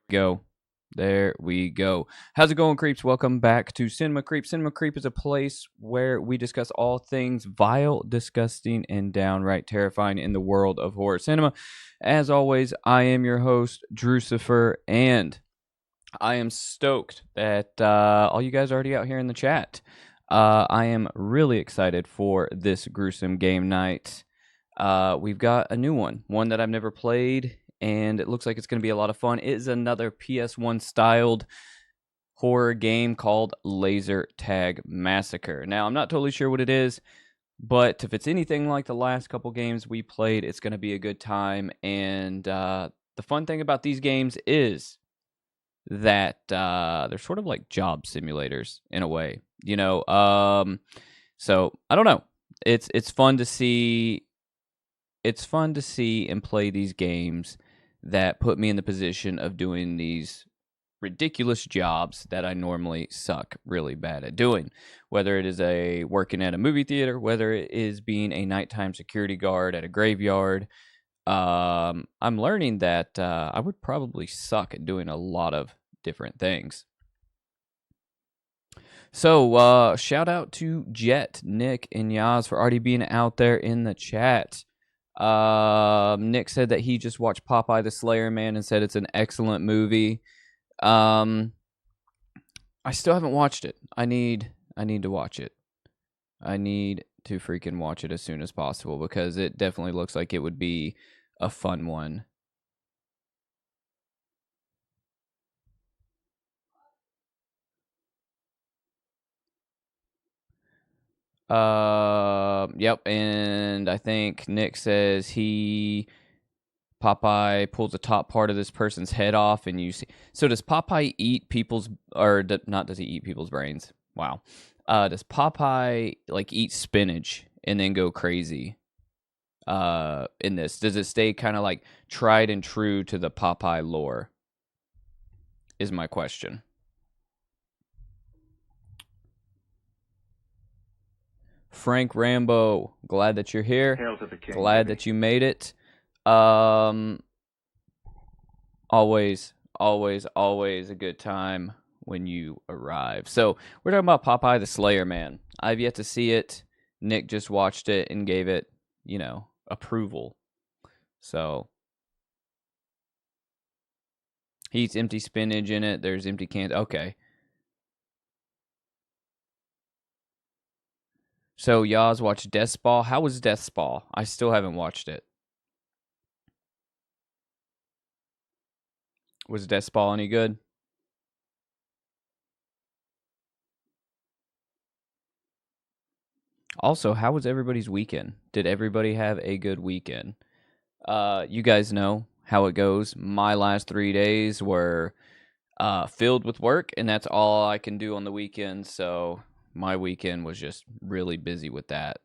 Go. There we go. How's it going, creeps? Welcome back to Cinema Creep. Cinema Creep is a place where we discuss all things vile, disgusting, and downright terrifying in the world of horror cinema. As always, I am your host, Drucifer, and I am stoked that all you guys are already out here in the chat. I am really excited for this gruesome game night. We've got a new one that I've never played, and it looks like it's going to be a lot of fun. It is another PS1 styled horror game called Lasertag Massacre. Now, I'm not totally sure what it is, but if it's anything like the last couple games we played, it's going to be a good time. And the fun thing about these games is that they're sort of like job simulators in a way, so I don't know. It's fun to see. It's fun to see and play these games that put me in the position of doing these ridiculous jobs that I normally suck really bad at doing. Whether it is working at a movie theater, whether it is being a nighttime security guard at a graveyard. I'm learning that I would probably suck at doing a lot of different things. So, shout out to Jet, Nick, and Yaz for already being out there in the chat. Nick said that he just watched Popeye the Slayer Man and said it's an excellent movie. I still haven't watched it. I need to watch it. I need to freaking watch it as soon as possible because it definitely looks like it would be a fun one. Yep, and I think Nick says Popeye pulls the top part of this person's head off, and you see. So does Popeye eat people's, or not? Does he eat people's brains? Wow. Does Popeye like eat spinach and then go crazy? In this, does it stay kind of like tried and true to the Popeye lore? Is my question. Frank Rambo, glad that you're here. Hail to the king, glad baby. that you made it. Always a good time when you arrive. So we're talking about Popeye the Slayer Man. I've yet to see it. Nick just watched it and gave it, approval. So he eats empty spinach in it. There's empty cans. Okay. So Yaz watched Deathball. How was Deathball? I still haven't watched it. Was Deathball any good? Also, how was everybody's weekend? Did everybody have a good weekend? You guys know how it goes. My last 3 days were filled with work, and that's all I can do on the weekend. So my weekend was just really busy with that.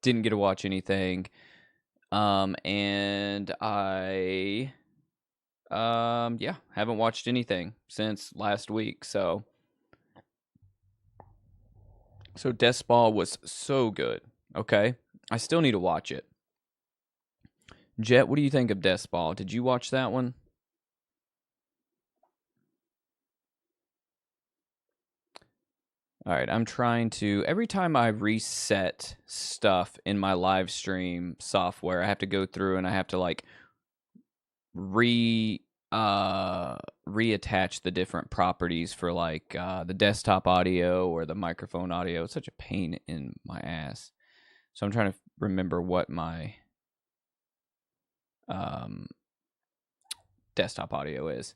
Didn't get to watch anything. And I haven't watched anything since last week. So Deathball was so good. Okay, I still need to watch it. Jet, what do you think of Deathball? Did you watch that one? All right, I'm trying to. Every time I reset stuff in my live stream software, I have to go through and I have to like reattach the different properties for like the desktop audio or the microphone audio. It's such a pain in my ass. So I'm trying to remember what my desktop audio is.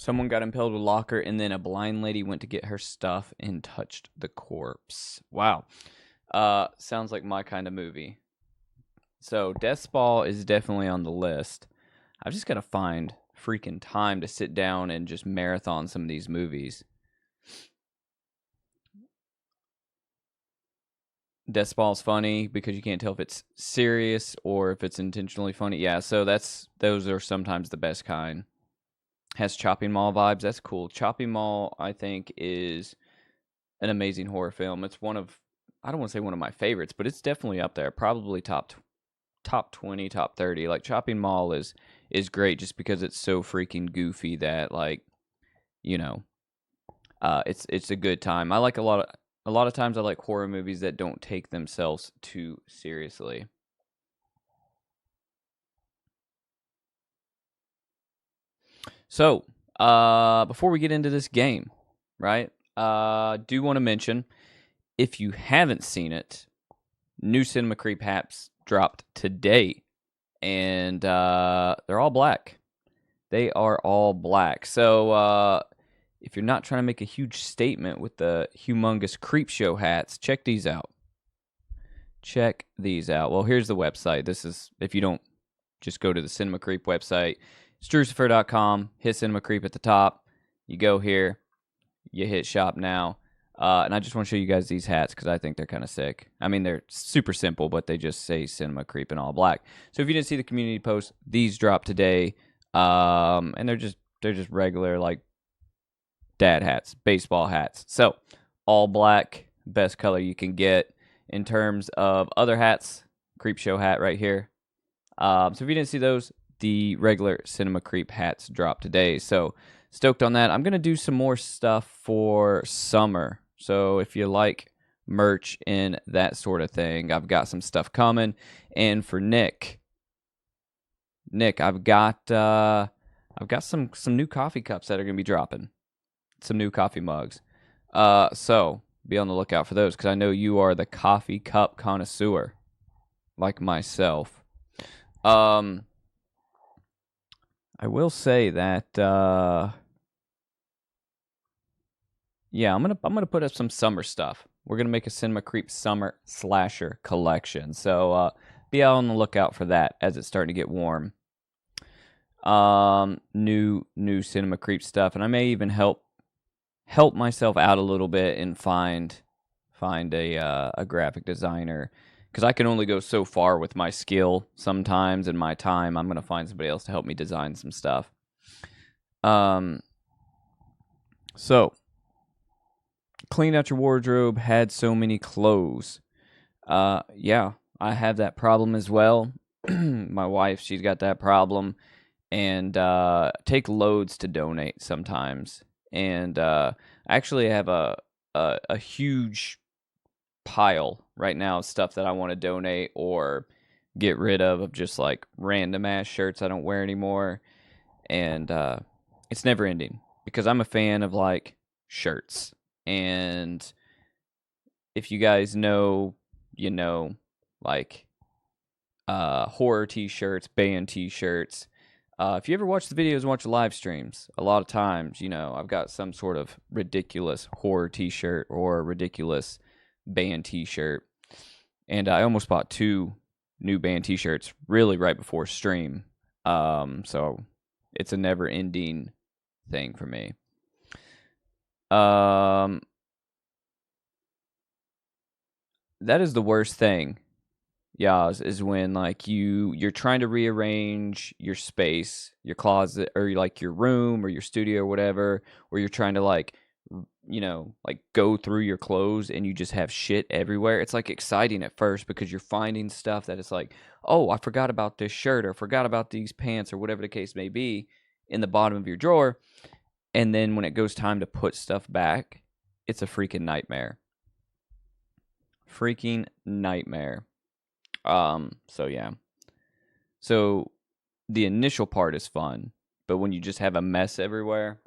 Someone got impaled with a locker, and then a blind lady went to get her stuff and touched the corpse. Wow. Sounds like my kind of movie. So Deathball is definitely on the list. I've just got to find freaking time to sit down and just marathon some of these movies. Deathball's funny because you can't tell if it's serious or if it's intentionally funny. Yeah, so those are sometimes the best kind. Has Chopping Mall vibes. That's cool. Chopping Mall, I think, is an amazing horror film. It's one of, I don't want to say one of my favorites, but it's definitely up there. Probably top 20, top 30. Like Chopping Mall is is great just because it's so freaking goofy that like, you know, it's a good time. I like a lot of times I like horror movies that don't take themselves too seriously. So, before we get into this game, right? Do want to mention if you haven't seen it, new Cinema Creep hats dropped today, and they're all black. They are all black. So, if you're not trying to make a huge statement with the humongous Creep Show hats, check these out. Check these out. Well, here's the website. This is, if you don't just go to the Cinema Creep website, it's drucifer.com. Hit Cinema Creep at the top. You go here. You hit shop now. And I just want to show you guys these hats because I think they're kind of sick. I mean, they're super simple, but they just say Cinema Creep in all black. So if you didn't see the community post, these dropped today. And they're just regular like dad hats, baseball hats. So all black, best color you can get. In terms of other hats, Creep Show hat right here. So if you didn't see those, the regular Cinema Creep hats dropped today. So stoked on that. I'm going to do some more stuff for summer. So if you like merch and that sort of thing, I've got some stuff coming. And for Nick, I've got some new coffee cups that are going to be dropping. Some new coffee mugs. So be on the lookout for those because I know you are the coffee cup connoisseur like myself. I will say that yeah, I'm gonna put up some summer stuff. We're gonna make a Cinema Creep summer slasher collection. So be out on the lookout for that as it's starting to get warm. New Cinema Creep stuff, and I may even help myself out a little bit and find a graphic designer because I can only go so far with my skill sometimes and my time. I'm gonna find somebody else to help me design some stuff. So clean out your wardrobe. Had so many clothes. Yeah, I have that problem as well. My wife, she's got that problem, and take loads to donate sometimes. And actually, I have a huge pile right now of stuff that I want to donate or get rid of just like random ass shirts I don't wear anymore. And it's never ending because I'm a fan of like shirts. And if you guys know, you know, like horror t-shirts, band t-shirts. If you ever watch the videos and watch the live streams, a lot of times, you know, I've got some sort of ridiculous horror t-shirt or a ridiculous band t-shirt. And I almost bought 2 new band t-shirts really right before stream. So it's a never-ending thing for me. That is the worst thing. Yeah, is when like you're trying to rearrange your space, your closet, or like your room or your studio or whatever, or you're trying to like like go through your clothes and you just have shit everywhere. It's like exciting at first because you're finding stuff that it's like, oh, I forgot about this shirt or forgot about these pants or whatever the case may be in the bottom of your drawer. And then when it goes time to put stuff back, it's a freaking nightmare. Freaking nightmare. So yeah. So the initial part is fun, but when you just have a mess everywhere,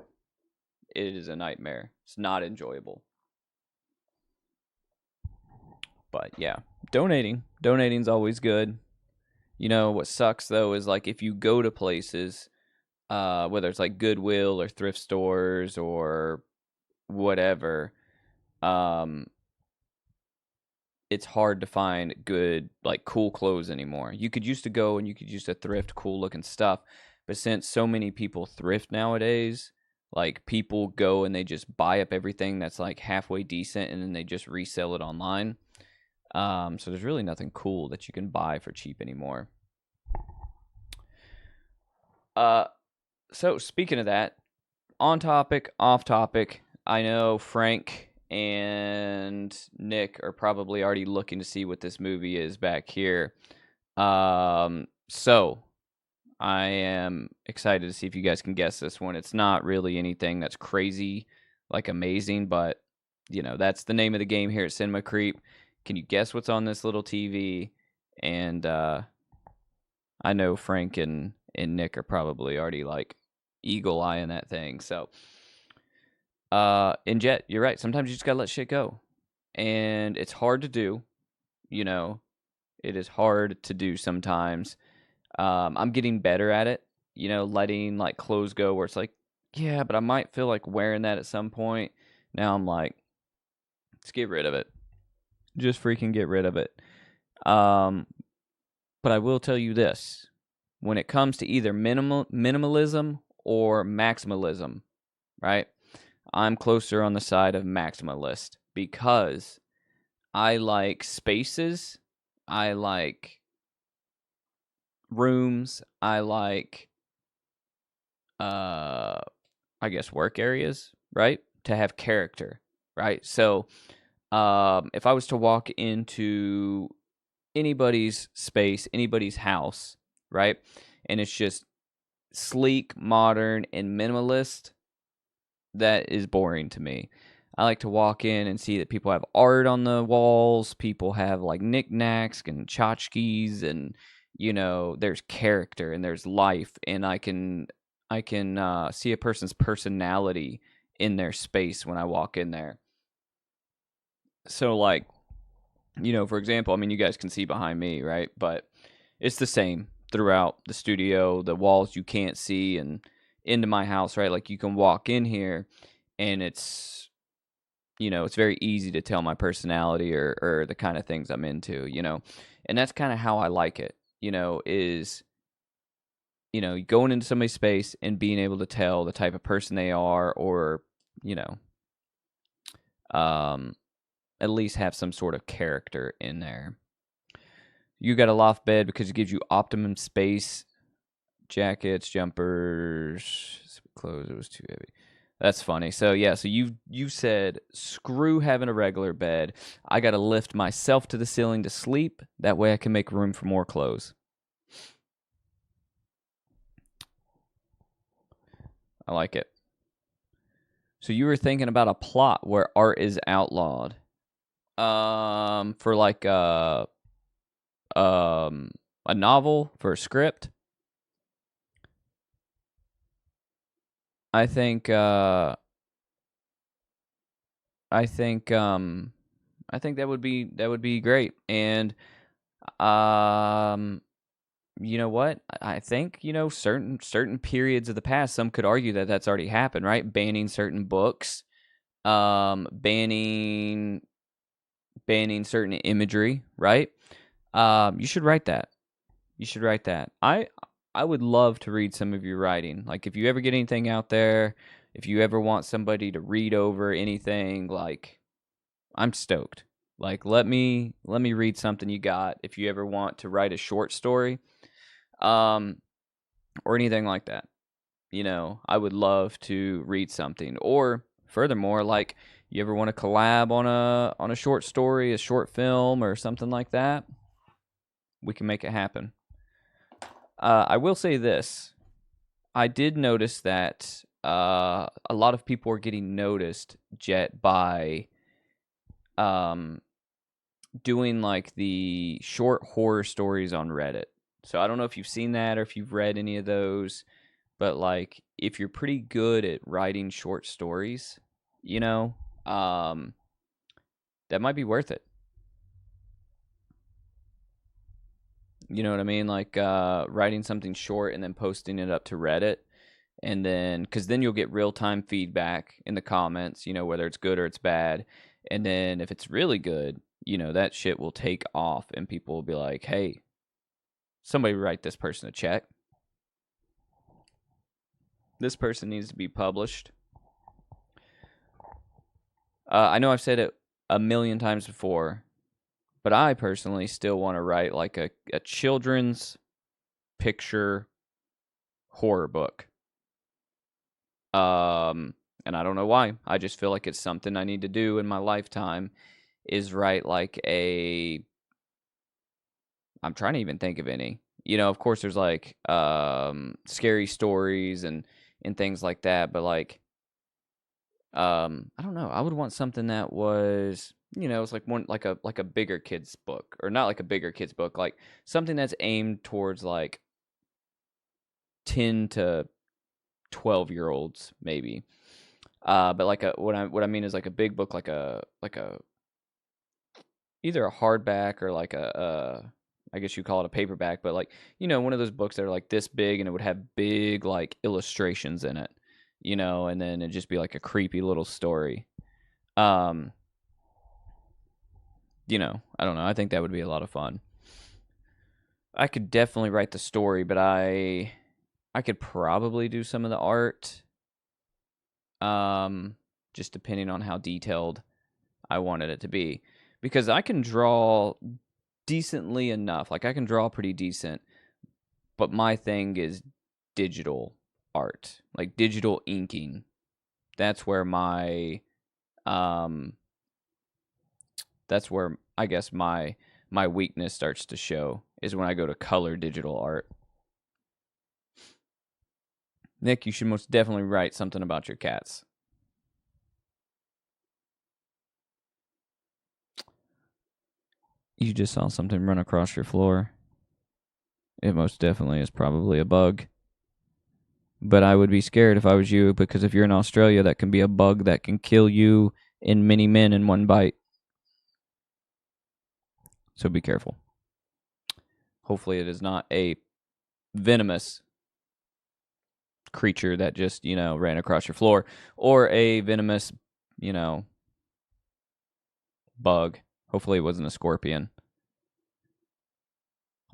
it is a nightmare. It's not enjoyable. But yeah, donating's always good. You know, what sucks though is like if you go to places, whether it's like Goodwill or thrift stores or whatever, um, it's hard to find good, like cool clothes anymore. You could used to go and you could use to thrift cool looking stuff, but since so many people thrift nowadays, like people go and they just buy up everything that's like halfway decent and then they just resell it online. So there's really nothing cool that you can buy for cheap anymore. So speaking of that, on topic, off topic, I know Frank and Nick are probably already looking to see what this movie is back here. So I am excited to see if you guys can guess this one. It's not really anything that's crazy, like amazing, but that's the name of the game here at Cinema Creep. Can you guess what's on this little TV? And I know Frank and Nick are probably already like eagle eyeing that thing. So, and Jet, you're right. Sometimes you just gotta let shit go, and it's hard to do. You know, it is hard to do sometimes. I'm getting better at it. Letting like clothes go where it's like, yeah, but I might feel like wearing that at some point. Now I'm like, let's get rid of it. Just freaking get rid of it. But I will tell you this: when it comes to either minimalism or maximalism, right? I'm closer on the side of maximalist because I like spaces, I like rooms, I like I guess work areas, right? To have character, right? So, if I was to walk into anybody's space, anybody's house, right? And it's just sleek, modern, and minimalist, that is boring to me. I like to walk in and see that people have art on the walls, people have like knickknacks and tchotchkes, and there's character and there's life, and I can see a person's personality in their space when I walk in there. So like, for example, I mean, you guys can see behind me, right? But it's the same throughout the studio, the walls you can't see, and into my house, right? Like you can walk in here and it's very easy to tell my personality or the kind of things I'm into, and that's kind of how I like it, is, going into somebody's space and being able to tell the type of person they are, or, um, at least have some sort of character in there. You got a loft bed because it gives you optimum space. Jackets, jumpers, clothes. It was too heavy. That's funny. So yeah, so you said screw having a regular bed. I got to lift myself to the ceiling to sleep. That way I can make room for more clothes. I like it. So you were thinking about a plot where art is outlawed. For like a novel, for a script. I think I think that would be great. And you know what? I think, certain periods of the past, some could argue that that's already happened, right? Banning certain books, banning certain imagery, right? You should write that. You should write that. I would love to read some of your writing. Like if you ever get anything out there, if you ever want somebody to read over anything, like I'm stoked. Like let me read something you got if you ever want to write a short story. Or anything like that. I would love to read something. Or furthermore, like you ever want to collab on a short story, a short film, or something like that, we can make it happen. I will say this. I did notice that a lot of people are getting noticed, Jet, by doing like the short horror stories on Reddit. So I don't know if you've seen that or if you've read any of those, but like if you're pretty good at writing short stories, that might be worth it. You know what I mean? Like writing something short and then posting it up to Reddit. And then, because then you'll get real time feedback in the comments, whether it's good or it's bad. And then if it's really good, that shit will take off and people will be like, hey, somebody write this person a check. This person needs to be published. I know I've said it a million times before, but I personally still want to write like a children's picture horror book. And I don't know why. I just feel like it's something I need to do in my lifetime, is write like I'm trying to even think of any. Of course there's like scary stories and things like that, but like I don't know. I would want something that was, it's like one like a bigger kids book, or not like a bigger kids book, like something that's aimed towards like 10 to 12-year-olds maybe. But like what I mean is like a big book, like a either a hardback or like I guess you call it a paperback, but like, one of those books that are like this big and it would have big like illustrations in it, and then it'd just be like a creepy little story. Um, I don't know. I think that would be a lot of fun. I could definitely write the story, but I could probably do some of the art. Um, just depending on how detailed I wanted it to be, because I can draw decently enough. Like I can draw pretty decent, but my thing is digital art, like digital inking. That's where um that's where I guess my weakness starts to show, is when I go to color digital art. Nick, you should most definitely write something about your cats. You just saw something run across your floor. It most definitely is probably a bug. But I would be scared if I was you, because if you're in Australia, that can be a bug that can kill you and many men in one bite. So be careful. Hopefully it is not a venomous creature that just, ran across your floor, or a venomous, you know, bug. Hopefully it wasn't a scorpion.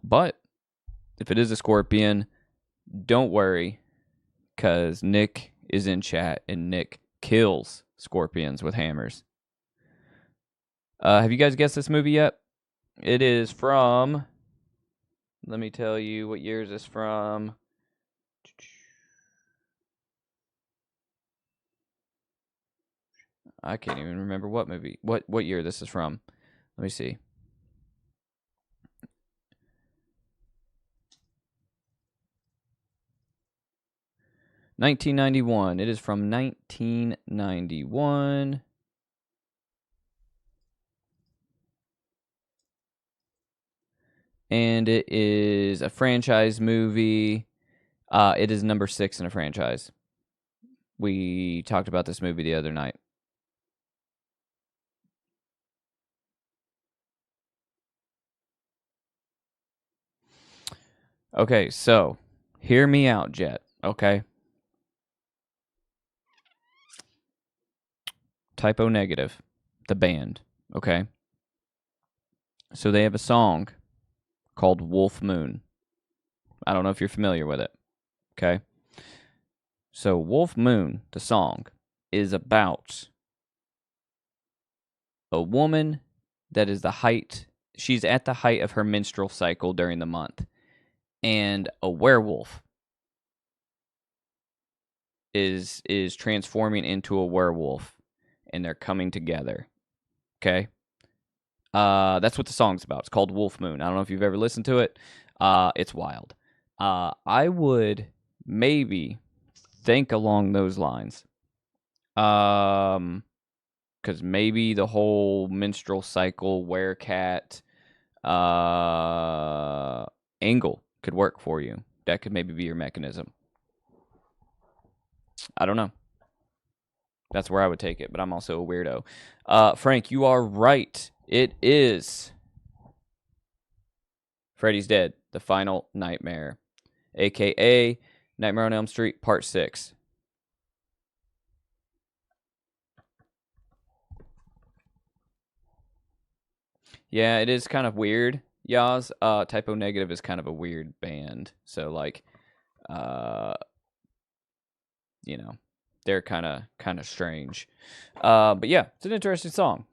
But if it is a scorpion, don't worry, because Nick is in chat and Nick kills scorpions with hammers. Have you guys guessed this movie yet? It is from, let me tell you what year is this from. I can't even remember what movie, what year this is from. Let me see. $1991. It is from 1991. And it is a franchise movie. It is number 6 in a franchise. We talked about this movie the other night. Okay, so hear me out, Jet. Okay. Typo Negative, the band. Okay. So they have a song called Wolf Moon. I don't know if you're familiar with it. Okay. So Wolf Moon, the song, is about a woman that is she's at the height of her menstrual cycle during the month, and a werewolf is transforming into a werewolf, and they're coming together. Okay. That's what the song's about. It's called Wolf Moon. I don't know if you've ever listened to it. It's wild. I would maybe think along those lines. Because maybe the whole menstrual cycle werecat angle could work for you. That could maybe be your mechanism. I don't know. That's where I would take it, but I'm also a weirdo. Frank, you are right. It is Freddy's Dead, The Final Nightmare, a.k.a. Nightmare on Elm Street Part 6. Yeah, it is kind of weird. Yaz, Typo Negative is kind of a weird band. So, like, they're kind of strange. But yeah, it's an interesting song.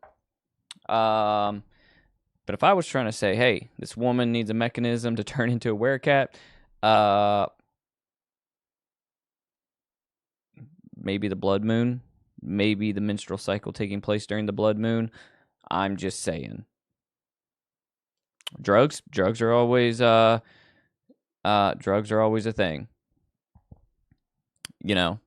But if I was trying to say, hey, this woman needs a mechanism to turn into a werecat, maybe the blood moon, maybe the menstrual cycle taking place during the blood moon. I'm just saying. Drugs are always drugs are always a thing. You know,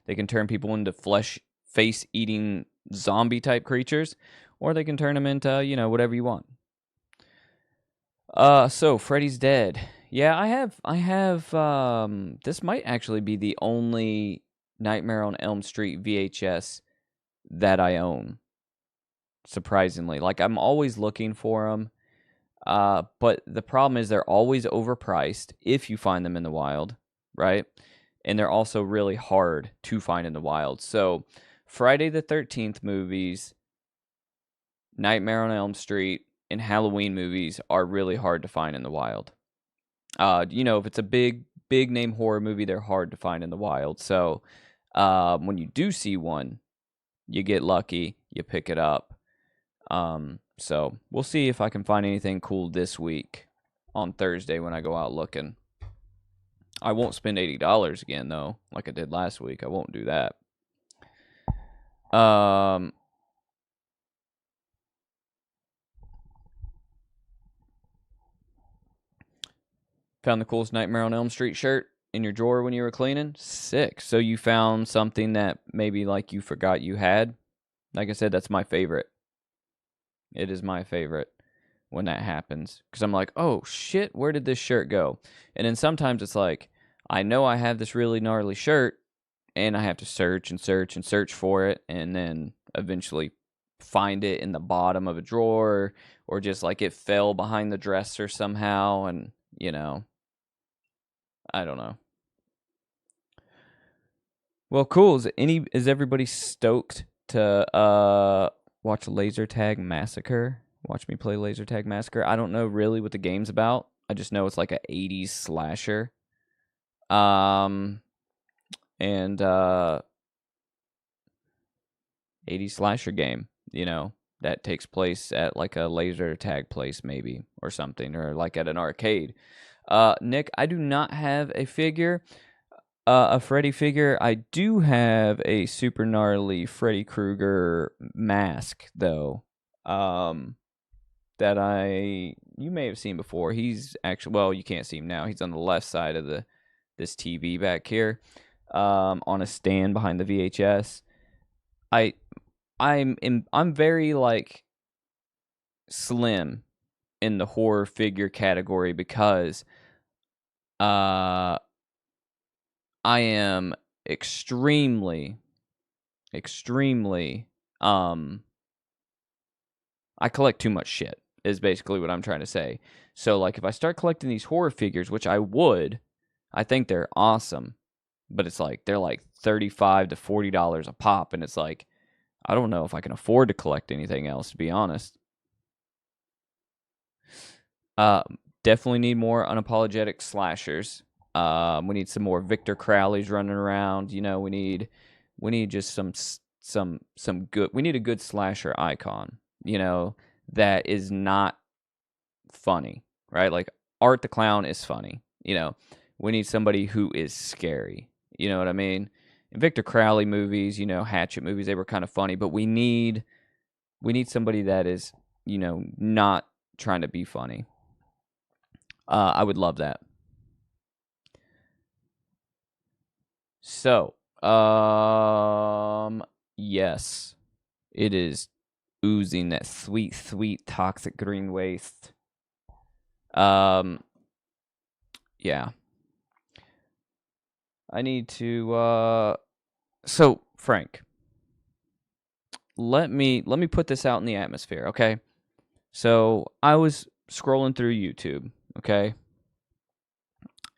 they can turn people into face-eating zombie-type creatures, or they can turn them into, whatever you want. So Freddy's Dead. Yeah, I have, this might actually be the only Nightmare on Elm Street VHS that I own, surprisingly. Like, I'm always looking for them, but the problem is they're always overpriced if you find them in the wild, right? And they're also really hard to find in the wild. So, Friday the 13th movies, Nightmare on Elm Street, and Halloween movies are really hard to find in the wild. If it's a big name horror movie, they're hard to find in the wild. So, when you do see one, you get lucky, you pick it up. So we'll see if I can find anything cool this week on Thursday when I go out looking. I won't spend $80 again though, like I did last week. I won't do that. Found the coolest Nightmare on Elm Street shirt in your drawer when you were cleaning? Sick. So you found something that maybe like you forgot you had? Like I said, that's my favorite. It is my favorite when that happens. Because I'm like, oh shit, where did this shirt go? And then sometimes it's like, I know I have this really gnarly shirt, and I have to search and search and search for it, and then eventually find it in the bottom of a drawer, or just like it fell behind the dresser somehow, and I don't know. Well, cool. Is everybody stoked to watch Lasertag Massacre? Watch me play Lasertag Massacre. I don't know really what the game's about. I just know it's like a 80s slasher. And 80s slasher game, that takes place at like a laser tag place maybe or something, or like at an arcade. Nick, I do not have a figure, a Freddy figure. I do have a super gnarly Freddy Krueger mask though. That you may have seen before. He's actually, well, you can't see him now. He's on the left side of this TV back here, on a stand behind the VHS. I'm very like slim in the horror figure category because I am extremely I collect too much shit is basically what I'm trying to say. So like if I start collecting these horror figures, which I would, I think they're awesome, but it's like they're like $35 to $40 a pop, and it's like I don't know if I can afford to collect anything else, to be honest. Definitely need more unapologetic slashers. We need some more Victor Crowleys running around. We need just some good. We need a good slasher icon. That is not funny, right? Like Art the Clown is funny. We need somebody who is scary. You know what I mean? In Victor Crowley movies, Hatchet movies, they were kind of funny, but we need somebody that is, not trying to be funny. I would love that. So, yes, it is oozing that sweet, sweet toxic green waste. Yeah. I need to so Frank, let me put this out in the atmosphere, okay? So I was scrolling through YouTube, okay?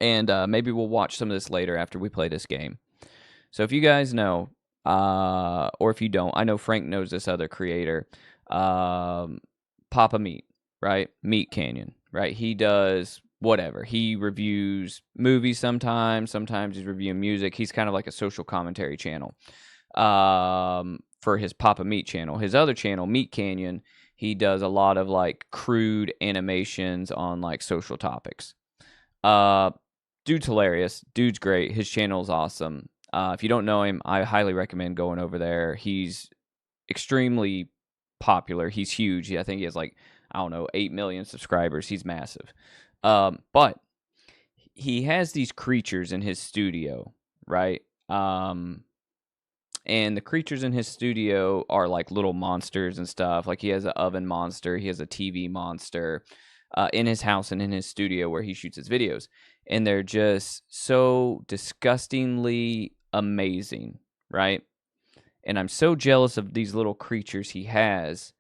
And maybe we'll watch some of this later after we play this game. So if you guys know, or if you don't, I know Frank knows this other creator, Papa Meat, right? Meat Canyon, right? He does whatever. He reviews movies sometimes he's reviewing music. He's kind of like a social commentary channel for his Papa Meat channel. His other channel, Meat Canyon, he does a lot of like crude animations on like social topics. Dude's hilarious. Dude's great. His channel is awesome. If you don't know him, I highly recommend going over there. He's extremely popular. He's huge. I think he has like, I don't know, 8 million subscribers. He's massive. But he has these creatures in his studio, right? And the creatures in his studio are like little monsters and stuff. Like he has an oven monster, he has a TV monster in his house and in his studio where he shoots his videos. And they're just so disgustingly amazing, right? And I'm so jealous of these little creatures he has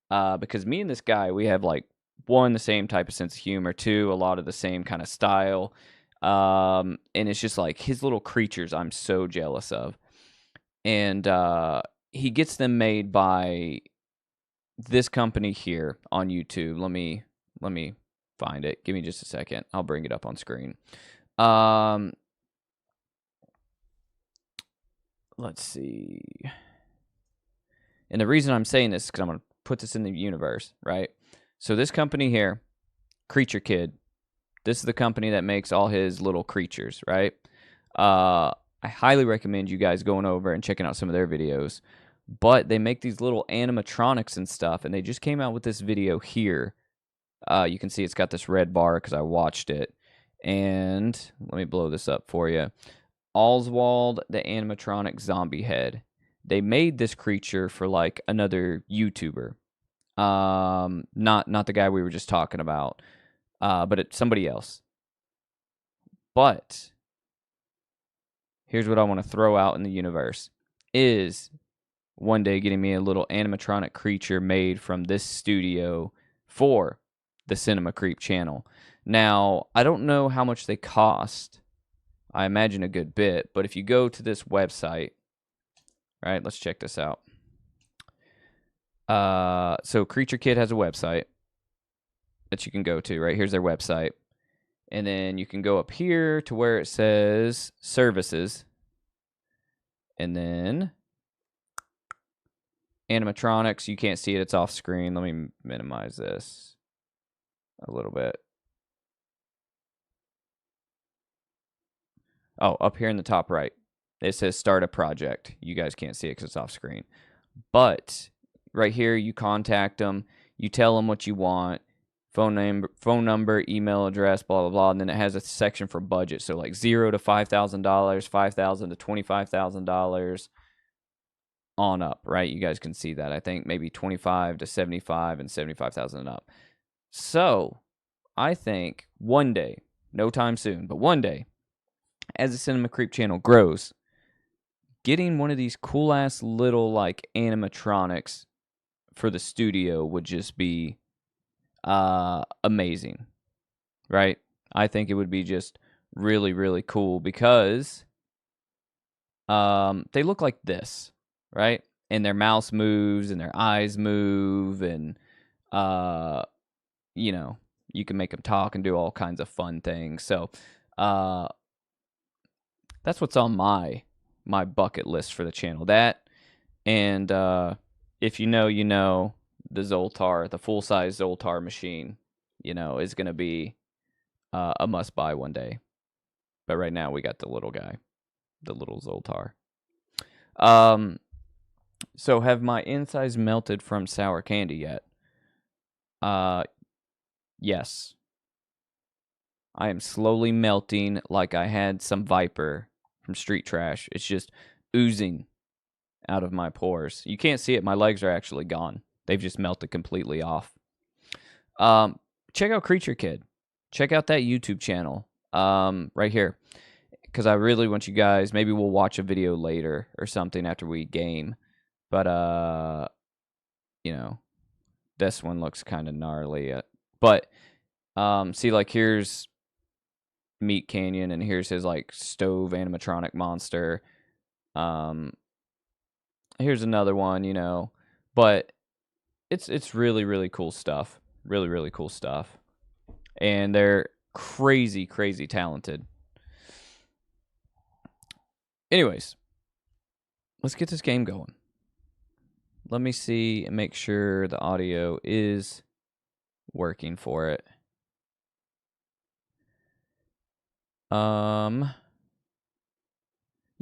because me and this guy, we have like one, the same type of sense of humor, two, a lot of the same kind of style. And it's just like his little creatures I'm so jealous of. And he gets them made by this company here on YouTube. Let me find it. Give me just a second. I'll bring it up on screen. Let's see. And the reason I'm saying this is because I'm going to put this in the universe, right? So this company here, Creature Kid, this is the company that makes all his little creatures, right? I highly recommend you guys going over and checking out some of their videos. But they make these little animatronics and stuff, and they just came out with this video here. You can see it's got this red bar because I watched it. And let me blow this up for you. Oswald the animatronic zombie head. They made this creature for like another YouTuber. Not the guy we were just talking about, but it's somebody else. But here's what I want to throw out in the universe is one day getting me a little animatronic creature made from this studio for the Cinema Creep channel. Now, I don't know how much they cost. I imagine a good bit, but if you go to this website, right, let's check this out. So Creature Kid has a website that you can go to, right? Here's their website. And then you can go up here to where it says services. And then animatronics, you can't see it, it's off screen. Let me minimize this a little bit. Oh, up here in the top right, it says start a project. You guys can't see it because it's off screen. But right here, you contact them, you tell them what you want, phone number, email address, blah, blah, blah. And then it has a section for budget. So like $0 to $5,000, $5,000 to $25,000 on up, right? You guys can see that. I think maybe 25 to 75 and 75,000 and up. So I think one day, no time soon, but one day, as the Cinema Creep channel grows, getting one of these cool ass little like animatronics for the studio would just be amazing, right? I think it would be just really, really cool because they look like this, right? And their mouth moves and their eyes move, and you know, you can make them talk and do all kinds of fun things. So that's what's on my bucket list for the channel. That, and if you know, you know, the Zoltar, the full-size Zoltar machine, you know, is going to be a must-buy one day. But right now we got the little guy, the little Zoltar. So have my insides melted from sour candy yet? Yes. I am slowly melting like I had some Viper from Street Trash. It's just oozing out of my pores. You can't see it. My legs are actually gone. They've just melted completely off. Check out Creature Kid. Check out that YouTube channel right here. Because I really want you guys, maybe we'll watch a video later or something after we game. But, you know, this one looks kind of gnarly. But, see, like, here's Meat Canyon, and here's his, like, stove animatronic monster. Here's another one, you know. But it's really, really cool stuff. Really, really cool stuff. And they're crazy, crazy talented. Anyways, let's get this game going. Let me see and make sure the audio is working for it. You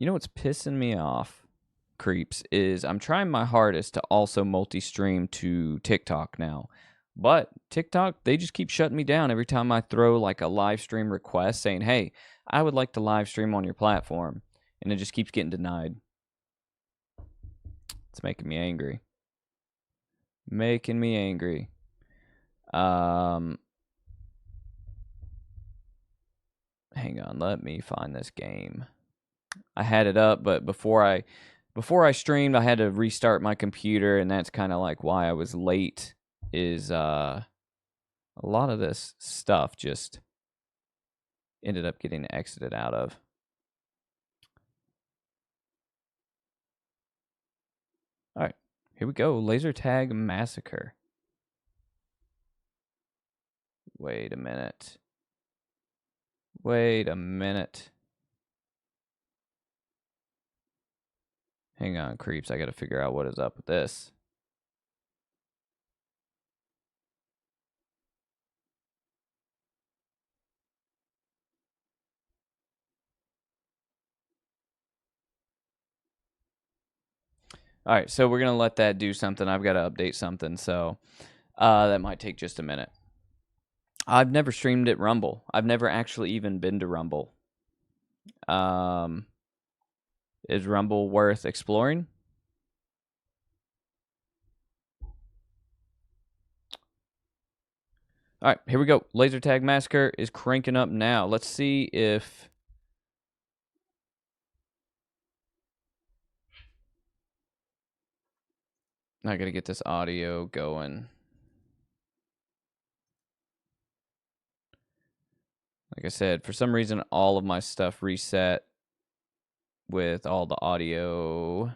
know what's pissing me off, creeps, is I'm trying my hardest to also multi-stream to TikTok now. But TikTok, they just keep shutting me down every time I throw like a live stream request saying, hey, I would like to live stream on your platform. And it just keeps getting denied. It's making me angry. Making me angry. Hang on, let me find this game. I had it up, but before I streamed, I had to restart my computer, and that's kind of like why I was late. Is a lot of this stuff just ended up getting exited out of. All right, here we go. Lasertag Massacre. Wait a minute. Wait a minute. Hang on, creeps. I got to figure out what is up with this. All right, so we're going to let that do something. I've got to update something, so that might take just a minute. I've never streamed at Rumble. I've never actually even been to Rumble. Is Rumble worth exploring? All right, here we go. Lasertag Massacre is cranking up now. Let's see if... I got to get this audio going. Like I said, for some reason, all of my stuff reset with all the audio.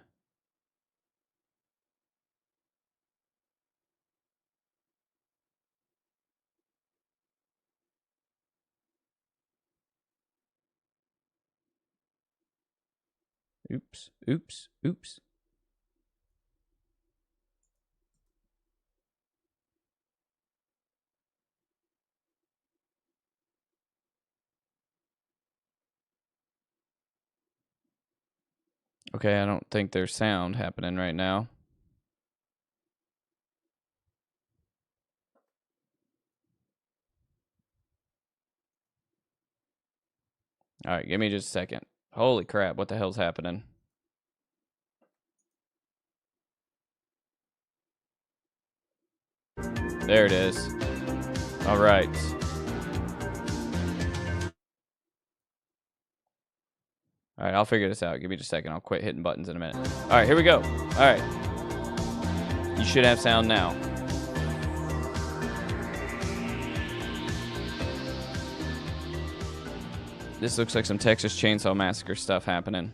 Oops, oops, oops. Okay, I don't think there's sound happening right now. All right, give me just a second. Holy crap, what the hell's happening? There it is. All right. All right, I'll figure this out. Give me just a second. I'll quit hitting buttons in a minute. All right, here we go. All right. You should have sound now. This looks like some Texas Chainsaw Massacre stuff happening.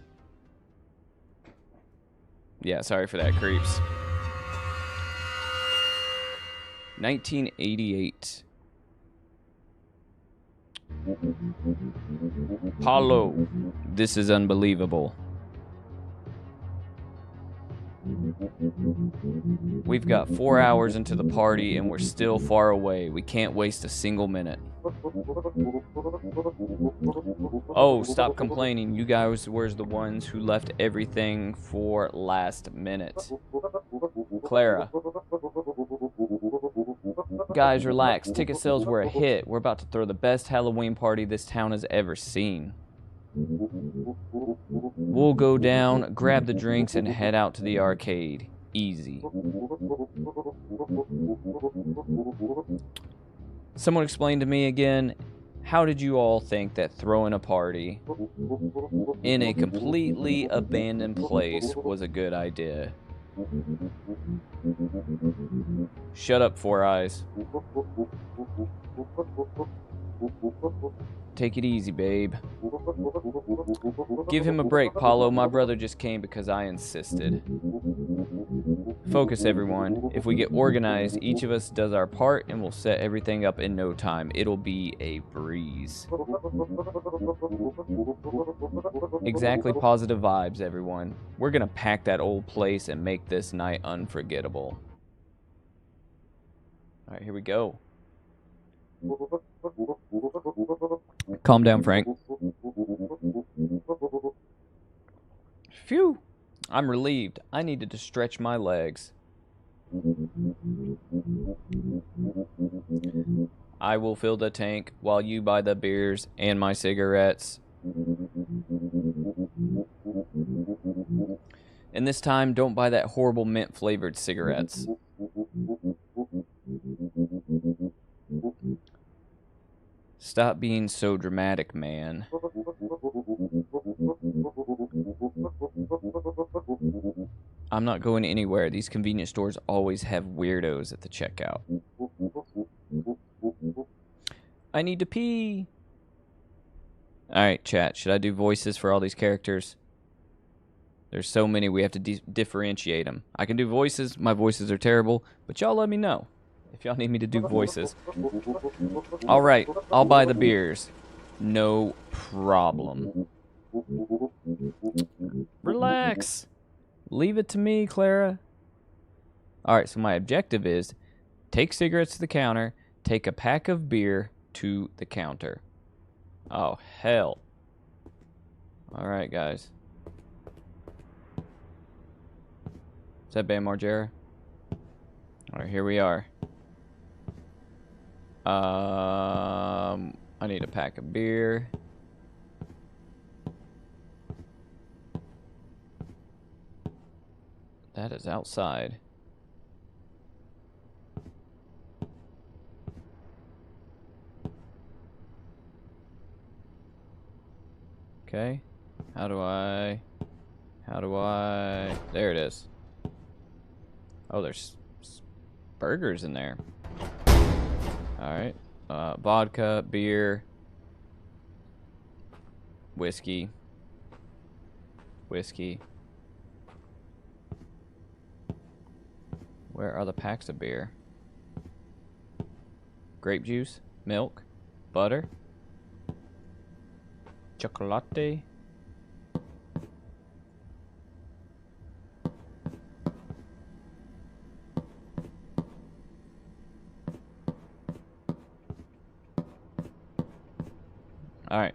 Yeah, sorry for that, creeps. 1988. Paulo, this is unbelievable. We've got 4 hours into the party and we're still far away. We can't waste a single minute. Oh, stop complaining. You guys were the ones who left everything for last minute. Clara. Guys, relax. Ticket sales were a hit. We're about to throw the best Halloween party this town has ever seen. We'll go down, grab the drinks, and head out to the arcade. Easy. Someone explain to me again, how did you all think that throwing a party in a completely abandoned place was a good idea? Shut up, Four Eyes. Take it easy, babe. Give him a break, Paulo. My brother just came because I insisted. Focus, everyone. If we get organized, each of us does our part and we'll set everything up in no time. It'll be a breeze. Exactly, positive vibes, everyone. We're gonna pack that old place and make this night unforgettable. Alright, here we go. Calm down, Frank. Phew. I'm relieved. I needed to stretch my legs. I will fill the tank while you buy the beers and my cigarettes. And this time, don't buy that horrible mint-flavored cigarettes. Stop being so dramatic, man. I'm not going anywhere. These convenience stores always have weirdos at the checkout. I need to pee. Alright, chat. Should I do voices for all these characters? There's so many, we have to differentiate them. I can do voices. My voices are terrible. But y'all let me know if y'all need me to do voices. Alright, I'll buy the beers. No problem. Relax. Leave it to me, Clara. Alright, so my objective is take cigarettes to the counter, take a pack of beer to the counter. Oh, hell. Alright, guys. Is that Bam Margera? Alright, here we are. I need a pack of beer. That is outside. Okay. How do I... There it is. Oh, there's burgers in there. Alright. Vodka, beer, whiskey. Where are the packs of beer? Grape juice, milk, butter, chocolate. Alright.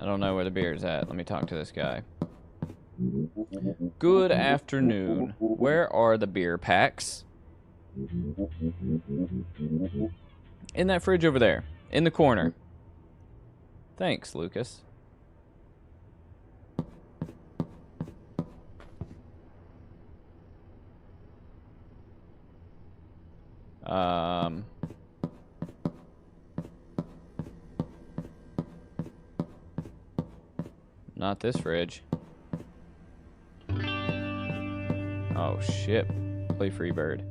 I don't know where the beer is at. Let me talk to this guy. Good afternoon. Where are the beer packs? In that fridge over there. In the corner. Thanks, Lucas. Not this fridge. Oh, shit. Play Freebird.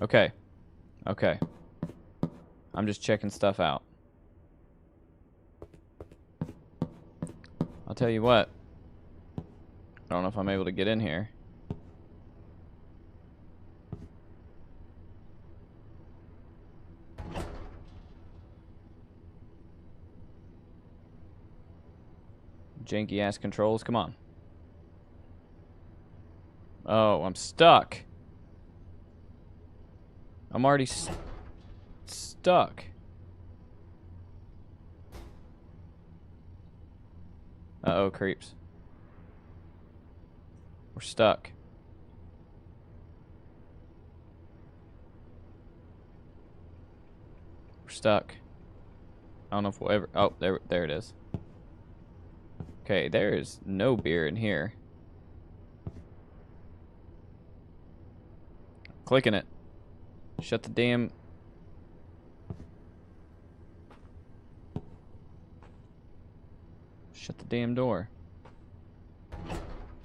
Okay. Okay. I'm just checking stuff out. I'll tell you what. I don't know if I'm able to get in here. Janky ass controls, come on. Oh, I'm stuck. I'm already stuck. Uh-oh, creeps. We're stuck. We're stuck. I don't know if we'll ever... Oh, there it is. Okay, there is no beer in here. Clicking it. Shut the damn... Shut the damn door.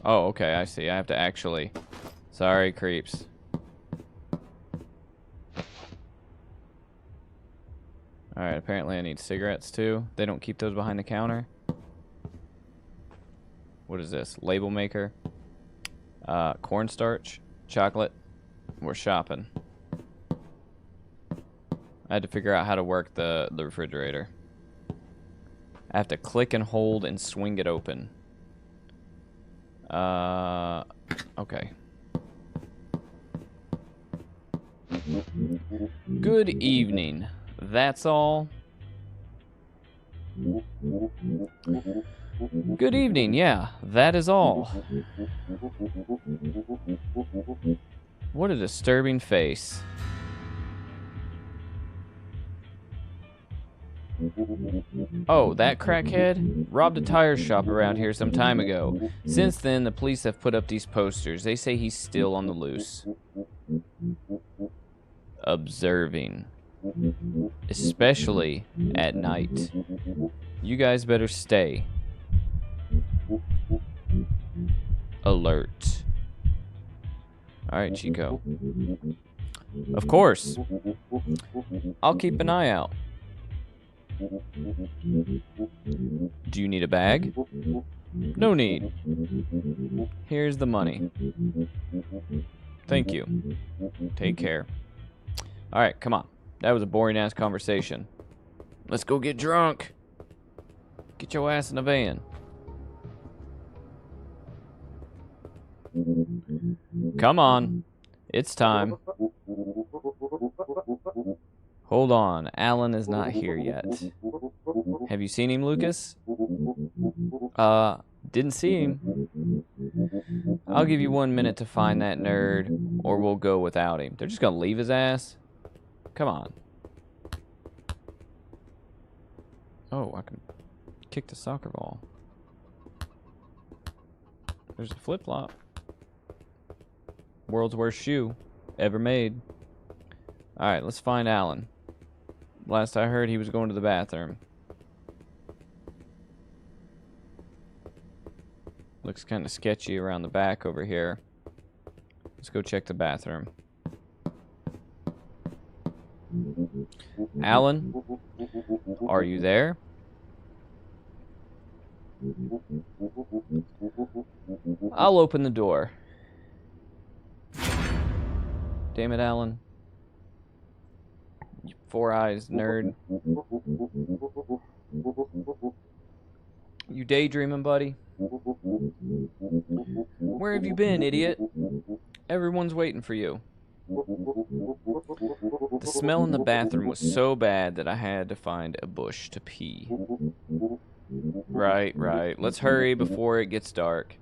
Oh, okay, I see. I have to actually... Sorry, creeps. Alright, apparently I need cigarettes too. They don't keep those behind the counter. What is this? Label maker. Cornstarch. Chocolate. We're shopping. I had to figure out how to work the refrigerator. I have to click and hold and swing it open. Okay. Good evening. That's all. Good evening, yeah, that is all. What a disturbing face. Oh, that crackhead robbed a tire shop around here some time ago. Since then, the police have put up these posters. They say he's still on the loose. Observing. Especially at night. You guys better stay alert. Alright, Chico. Of course. I'll keep an eye out. Do you need a bag? No need. Here's the money. Thank you. Take care. Alright, come on. That was a boring ass conversation. Let's go get drunk. Get your ass in the van. Come on. It's time. Hold on. Alan is not here yet. Have you seen him, Lucas? Didn't see him. I'll give you 1 minute to find that nerd, or we'll go without him. They're just gonna leave his ass? Come on. Oh, I can kick the soccer ball. There's a flip-flop. World's worst shoe ever made. Alright, let's find Alan. Last I heard, he was going to the bathroom. Looks kind of sketchy around the back over here. Let's go check the bathroom. Alan? Are you there? I'll open the door. Damn it, Alan. You four eyes nerd. You daydreaming, buddy? Where have you been, idiot? Everyone's waiting for you. The smell in the bathroom was so bad that I had to find a bush to pee. Right. Let's hurry before it gets dark.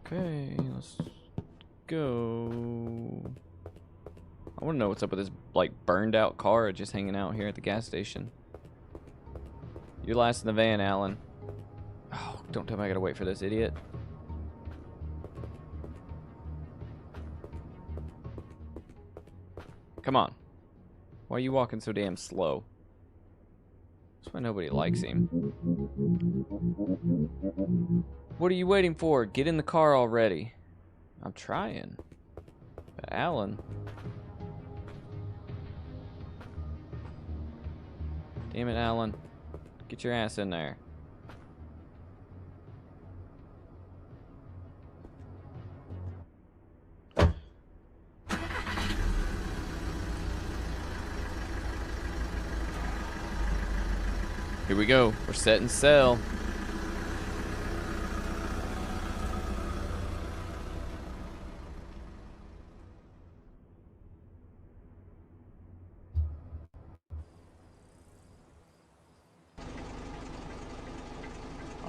Okay, let's go. I want to know what's up with this, like, burned out car just hanging out here at the gas station. You're last in the van, Alan. Oh, don't tell me I gotta wait for this idiot. Come on. Why are you walking so damn slow? That's why nobody likes him. What are you waiting for? Get in the car already. I'm trying. But Alan... Damn it, Alan. Get your ass in there. Here we go. We're setting sail.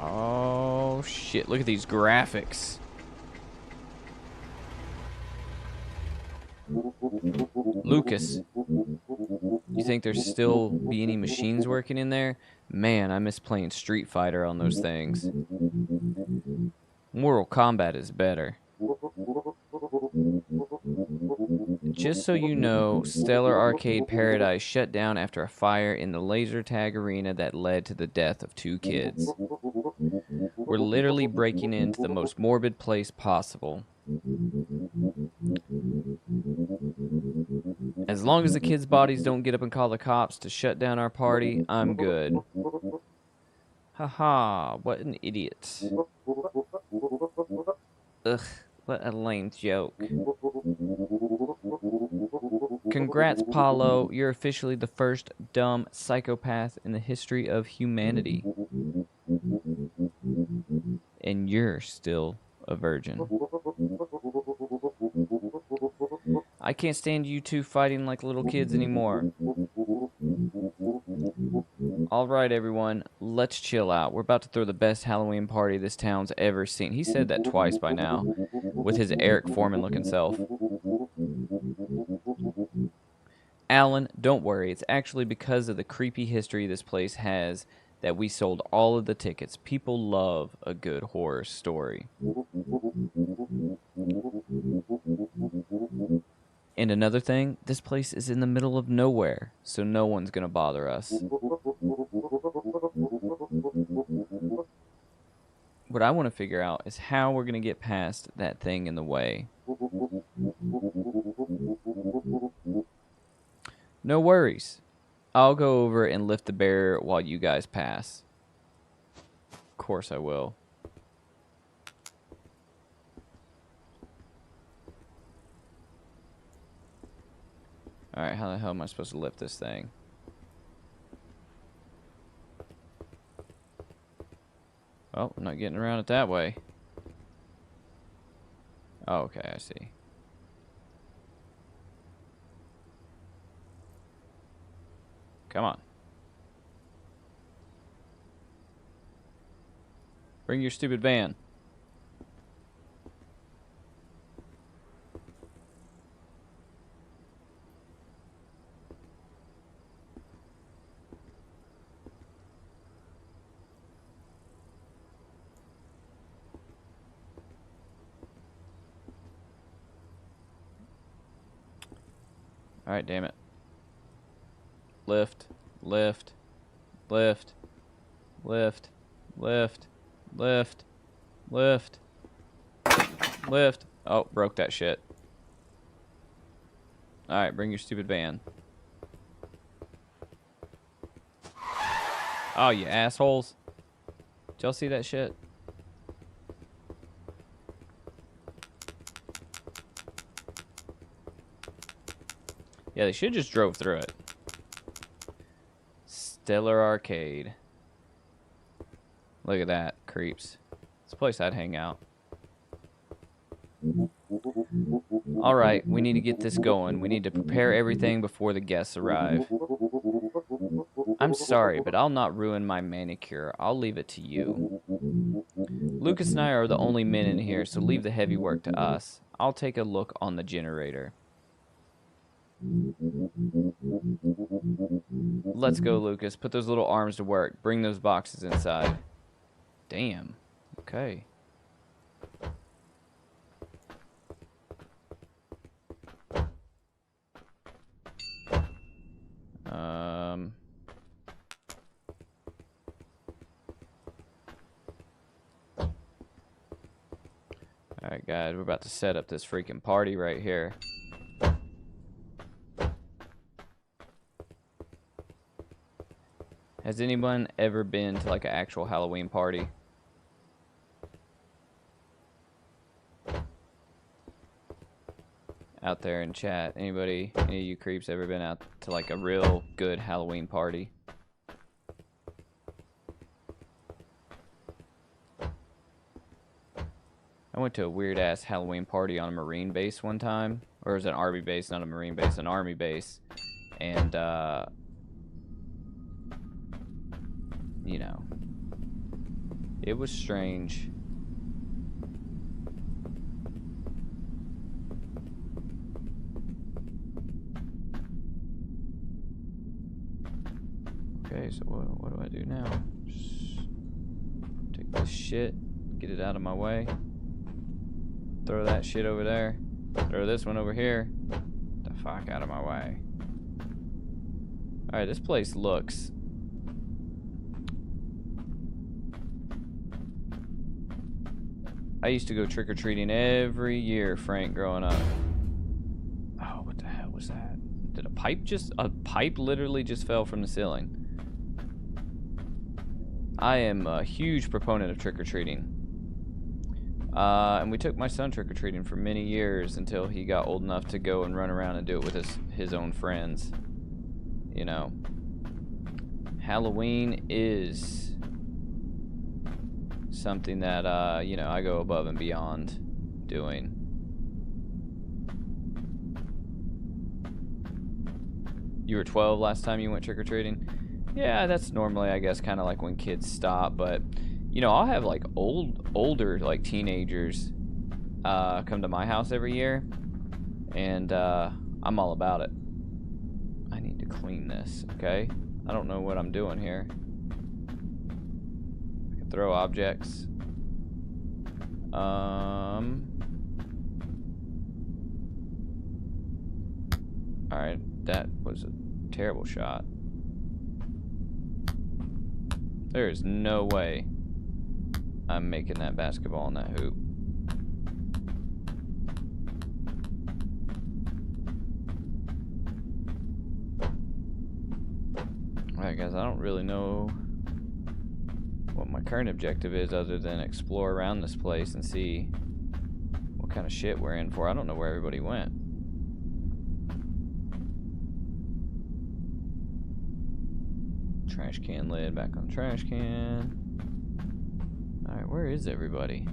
Oh shit, look at these graphics. Lucas, you think there's still be any machines working in there? Man, I miss playing Street Fighter on those things. Mortal Kombat is better. Just so you know, Stellar Arcade Paradise shut down after a fire in the Lasertag arena that led to the death of 2 kids. We're literally breaking into the most morbid place possible. As long as the kids' bodies don't get up and call the cops to shut down our party, I'm good. Haha, what an idiot. Ugh, what a lame joke. Congrats, Paulo. You're officially the first dumb psychopath in the history of humanity. And you're still a virgin. I can't stand you two fighting like little kids anymore. Alright, everyone, let's chill out. We're about to throw the best Halloween party this town's ever seen. He said that twice by now. with his Eric Foreman looking self. Alan, don't worry. It's actually because of the creepy history this place has that we sold all of the tickets. People love a good horror story. And another thing, this place is in the middle of nowhere, so no one's gonna bother us. What I want to figure out is how we're gonna get past that thing in the way. No worries. I'll go over and lift the barrier while you guys pass. Of course I will. Alright, how the hell am I supposed to lift this thing? Oh, I'm not getting around it that way. Oh, okay, I see. Come on. Bring your stupid van. Alright, damn it. Lift, lift, lift, lift, lift, lift, lift, lift. Oh, broke that shit. Alright, bring your stupid van. Oh, you assholes. Did y'all see that shit? Yeah, they should have just drove through it. Stellar Arcade. Look at that, creeps. It's a place I'd hang out. Alright, we need to get this going. We need to prepare everything before the guests arrive. I'm sorry, but I'll not ruin my manicure. I'll leave it to you. Lucas and I are the only men in here, so leave the heavy work to us. I'll take a look on the generator. Let's go, Lucas. Put those little arms to work. Bring those boxes inside. Damn. Okay. Alright, guys. We're about to set up this freaking party right here. Has anyone ever been to like an actual Halloween party? Out there in chat. Anybody, any of you creeps ever been out to like a real good Halloween party? I went to a weird ass Halloween party on a Marine base one time. Or it was an Army base, not a Marine base, an Army base. And you know, it was strange. Okay, so what do I do now? Just take this shit, get it out of my way. Throw that shit over there. Throw this one over here. The fuck out of my way. Alright, this place looks... I used to go trick-or-treating every year, Frank, growing up. Oh, what the hell was that? Did a pipe literally just fell from the ceiling. I am a huge proponent of trick-or-treating. And we took my son trick-or-treating for many years until he got old enough to go and run around and do it with his own friends. You know, Halloween is something that, you know, I go above and beyond doing. You were 12 last time you went trick-or-treating? Yeah, that's normally, I guess, kind of like when kids stop, but, you know, I'll have, like, older, like, teenagers come to my house every year, and I'm all about it. I need to clean this, okay? I don't know what I'm doing here. I can throw objects. Alright, that was a terrible shot. There is no way I'm making that basketball in that hoop. Alright guys, I don't really know what my current objective is other than explore around this place and see what kind of shit we're in for. I don't know where everybody went. Trash can lid, back on the trash can. Alright, where is everybody?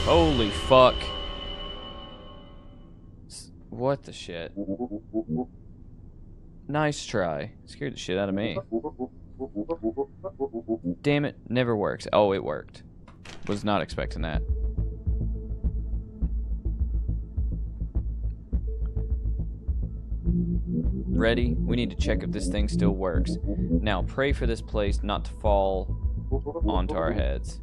Holy fuck. What the shit? Nice try. Scared the shit out of me. Damn it, never works. Oh, it worked. Was not expecting that. Ready? We need to check if this thing still works. Now, pray for this place not to fall onto our heads.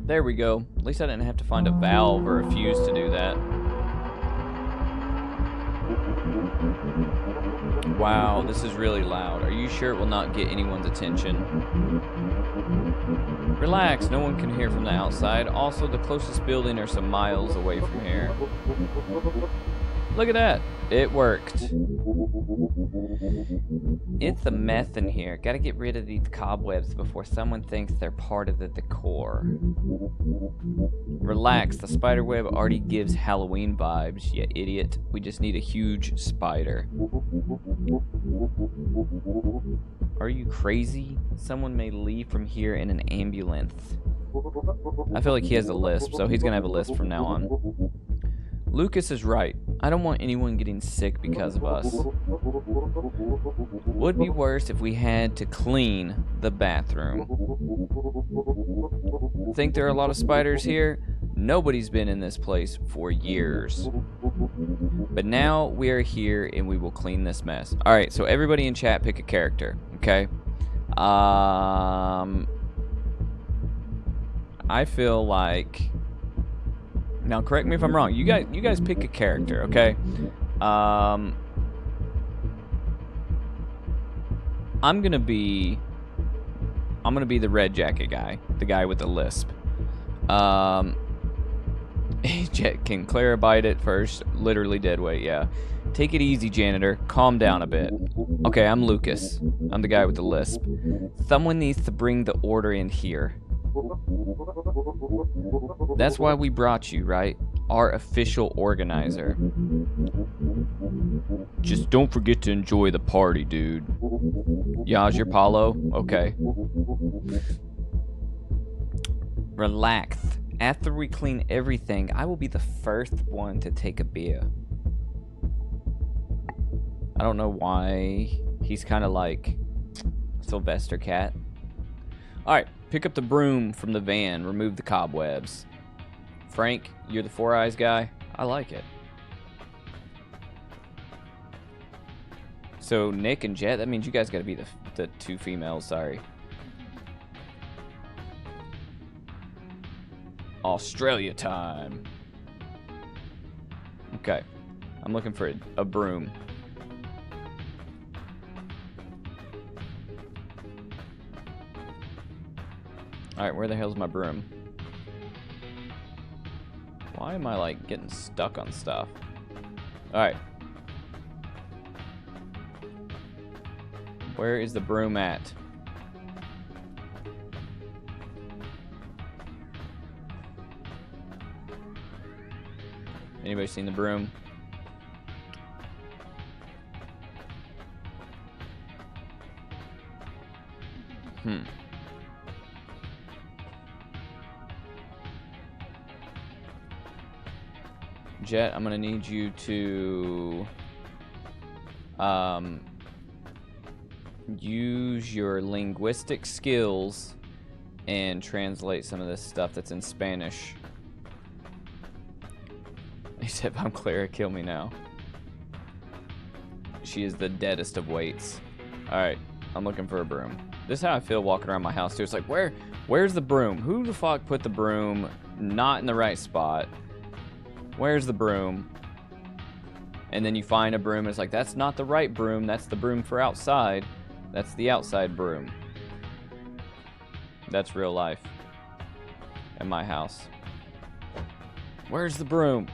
There we go. At least I didn't have to find a valve or a fuse to do that. Wow, this is really loud. Are you sure it will not get anyone's attention? Relax, no one can hear from the outside. Also, the closest building are some miles away from here. Look at that. It worked. It's a mess in here. Gotta get rid of these cobwebs before someone thinks they're part of the decor. Relax, the spider web already gives Halloween vibes, you idiot. We just need a huge spider. Are you crazy? Someone may leave from here in an ambulance. I feel like he has a lisp, so he's gonna have a lisp from now on. Lucas is right. I don't want anyone getting sick because of us. Would be worse if we had to clean the bathroom. Think there are a lot of spiders here? Nobody's been in this place for years. But now we are here and we will clean this mess. Alright, so everybody in chat pick a character, okay? I feel like... Now, correct me if I'm wrong. You guys pick a character, okay? I'm gonna be the red jacket guy, the guy with the lisp. Can Clara bite it first? Literally dead weight, yeah. Take it easy, janitor. Calm down a bit. Okay, I'm Lucas. I'm the guy with the lisp. Someone needs to bring the order in here. That's why we brought you, right? Our official organizer. Just don't forget to enjoy the party, dude. Yaj, you're Paulo? Okay. Relax. After we clean everything, I will be the first one to take a beer. I don't know why he's kind of like Sylvester Cat. Alright, pick up the broom from the van. Remove the cobwebs. Frank, you're the Four Eyes guy. I like it. So Nick and Jet, that means you guys gotta be the two females, sorry. Australia time. Okay. I'm looking for a broom. Alright, where the hell's my broom? Why am I, like, getting stuck on stuff? Alright. Where is the broom at? Anybody seen the broom? Jet, I'm gonna need you to use your linguistic skills and translate some of this stuff that's in Spanish. Except I'm Clara, kill me now. She is the deadest of weights. Alright, I'm looking for a broom. This is how I feel walking around my house too. It's like, where's the broom? Who the fuck put the broom not in the right spot? Where's the broom? And then you find a broom, and it's like, that's not the right broom, that's the broom for outside. That's the outside broom. That's real life. At my house. Where's the broom?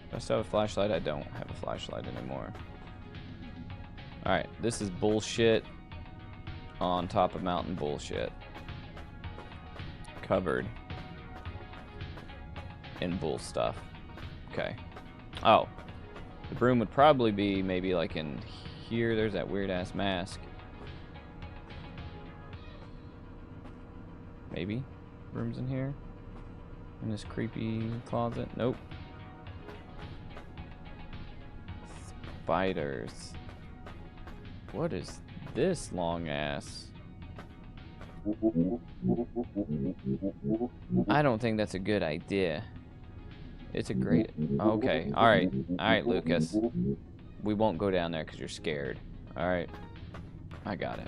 Do I still have a flashlight? I don't have a flashlight anymore. Alright, this is bullshit on top of mountain bullshit. Covered in bull stuff. Okay. Oh. The broom would probably be maybe like in here. There's that weird ass mask. Maybe. Broom's in here. In this creepy closet. Nope. Spiders. What is this long ass? I don't think that's a good idea. It's a great... Okay. Alright. Alright, Lucas. We won't go down there because you're scared. Alright. I got it.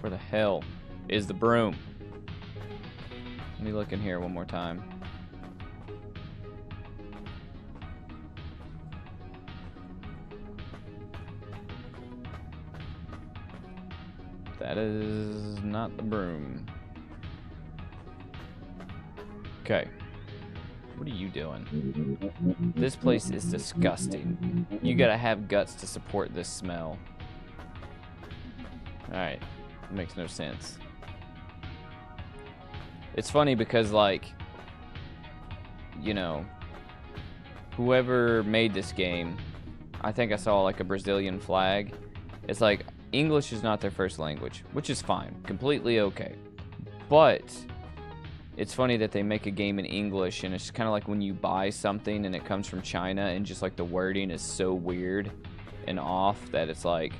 Where the hell is the broom? Let me look in here one more time. That is not the broom. Okay. What are you doing? This place is disgusting. You gotta have guts to support this smell. Alright. Makes no sense. It's funny because, like, you know, whoever made this game, I think I saw like a Brazilian flag. It's like, English is not their first language, which is fine, completely okay. But it's funny that they make a game in English, and it's kind of like when you buy something and it comes from China, and just like the wording is so weird and off that it's like,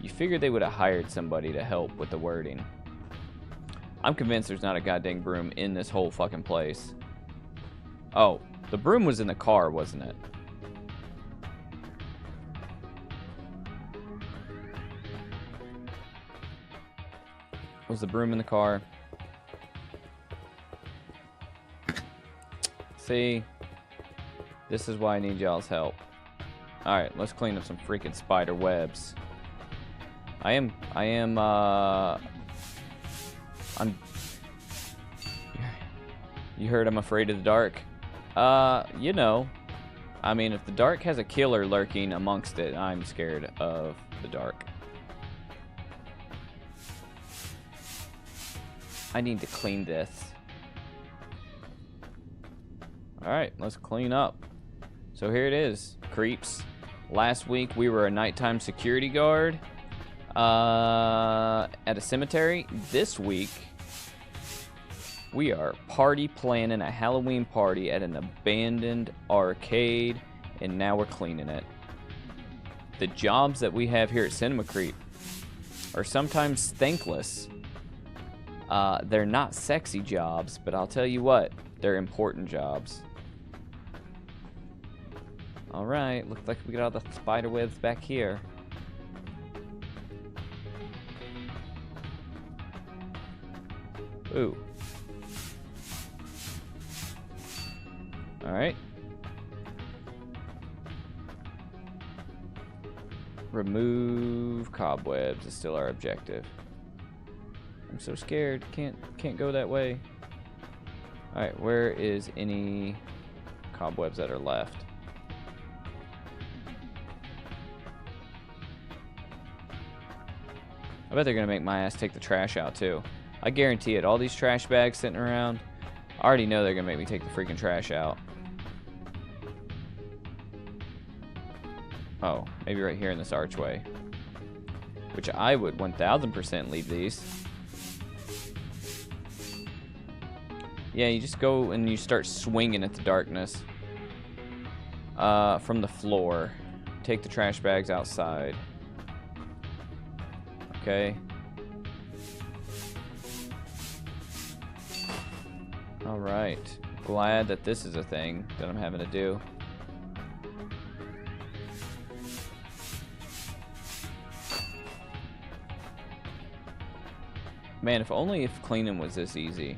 you figure they would have hired somebody to help with the wording. I'm convinced there's not a goddamn broom in this whole fucking place. Oh, the broom was in the car, wasn't it? Was the broom in the car? See? This is why I need y'all's help. Alright, let's clean up some freaking spider webs. I'm you heard I'm afraid of the dark? You know. I mean, if the dark has a killer lurking amongst it, I'm scared of the dark. I need to clean this. Alright, let's clean up. So here it is, creeps. Last week we were a nighttime security guard at a cemetery. This week we are party planning a Halloween party at an abandoned arcade, and now we're cleaning it. The jobs that we have here at Cinema Creep are sometimes thankless. They're not sexy jobs, but I'll tell you what, they're important jobs. Alright, looks like we got all the spider webs back here. Ooh. Alright. Remove cobwebs is still our objective. I'm so scared. Can't go that way. Alright, where is any cobwebs that are left? I bet they're gonna make my ass take the trash out too. I guarantee it. All these trash bags sitting around, I already know they're gonna make me take the freaking trash out. Oh, maybe right here in this archway. which I would 1000% leave these. Yeah, you just go and you start swinging at the darkness from the floor. Take the trash bags outside. Okay. Alright. Glad that this is a thing that I'm having to do. Man, if only if cleaning was this easy.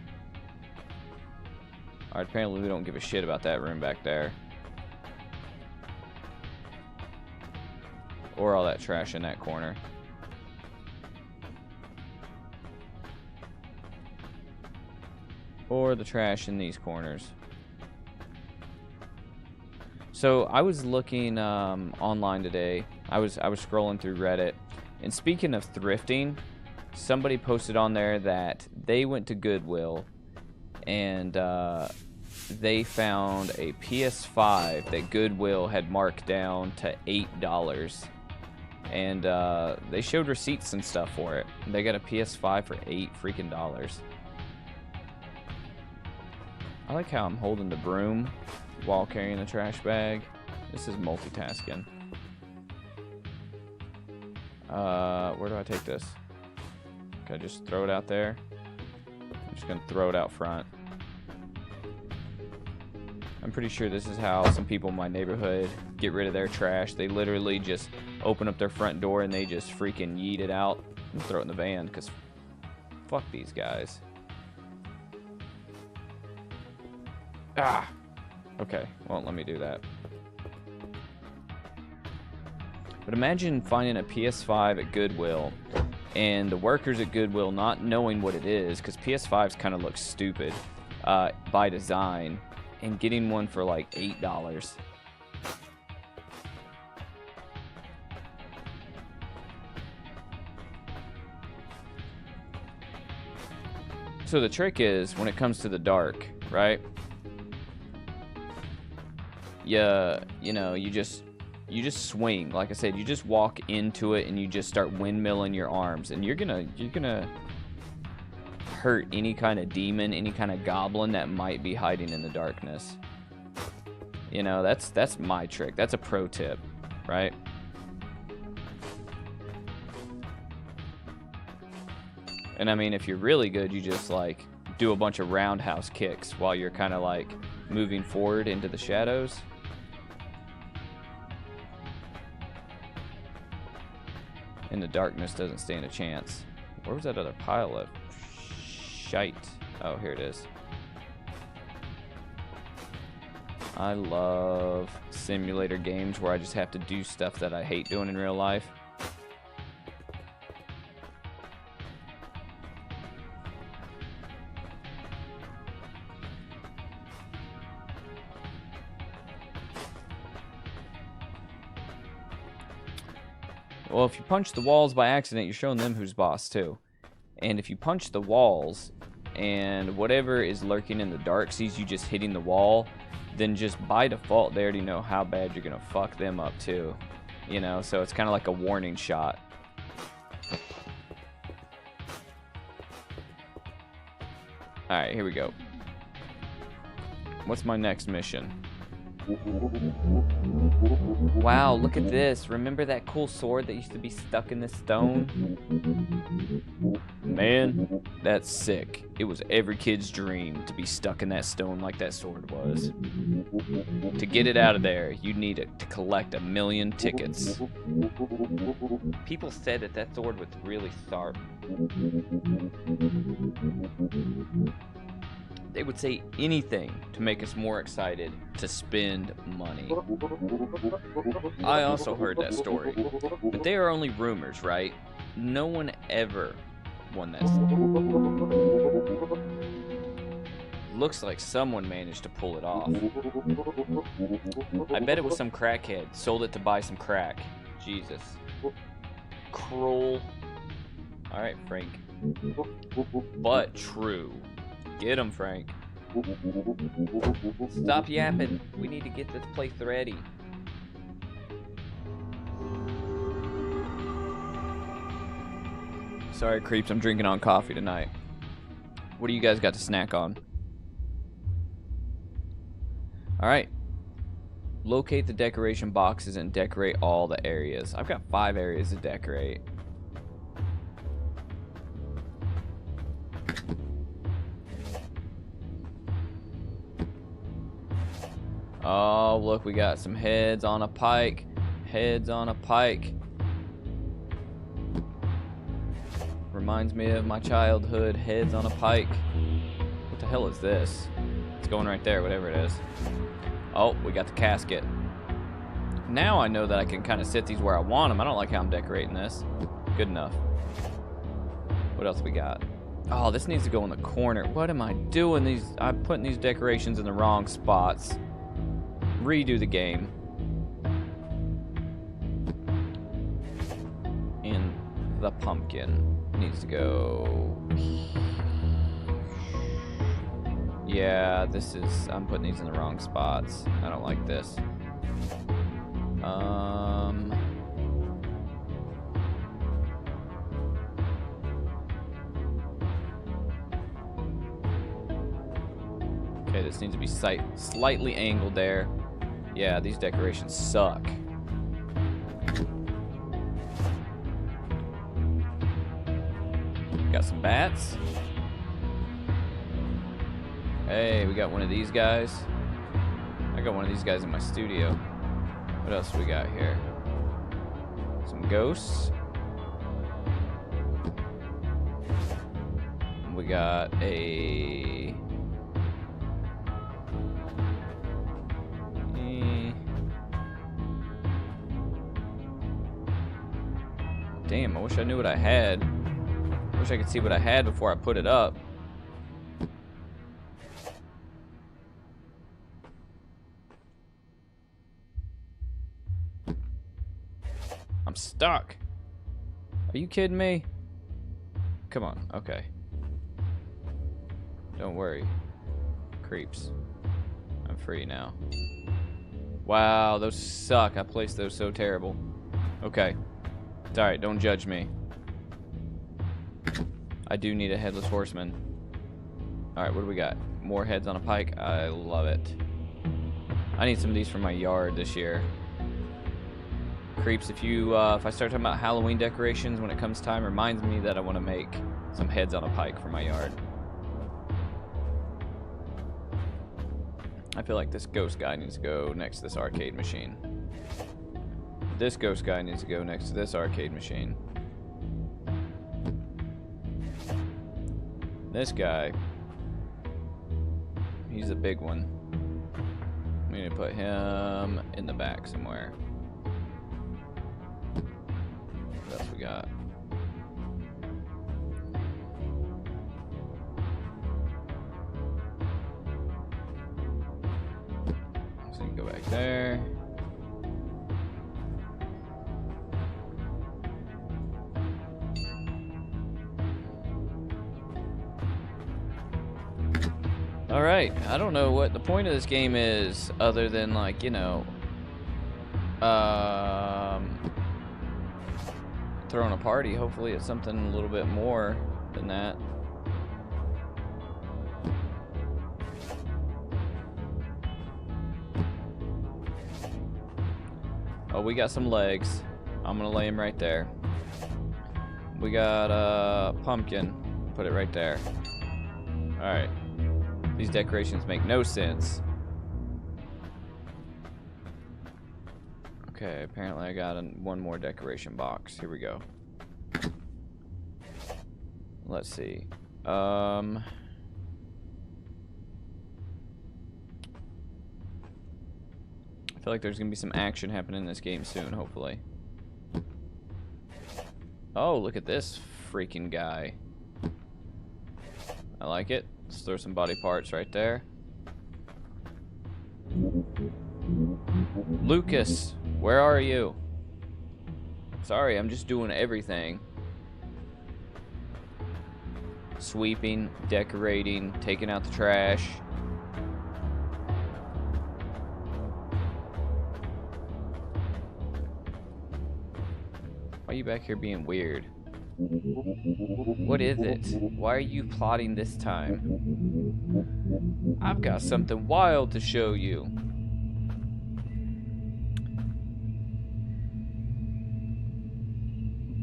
Alright, apparently we don't give a shit about that room back there. Or all that trash in that corner. Or the trash in these corners. So I was looking online today. I was scrolling through Reddit, and speaking of thrifting, somebody posted on there that they went to Goodwill and they found a PS5 that Goodwill had marked down to $8. And they showed receipts and stuff for it. They got a PS5 for $8 freaking dollars. I like how I'm holding the broom while carrying the trash bag. This is multitasking. Where do I take this? Can I just throw it out there? I'm just gonna throw it out front. I'm pretty sure this is how some people in my neighborhood get rid of their trash. They literally just open up their front door and they just freaking yeet it out and throw it in the van, because fuck these guys. Ah! Okay, won't let me do that. But imagine finding a PS5 at Goodwill and the workers at Goodwill not knowing what it is, because PS5s kind of look stupid by design, and getting one for like $8. So the trick is, when it comes to the dark, right? Yeah, you know, you just swing. Like I said, you just walk into it and you just start windmilling your arms, and you're gonna hurt any kind of demon, any kind of goblin that might be hiding in the darkness. You know, that's my trick. That's a pro tip, right? And I mean, if you're really good, you just like do a bunch of roundhouse kicks while you're kind of like moving forward into the shadows. And the darkness doesn't stand a chance. Where was that other pile of shite? Oh, here it is. I love simulator games where I just have to do stuff that I hate doing in real life. Well, if you punch the walls by accident, you're showing them who's boss too. And if you punch the walls and whatever is lurking in the dark sees you just hitting the wall, then just by default they already know how bad you're gonna fuck them up too. You know, so it's kind of like a warning shot. Alright, here we go. What's my next mission? Wow, look at this. Remember that cool sword that used to be stuck in this stone? Man, that's sick. It was every kid's dream to be stuck in that stone like that sword was. To get it out of there, you need to collect 1 million tickets. People said that sword was really sharp. They would say anything to make us more excited to spend money. I also heard that story, but they are only rumors, right? No one ever won that. Looks like someone managed to pull it off. I bet it was some crackhead. Sold it to buy some crack. Jesus. Cruel. Alright, Frank. But true. Get him, Frank. Stop yapping. We need to get this place ready. Sorry, creeps. I'm drinking on coffee tonight. What do you guys got to snack on? All right. Locate the decoration boxes and decorate all the areas. I've got 5 areas to decorate. Oh, look, we got some heads on a pike. Heads on a pike. Reminds me of my childhood. Heads on a pike. What the hell is this? It's going right there, whatever it is. Oh, we got the casket. Now I know that I can kind of sit these where I want them. I don't like how I'm decorating this. Good enough. What else we got? Oh, this needs to go in the corner. What am I doing? I'm putting these decorations in the wrong spots. Redo the game. And the pumpkin needs to go. Yeah, I'm putting these in the wrong spots. I don't like this. Okay, this needs to be slightly angled there. Yeah, these decorations suck. Got some bats. Hey, we got one of these guys. I got one of these guys in my studio. What else we got here? Some ghosts. We got a... Damn, I wish I knew what I had. I wish I could see what I had before I put it up. I'm stuck. Are you kidding me? Come on, okay. Don't worry. Creeps. I'm free now. Wow, those suck. I placed those so terrible. Okay. It's alright, don't judge me. I do need a headless horseman. Alright, what do we got? More heads on a pike? I love it. I need some of these for my yard this year. Creeps, if I start talking about Halloween decorations when it comes time, reminds me that I want to make some heads on a pike for my yard. I feel like this ghost guy needs to go next to this arcade machine. This ghost guy needs to go next to this arcade machine. This guy, he's a big one. We need to put him in the back somewhere. What else we got? So you can go back there. Alright, I don't know what the point of this game is other than, like, you know, throwing a party. Hopefully it's something a little bit more than that. Oh, we got some legs. I'm gonna lay him right there. We got a pumpkin. Put it right there. Alright. These decorations make no sense. Okay, apparently I got one more decoration box. Here we go. Let's see. I feel like there's gonna be some action happening in this game soon, hopefully. Oh, look at this freaking guy. I like it. Let's throw some body parts right there. Lucas, where are you? Sorry, I'm just doing everything. Sweeping, decorating, taking out the trash. Why are you back here being weird? What is it? Why are you plotting this time? I've got something wild to show you.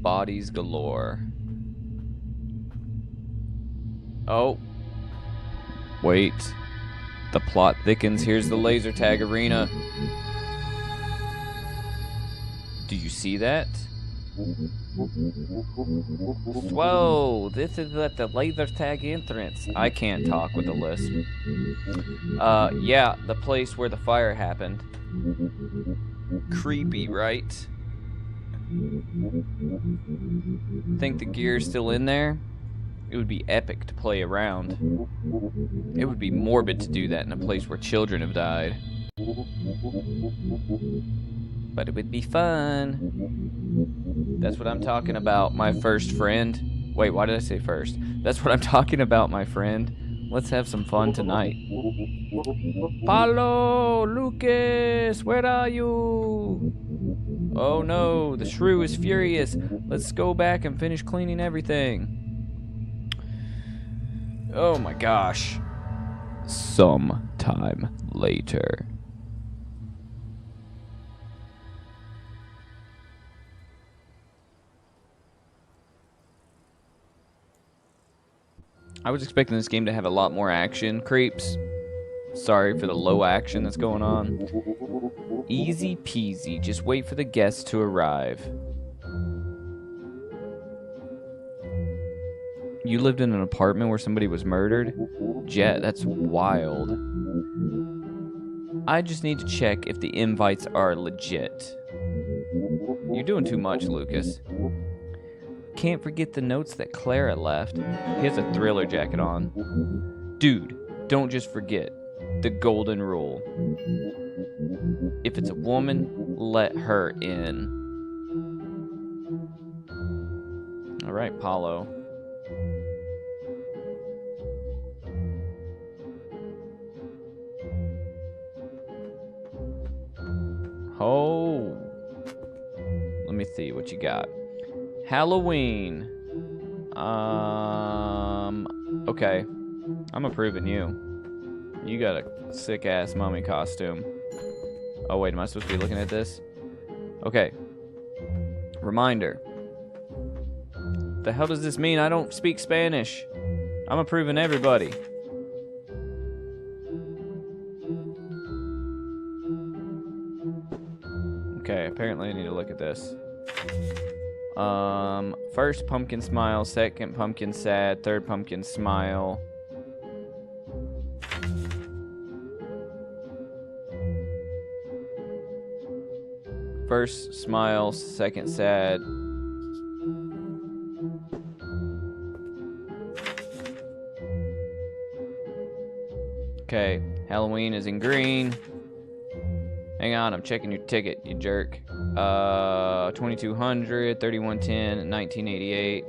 Bodies galore. Oh. Wait. The plot thickens. Here's the laser tag arena. Do you see that? Whoa, this is at the laser tag entrance. I can't talk with a lisp. Yeah, the place where the fire happened. Creepy, right? Think the gear's still in there? It would be epic to play around. It would be morbid to do that in a place where children have died. But it would be fun. That's what I'm talking about, my first friend. Wait, why did I say first? That's what I'm talking about, my friend. Let's have some fun tonight. Paulo! Lucas! Where are you? Oh no, the shrew is furious. Let's go back and finish cleaning everything. Oh my gosh. Sometime later. I was expecting this game to have a lot more action. Creeps. Sorry for the low action that's going on. Easy peasy. Just wait for the guests to arrive. You lived in an apartment where somebody was murdered? Jet, that's wild. I just need to check if the invites are legit. You're doing too much, Lucas. Can't forget the notes that Clara left. He has a Thriller jacket on. Dude, don't just forget the golden rule. If it's a woman, let her in. All right, Paulo. Oh. Let me see what you got. Halloween. Okay. I'm approving you. You got a sick-ass mummy costume. Oh, wait, am I supposed to be looking at this? Okay. Reminder. The hell does this mean? I don't speak Spanish. I'm approving everybody. Okay, apparently I need to look at this. First pumpkin smile, second pumpkin sad, third pumpkin smile. First smile, second sad. Okay, Halloween is in green. Hang on, I'm checking your ticket, you jerk. 2200, 3110, 1988.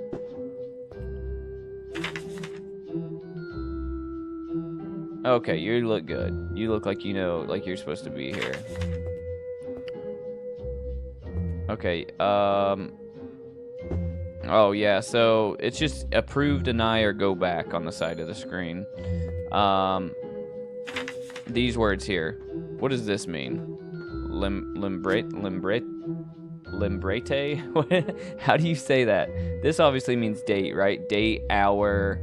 Okay, you look good. You look like you know, like you're supposed to be here. Okay, oh yeah, so it's just approve, deny, or go back on the side of the screen. These words here. What does this mean? Limbrete? How do you say that? This obviously means date, right? Date, hour.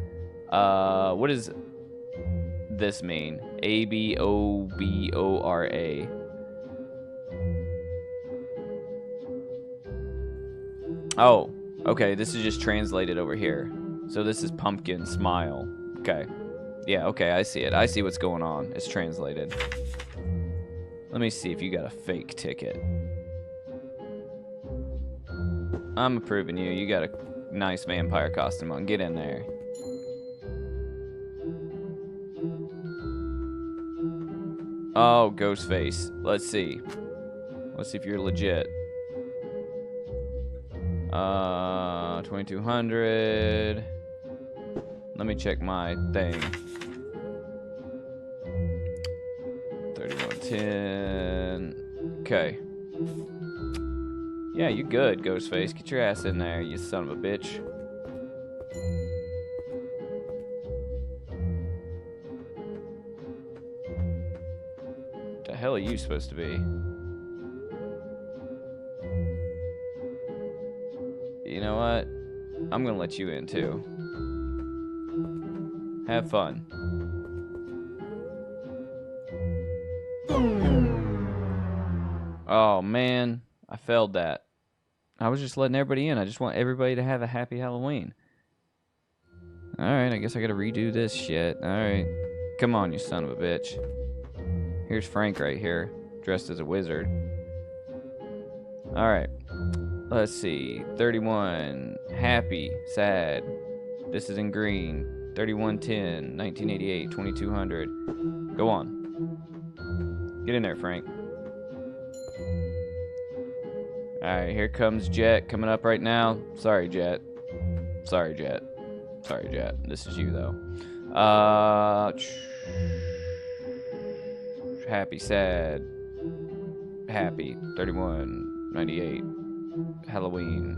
What does this mean? ABOBORA. Oh, okay. This is just translated over here. So this is pumpkin smile. Okay. Yeah, okay, I see it. I see what's going on. It's translated. Let me see if you got a fake ticket. I'm approving you. You got a nice vampire costume on. Get in there. Oh, Ghostface. Let's see. Let's see if you're legit. 2200. Let me check my thing. 3110. Okay. Yeah, you good, Ghostface. Get your ass in there, you son of a bitch. The hell are you supposed to be? You know what? I'm gonna let you in too. Have fun. Oh man, I failed that. I was just letting everybody in. I just want everybody to have a happy Halloween. Alright, I guess I gotta redo this shit. Alright. Come on, you son of a bitch. Here's Frank right here, dressed as a wizard. Alright. Let's see. 31. Happy. Sad. This is in green. 3110. 1988. 2200. Go on. Get in there, Frank. Alright, here comes Jet coming up right now. Sorry, Jet. Sorry, Jet. Sorry, Jet. This is you, though. Happy, sad. Happy. 31. 98. Halloween.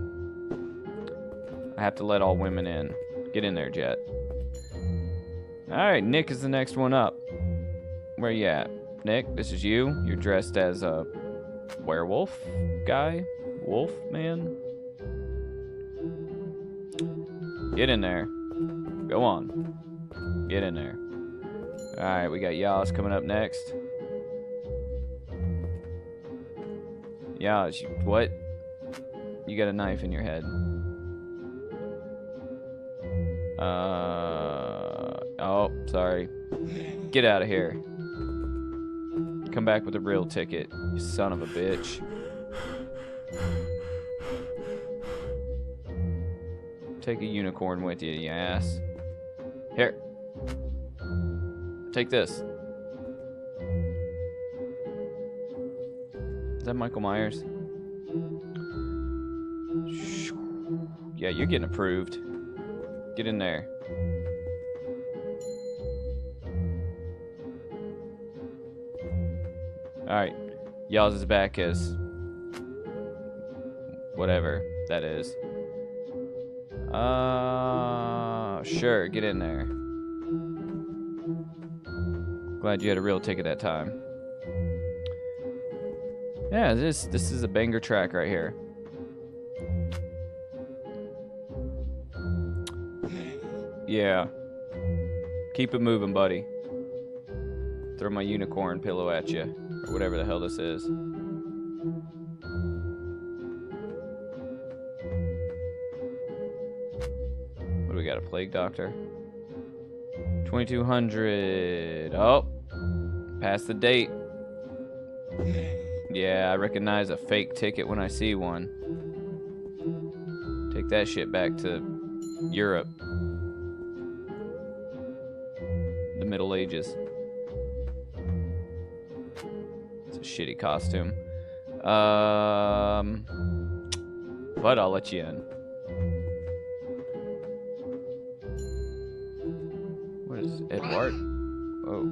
I have to let all women in. Get in there, Jet. Alright, Nick is the next one up. Where you at? Nick, this is you. You're dressed as a werewolf guy? Wolf man? Get in there. Go on. Get in there. Alright, we got Yaz coming up next. Yaz, what? You got a knife in your head. Oh, sorry. Get out of here. Come back with a real ticket, you son of a bitch. Take a unicorn with you, you ass. Here. Take this. Is that Michael Myers? Yeah, you're getting approved. Get in there. Alright. Y'all's is back as whatever that is. Sure, get in there. Glad you had a real ticket that time. Yeah, this is a banger track right here. Yeah. Keep it moving, buddy. Throw my unicorn pillow at you. Or whatever the hell this is. What do we got? A plague doctor? 2200. Oh. Past the date. Yeah, I recognize a fake ticket when I see one. Take that shit back to Europe. The Middle Ages. It's a shitty costume. But I'll let you in. What is Edward? Oh.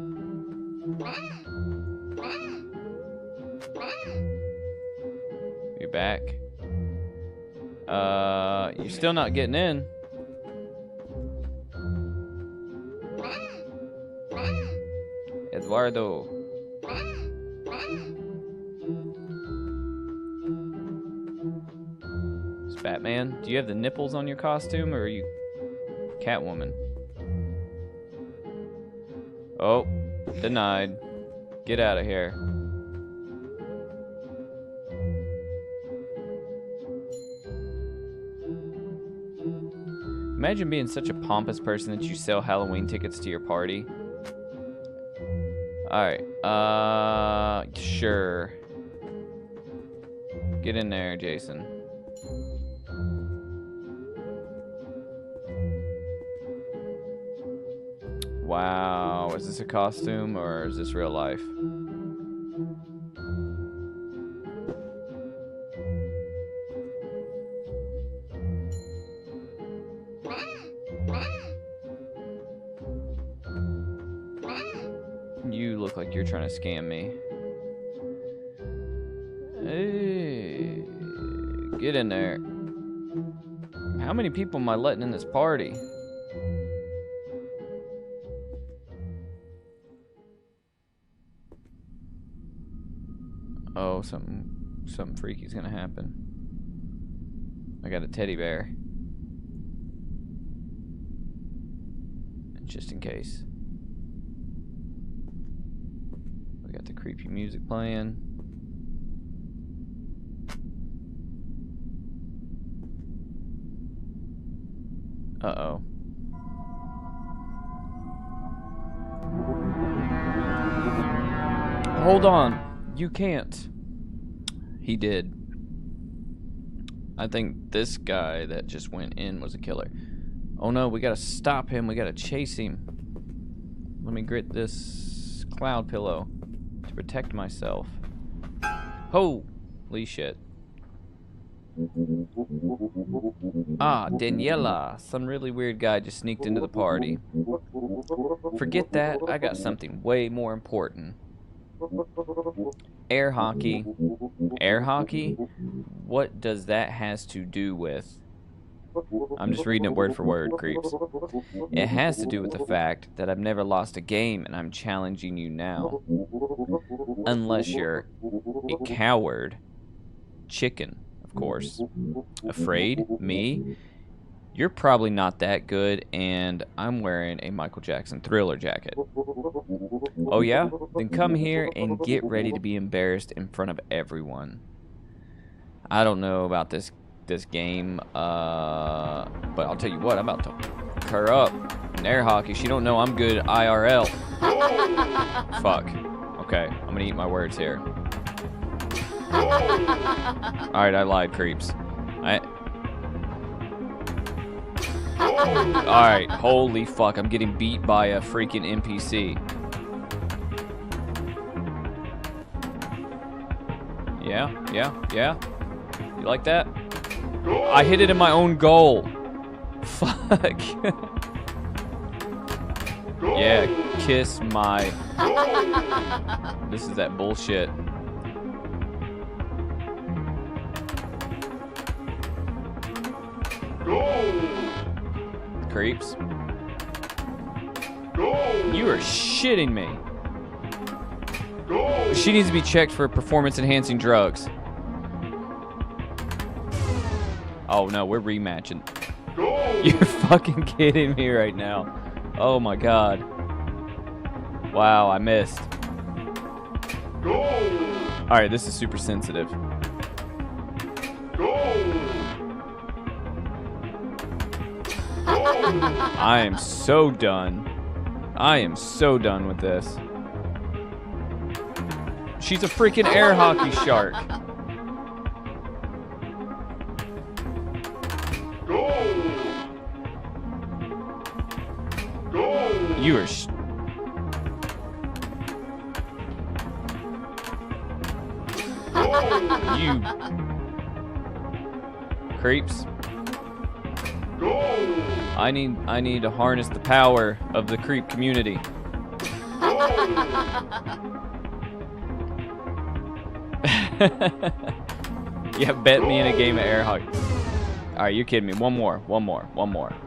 You're back. You're still not getting in. Eduardo. It's Batman. Do you have the nipples on your costume, or are you Catwoman? Oh, denied. Get out of here. Imagine being such a pompous person that you sell Halloween tickets to your party. Alright, sure. Get in there, Jason. Wow, is this a costume or is this real life? You look like you're trying to scam me. Hey, get in there. How many people am I letting in this party? Oh, something freaky's gonna happen. I got a teddy bear. Just in case. We got the creepy music playing. Uh-oh. Hold on. You can't. He did. I think this guy that just went in was a killer. Oh no, we gotta stop him. We gotta chase him. Let me grit this cloud pillow to protect myself. Holy shit. Ah, Daniela. Some really weird guy just sneaked into the party. Forget that. I got something way more important. Air hockey. Air hockey? What does that has to do with? I'm just reading it word for word, creeps. It has to do with the fact that I've never lost a game and I'm challenging you now. Unless you're a coward. Chicken, of course. Afraid? Me? You're probably not that good, and I'm wearing a Michael Jackson Thriller jacket. Oh yeah? Then come here and get ready to be embarrassed in front of everyone. I don't know about this game, but I'll tell you what, I'm about to her up in air hockey. She don't know I'm good at IRL. Fuck. Okay, I'm gonna eat my words here. Alright, I lied, creeps. Alright, holy fuck, I'm getting beat by a freaking NPC. Yeah. You like that? I hit it in my own goal. Fuck. Yeah, kiss my... This is that bullshit. Creeps. You are shitting me. She needs to be checked for performance-enhancing drugs. Oh no, we're rematching. You're fucking kidding me right now. Oh my god. Wow, I missed. Alright, this is super sensitive. I am so done. I am so done with this. She's a freaking air hockey shark. You are you creeps. I need to harness the power of the creep community. Yeah, bet me in a game of air hockey. Alright, you're kidding me. One more.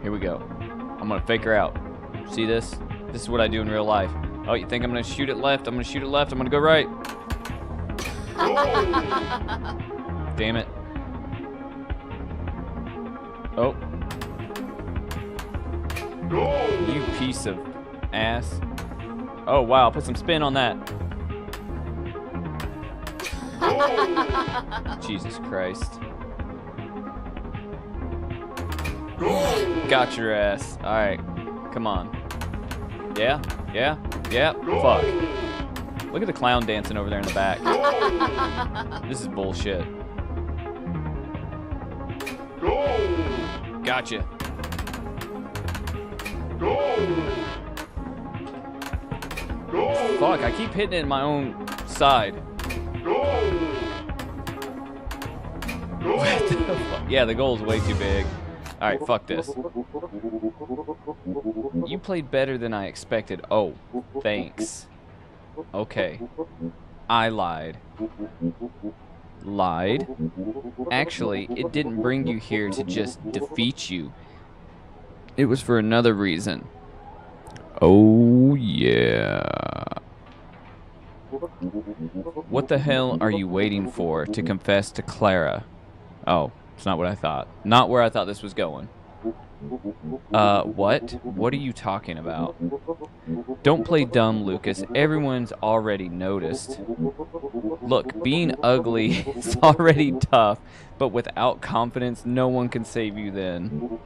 Here we go. I'm gonna fake her out. See this? This is what I do in real life. Oh, you think I'm gonna shoot it left? I'm gonna shoot it left. I'm gonna go right. Damn it. Oh. You piece of ass. Oh, wow. Put some spin on that. Jesus Christ. Got your ass. Alright. Come on. Yeah. Fuck. Look at the clown dancing over there in the back. This is bullshit. Gotcha. Fuck, I keep hitting it in my own side. What the fuck? Yeah, the goal's way too big. Alright, fuck this. You played better than I expected. Oh, thanks. Okay. I lied. Lied? Actually, it didn't bring you here to just defeat you. It was for another reason. Oh, yeah. What the hell are you waiting for to confess to Clara? Oh, it's not what I thought. Not where I thought this was going. What? What are you talking about? Don't play dumb, Lucas. Everyone's already noticed. Look, being ugly is already tough, but without confidence, no one can save you then.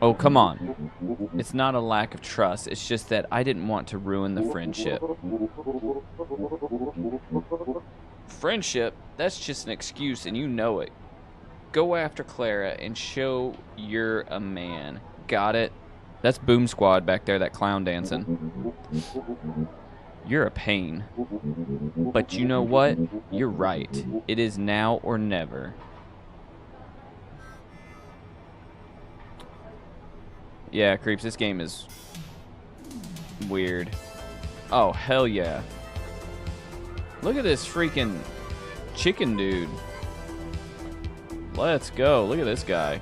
Oh, come on. It's not a lack of trust. It's just that I didn't want to ruin the friendship. Friendship? That's just an excuse, and you know it. Go after Clara and show you're a man. Got it? That's Boom Squad back there, that clown dancing. You're a pain. But you know what? You're right. It is now or never. Yeah, Creeps, this game is weird. Oh, hell yeah. Look at this freaking chicken dude. Let's go. Look at this guy.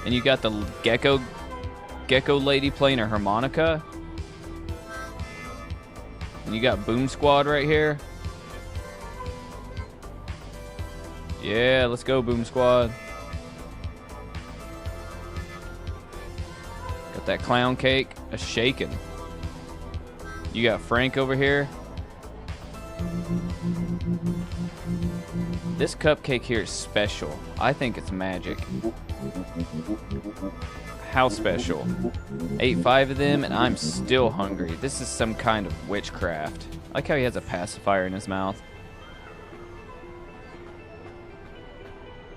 And you got the gecko lady playing a harmonica. And you got Boom Squad right here. Yeah, let's go, Boom Squad. Got that clown cake a shaking. You got Frank over here. This cupcake here is special. I think it's magic. How special? Ate 5 of them and I'm still hungry. This is some kind of witchcraft. I like how he has a pacifier in his mouth.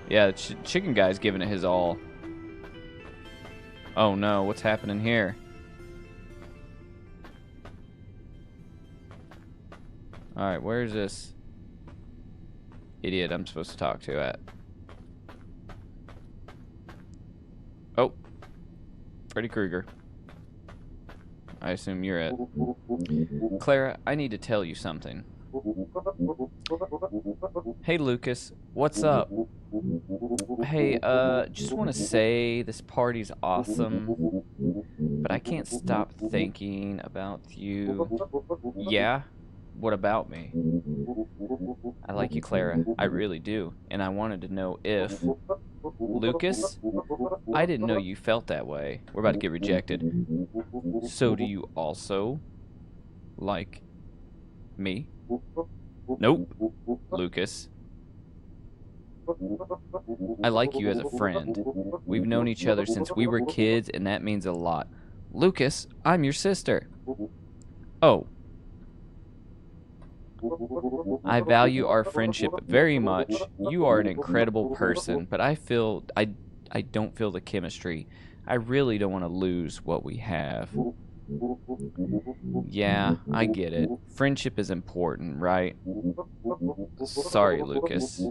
Yeah, the chicken guy's giving it his all. Oh no, what's happening here? Alright, where's this idiot I'm supposed to talk to at? Oh. Freddy Krueger. I assume you're it. Clara, I need to tell you something. Hey, Lucas. What's up? Hey, just want to say this party's awesome, but I can't stop thinking about you. Yeah? What about me? I like you, Clara. I really do. And I wanted to know if... Lucas? I didn't know you felt that way. We're about to get rejected. So do you also like me? Nope. Lucas. I like you as a friend. We've known each other since we were kids, and that means a lot. Lucas, I'm your sister. Oh. I value our friendship very much. You are an incredible person, but I don't feel the chemistry. I really don't want to lose what we have. Yeah, I get it. Friendship is important, right? Sorry, Lucas.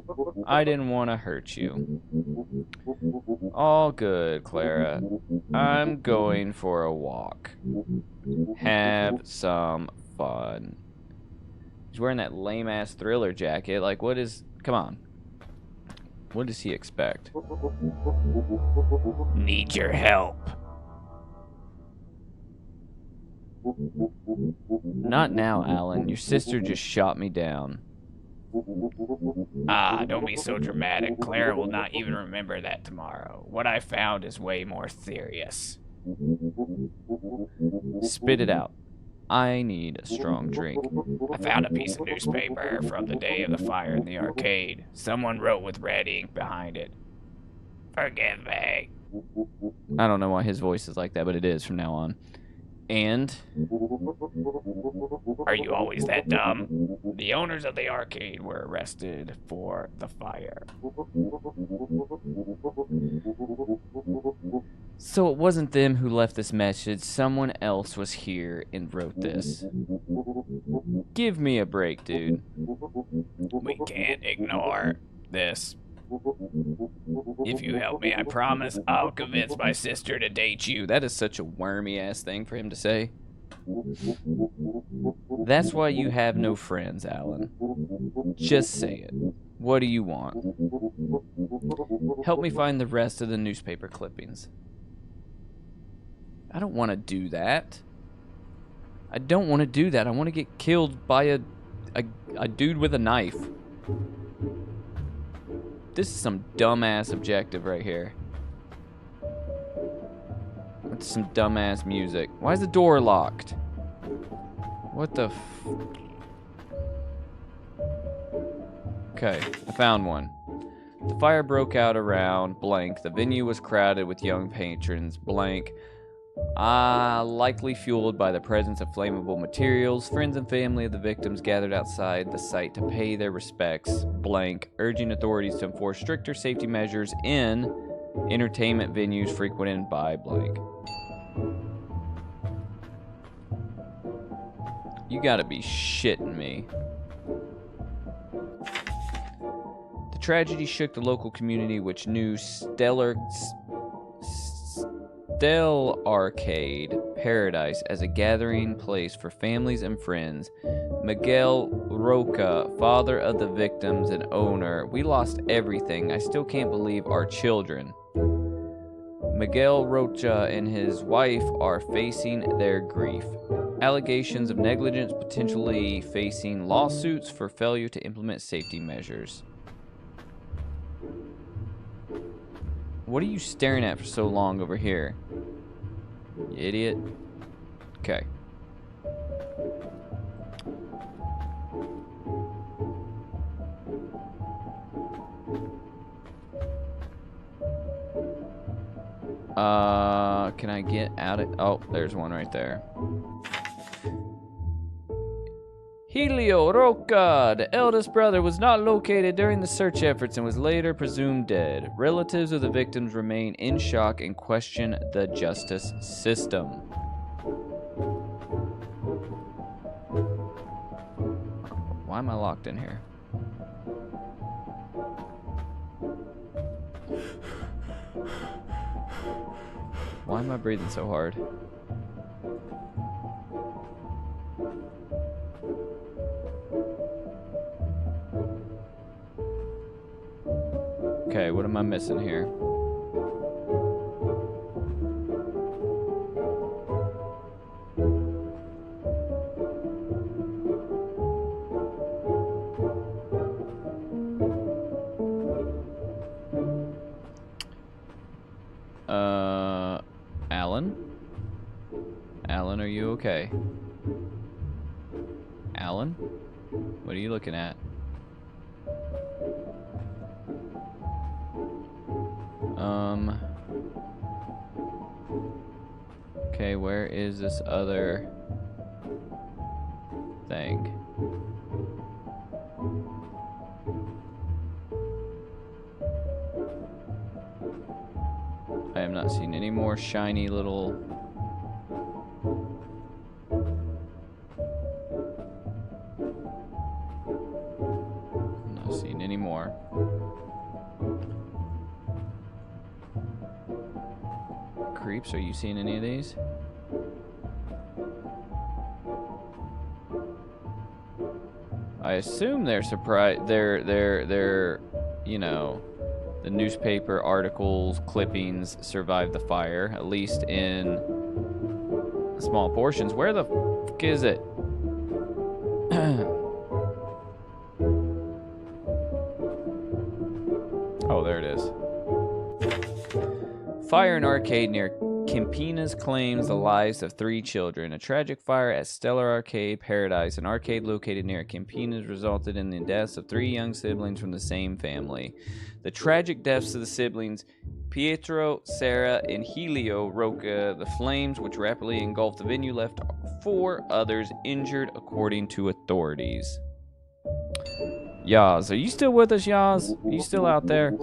I didn't want to hurt you. All good, Clara. I'm going for a walk. Have some fun. He's wearing that lame-ass Thriller jacket. Like, what is... Come on. What does he expect? Need your help. Not now, Alan. Your sister just shot me down. Ah, don't be so dramatic. Clara will not even remember that tomorrow. What I found is way more serious. Spit it out. I need a strong drink. I found a piece of newspaper from the day of the fire in the arcade. Someone wrote with red ink behind it. Forgive me. I don't know why his voice is like that, but it is from now on. And? Are you always that dumb? The owners of the arcade were arrested for the fire. So it wasn't them who left this message. Someone else was here and wrote this. Give me a break, dude. We can't ignore this. If you help me, I promise I'll convince my sister to date you. That is such a wormy-ass thing for him to say. That's why you have no friends, Alan. Just say it. What do you want? Help me find the rest of the newspaper clippings. I don't want to do that. I don't want to do that. I want to get killed by a dude with a knife. This is some dumbass objective right here. That's some dumbass music. Why is the door locked? What the f... Okay, I found one. The fire broke out around blank. The venue was crowded with young patrons blank. Likely fueled by the presence of flammable materials. Friends and family of the victims gathered outside the site to pay their respects blank, urging authorities to enforce stricter safety measures in entertainment venues frequented by blank. You gotta be shitting me. The tragedy shook the local community, which knew Stellar Arcade Paradise as a gathering place for families and friends. Miguel Roca, father of the victims and owner, we lost everything. I still can't believe our children. Miguel Rocha and his wife are facing their grief. Allegations of negligence, potentially facing lawsuits for failure to implement safety measures. What are you staring at for so long over here? You idiot. Okay. Can I get out of... Oh, there's one right there. Helio Roca, the eldest brother, was not located during the search efforts and was later presumed dead. Relatives of the victims remain in shock and question the justice system. Why am I locked in here? Why am I breathing so hard? Okay, what am I missing here? Alan? Alan, are you okay? Alan? What are you looking at? Okay, where is this other thing? I have not seen any more shiny little... Not seen any more. Creeps, are you seeing any of these? I assume they're surprised. They're, you know, the newspaper articles, clippings survived the fire, at least in small portions. Where the fuck is it? Oh, there it is. Fire in arcade near Campinas claims the lives of 3 children. A tragic fire at Stellar Arcade Paradise, an arcade located near Campinas, resulted in the deaths of 3 young siblings from the same family. The tragic deaths of the siblings, Pietro, Sarah, and Helio Roca, the flames which rapidly engulfed the venue left 4 others injured, according to authorities. Yaz, are you still with us, Yaz? Are you still out there?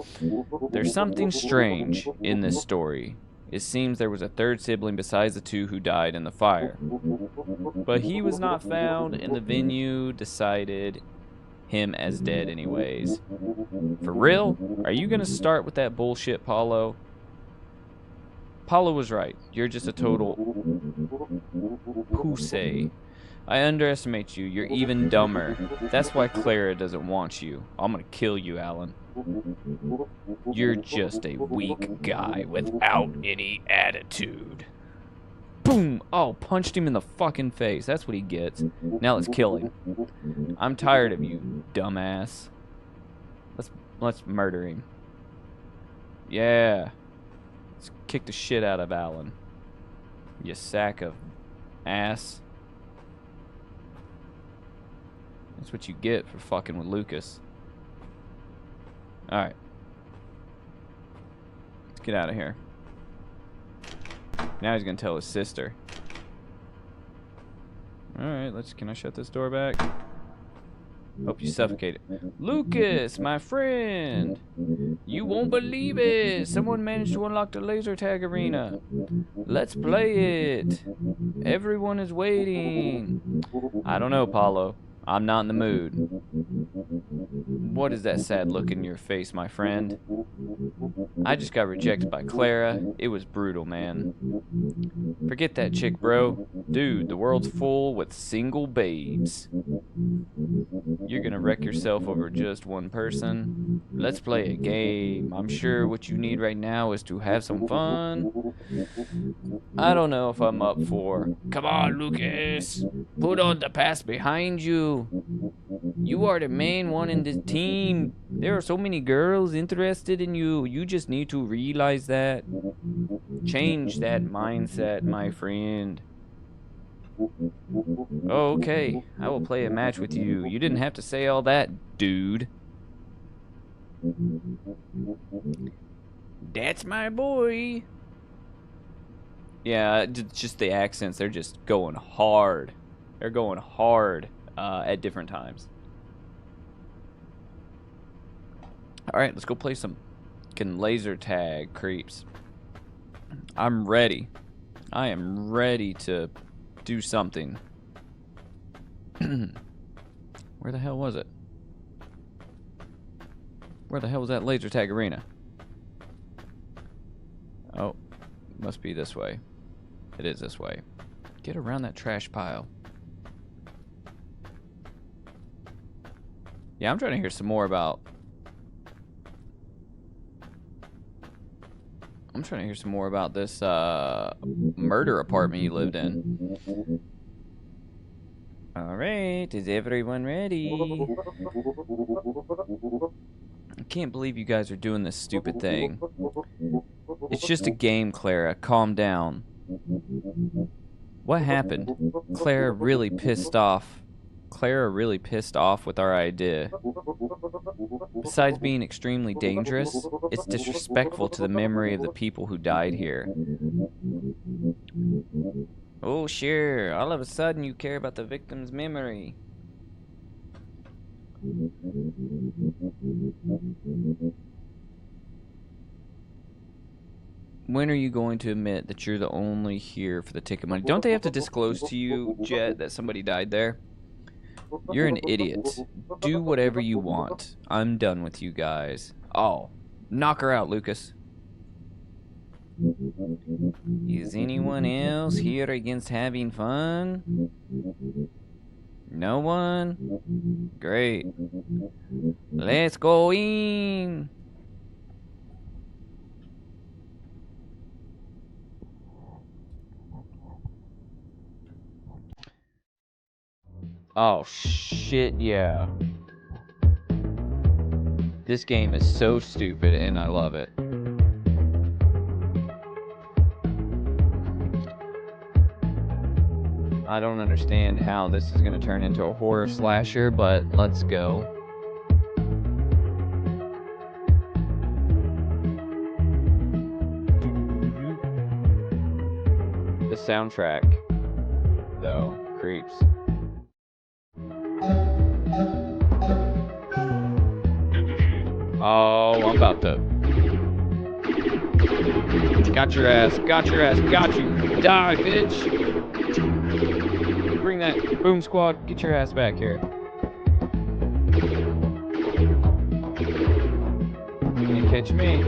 There's something strange in this story. It seems there was a 3rd sibling besides the 2 who died in the fire. But he was not found, and the venue decided him as dead anyways. For real? Are you gonna start with that bullshit, Paulo? Paulo was right. You're just a total pussy. I underestimate you. You're even dumber. That's why Clara doesn't want you. I'm gonna kill you, Alan. You're just a weak guy without any attitude. Boom! Oh, punched him in the fucking face. That's what he gets. Now let's kill him. I'm tired of you, dumbass. Let's murder him. Yeah. Let's kick the shit out of Alan. You sack of ass. That's what you get for fucking with Lucas. Alright. Let's get out of here. Now he's gonna tell his sister. Alright, can I shut this door back? Hope you suffocate it. Lucas, my friend! You won't believe it! Someone managed to unlock the laser tag arena. Let's play it! Everyone is waiting. I don't know, Paulo. I'm not in the mood. What is that sad look in your face, my friend? I just got rejected by Clara. It was brutal, man. Forget that chick, bro. Dude, the world's full with single babes. You're gonna wreck yourself over just one person? Let's play a game. I'm sure what you need right now is to have some fun. I don't know if I'm up for. Come on, Lucas. Put all the past behind you. You are the main one in this team. There are so many girls interested in you. You just need to realize that. Change that mindset, my friend. Oh, okay. I will play a match with you. You didn't have to say all that, dude. That's my boy. Yeah, just the accents. They're just going hard. They're going hard at different times. Alright, let's go play some laser tag creeps. I'm ready. I am ready to do something. Where the hell was it? Where the hell was that laser tag arena? Oh, must be this way. It is this way. Get around that trash pile. Yeah, I'm trying to hear some more about... I'm trying to hear some more about this murder apartment you lived in. Alright, is everyone ready? I can't believe you guys are doing this stupid thing. It's just a game, Clara. Calm down. What happened? Clara really pissed off with our idea. Besides being extremely dangerous, it's disrespectful to the memory of the people who died here. Oh, sure. All of a sudden you care about the victim's memory. When are you going to admit that you're the only here for the ticket money? Don't they have to disclose to you, Jet, that somebody died there? You're an idiot. Do whatever you want. I'm done with you guys. Oh, knock her out, Lucas. Is anyone else here against having fun? No one? Great. Let's go in. Oh, shit, yeah. This game is so stupid, and I love it. I don't understand how this is going to turn into a horror slasher, but let's go. The soundtrack, though, creeps. Oh, I'm about to... Got your ass, got you. Die, bitch! Bring that boom squad, get your ass back here. You can't catch me.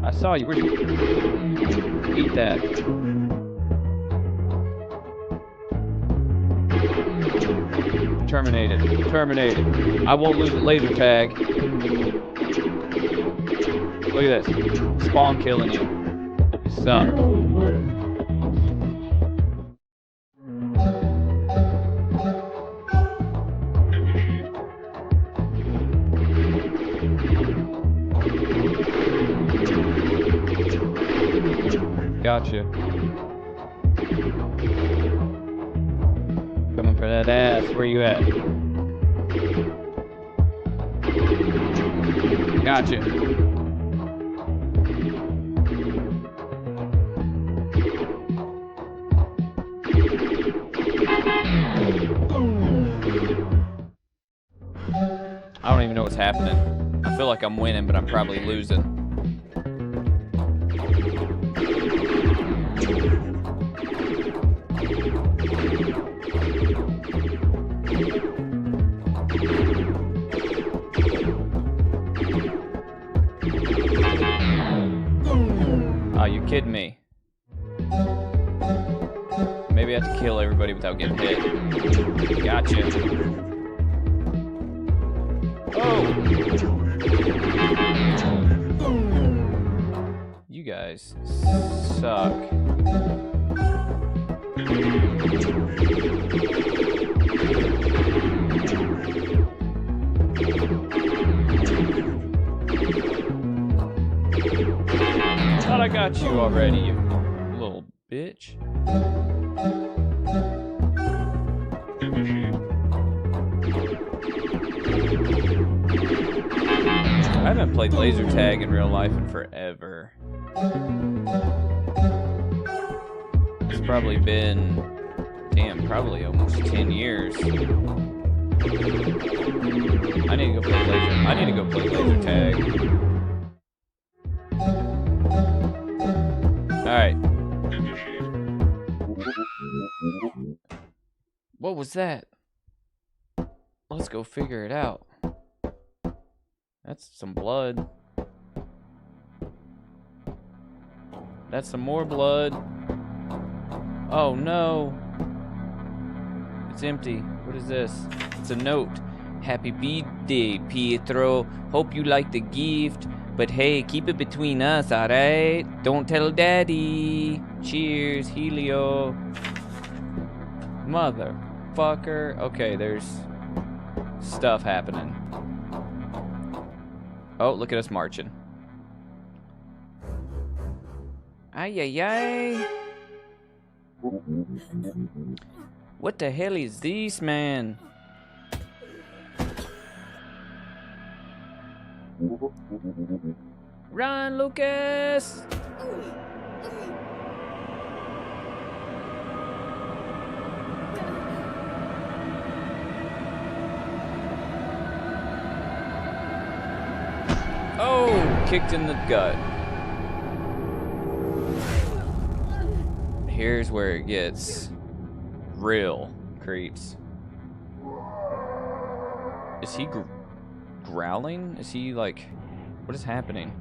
I saw you. Where'd you... Eat that. Terminated. I won't lose the laser tag. Look at this. Spawn killing you. You suck. Gotcha. Coming for that ass. Where you at? Gotcha. I don't even know what's happening. I feel like I'm winning, but I'm probably losing. Oh, you kidding me? Maybe I have to kill everybody without getting hit. Gotcha. Oh! You guys suck. Thought I got you already, you little bitch. I haven't played laser tag in real life in forever. It's probably been, damn, probably almost 10 years. I need to go play laser tag. Alright. What was that? Let's go figure it out. That's some blood. That's some more blood. Oh no. It's empty. What is this? It's a note. Happy birthday, Pietro. Hope you like the gift. But hey, keep it between us, alright? Don't tell Daddy. Cheers, Helio. Motherfucker. Okay, there's stuff happening. Oh, look at us marching. Ay, ay, ay. What the hell is this, man? Run, Lucas! Oh, kicked in the gut. Here's where it gets real, creeps. Is he growling? Is he like, what is happening?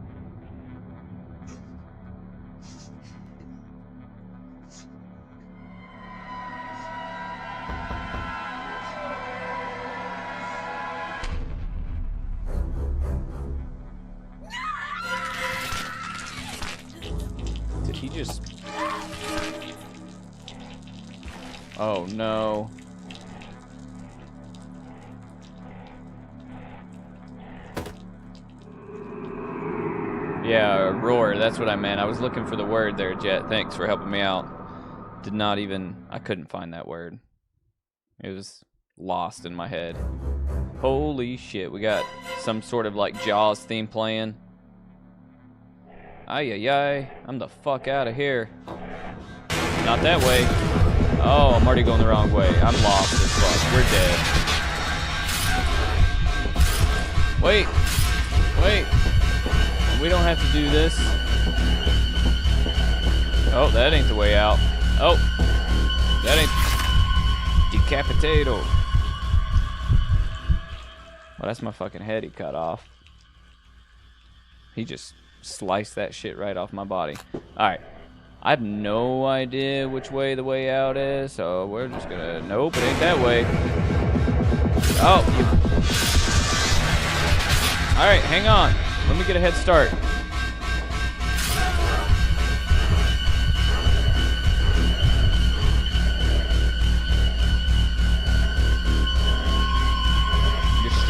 Did he just... Oh no. Yeah, roar, that's what I meant. I was looking for the word there, Jet. Thanks for helping me out. I couldn't find that word. It was lost in my head. Holy shit, we got some sort of like Jaws theme playing. Ay, ay, ay, I'm the fuck out of here. Not that way. Oh, I'm already going the wrong way. I'm lost as fuck. We're dead. Wait. Wait. We don't have to do this. Oh, that ain't the way out. Oh. That ain't... Decapitato. Well, that's my fucking head he cut off. He just sliced that shit right off my body. Alright. I have no idea which way the way out is, so we're just gonna... Nope, it ain't that way. Oh, you... Alright, hang on. Let me get a head start.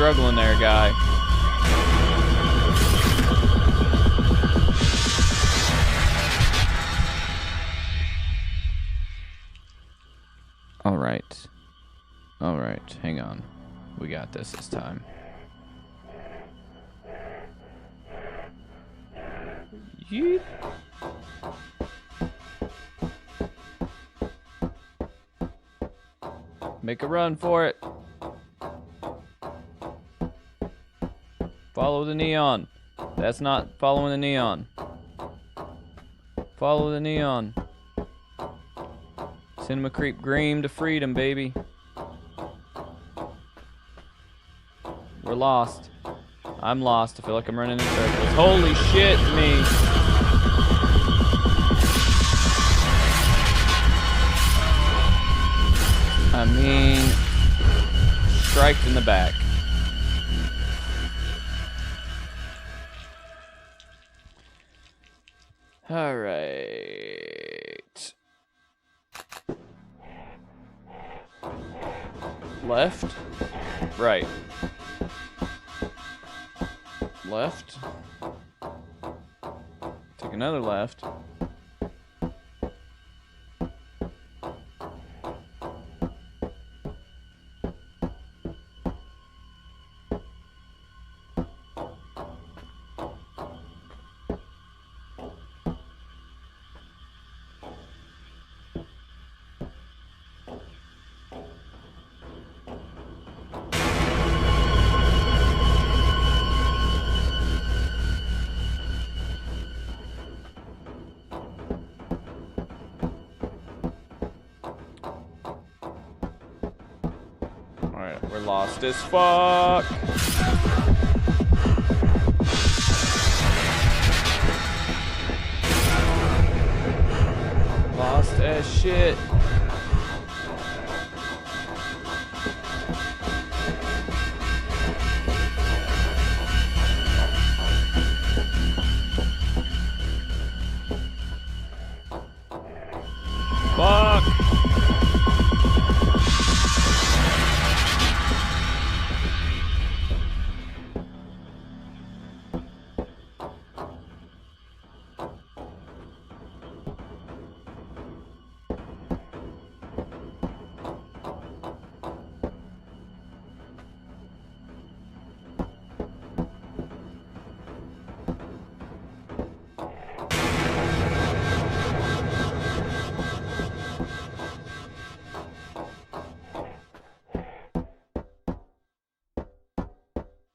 struggling there, guy. All right. All right. Hang on. We got this time. Yeet. Make a run for it. Follow the neon. That's not following the neon. Follow the neon. Cinema Creep Green to freedom, baby. We're lost. I'm lost. I feel like I'm running in circles. Holy shit, me. I mean, striked in the back. All right. Left. Right. Left. Take another left. Alright, we're lost as fuck. Lost as shit. Fuck.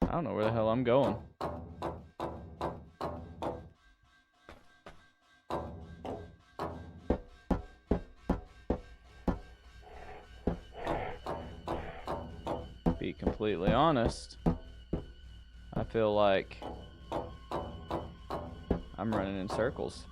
I don't know where the hell I'm going. Be completely honest, I feel like I'm running in circles.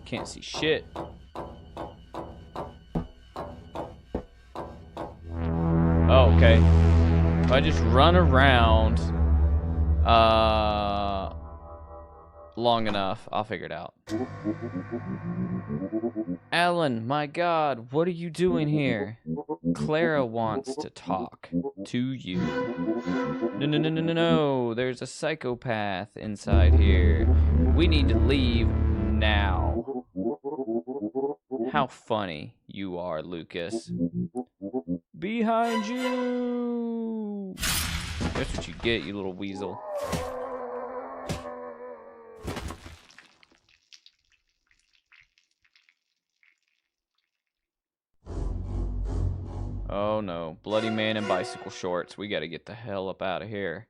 Can't see shit. Oh, okay. If I just run around long enough, I'll figure it out. Alan, my God, what are you doing here? Clara wants to talk to you. No, no, no, no, no, no. There's a psychopath inside here. We need to leave now. How funny you are, Lucas. Behind you! That's what you get, you little weasel. Oh no, bloody man in bicycle shorts. We gotta get the hell up out of here.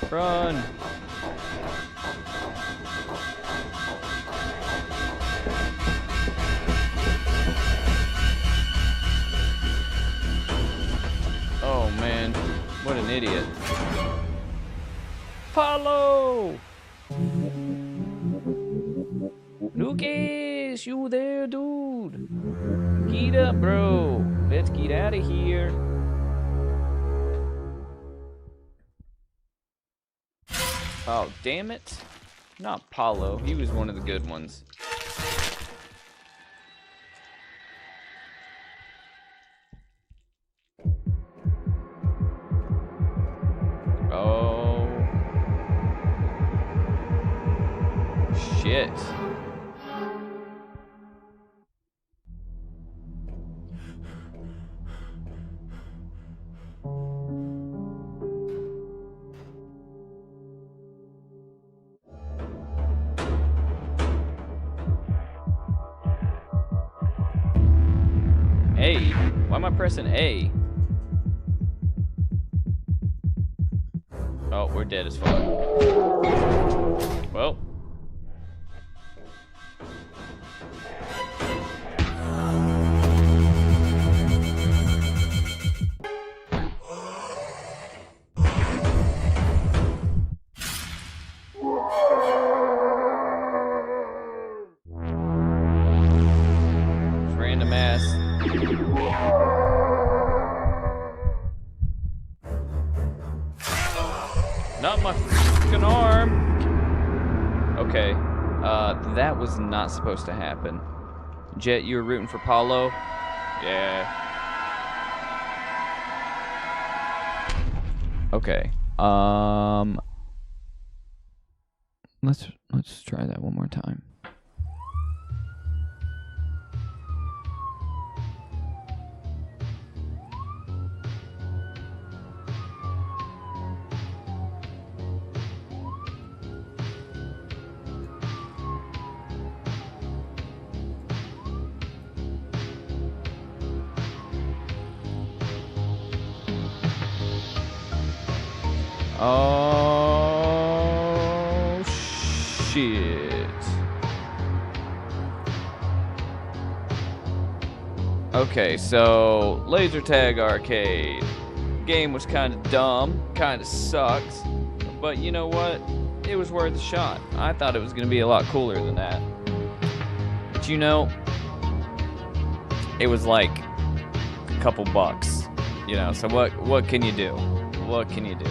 Run! Oh man, what an idiot. Follow! Lucas, you there, dude? Get up, bro. Let's get out of here. Oh, damn it. Not Paulo. He was one of the good ones. Oh. Shit. A? Why am I pressing A? Oh, we're dead as fuck. Well. Random ass. Not my fucking arm. Okay. That was not supposed to happen. Jet, you were rooting for Paulo? Yeah. Okay. Let's try that one more time. Oh, shit. Okay, so Lasertag Arcade. Game was kind of dumb, kind of sucks, but you know what? It was worth a shot. I thought it was going to be a lot cooler than that. But you know, it was like a couple bucks, you know, so what can you do? What can you do?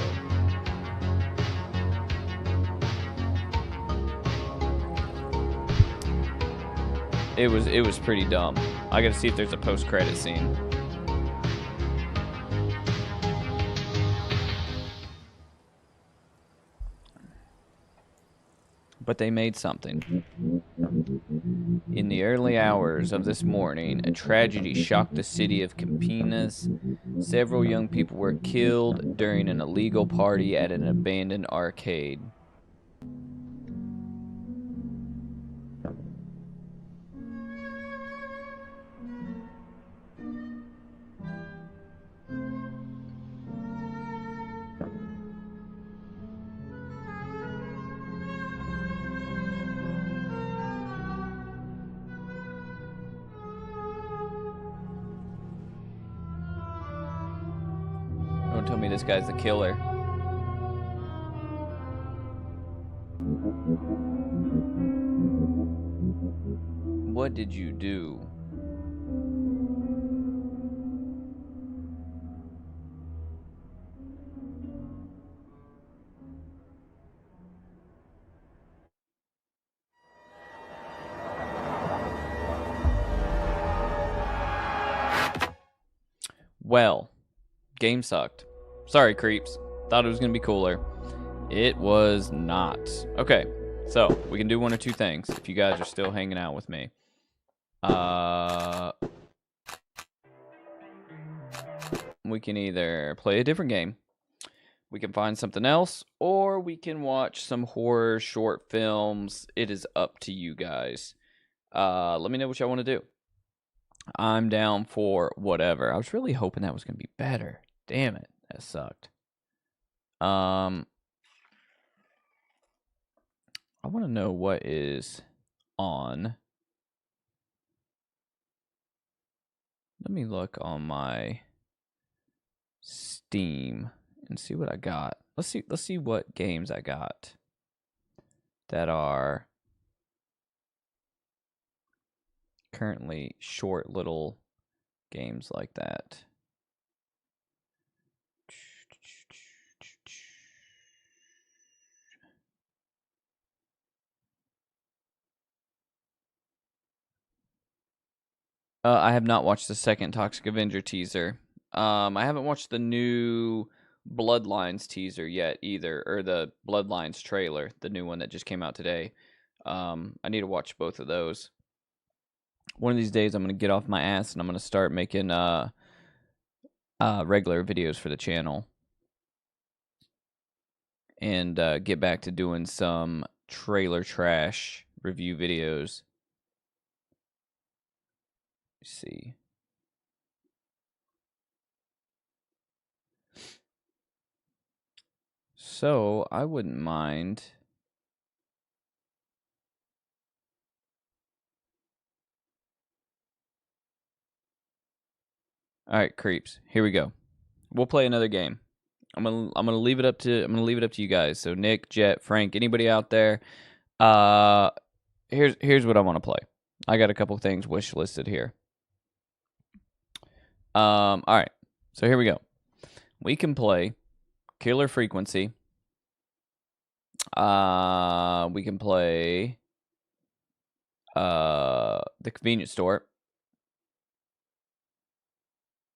It was pretty dumb. I gotta see if there's a post-credit scene. But they made something. In the early hours of this morning, a tragedy shocked the city of Campinas. Several young people were killed during an illegal party at an abandoned arcade. Don't tell me this guy's the killer. What did you do? Well, game sucked. Sorry, creeps. Thought it was going to be cooler. It was not. Okay, so we can do one or two things if you guys are still hanging out with me. We can either play a different game, we can find something else, or we can watch some horror short films. It is up to you guys. Let me know what y'all want to do. I'm down for whatever. I was really hoping that was going to be better. Damn it. That sucked. I want to know what is on. Let me look on my Steam and see what I got. Let's see what games I got that are currently short little games like that. I have not watched the second Toxic Avenger teaser. I haven't watched the new Bloodlines teaser yet either, or the Bloodlines trailer, the new one that just came out today. I need to watch both of those. One of these days, I'm going to get off my ass and I'm going to start making regular videos for the channel. And get back to doing some trailer trash review videos. Let's see. So, I wouldn't mind. All right, creeps. Here we go. We'll play another game. I'm gonna leave it up to you guys. So Nick, Jet, Frank, anybody out there, here's what I want to play. I got a couple things wish listed here. All right. So here we go. We can play Killer Frequency. We can play the Convenience Store.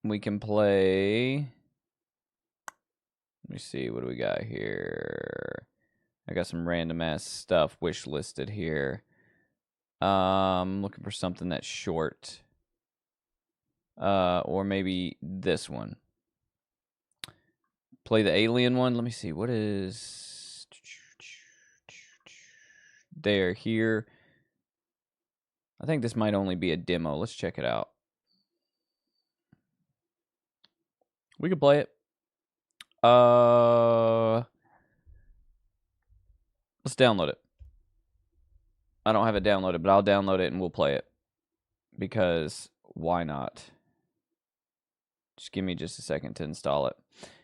We can play. Let me see, what do we got here? I got some random ass stuff wish listed here. Looking for something that's short. Or maybe this one. Play the alien one. Let me see, what is... They're here. I think this might only be a demo. Let's check it out. We can play it. Let's download it. I don't have it downloaded, but I'll download it and we'll play it. Because why not? Just give me just a second to install it.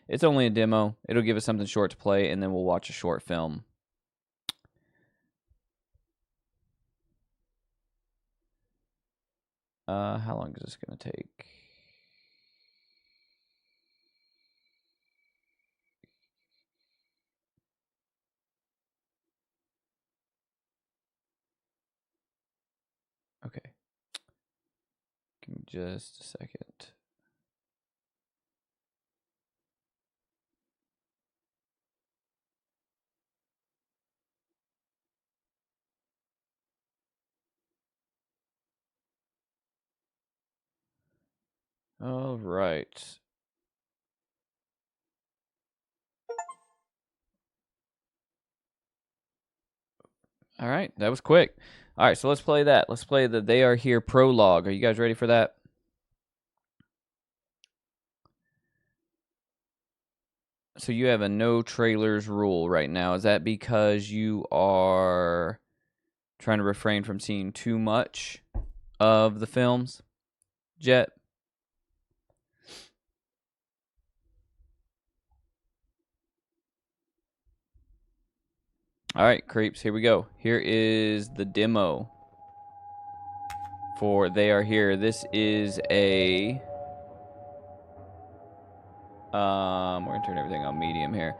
It's only a demo. It'll give us something short to play, and then we'll watch a short film. How long is this going to take? Okay. Give me just a second. All right. All right, that was quick. All right, so let's play that. Let's play the They Are Here prologue. Are you guys ready for that? So you have a no trailers rule right now. Is that because you are trying to refrain from seeing too much of the films, Jet? All right, creeps, here we go. Here is the demo for They Are Here. This is a... we're going to turn everything on medium here.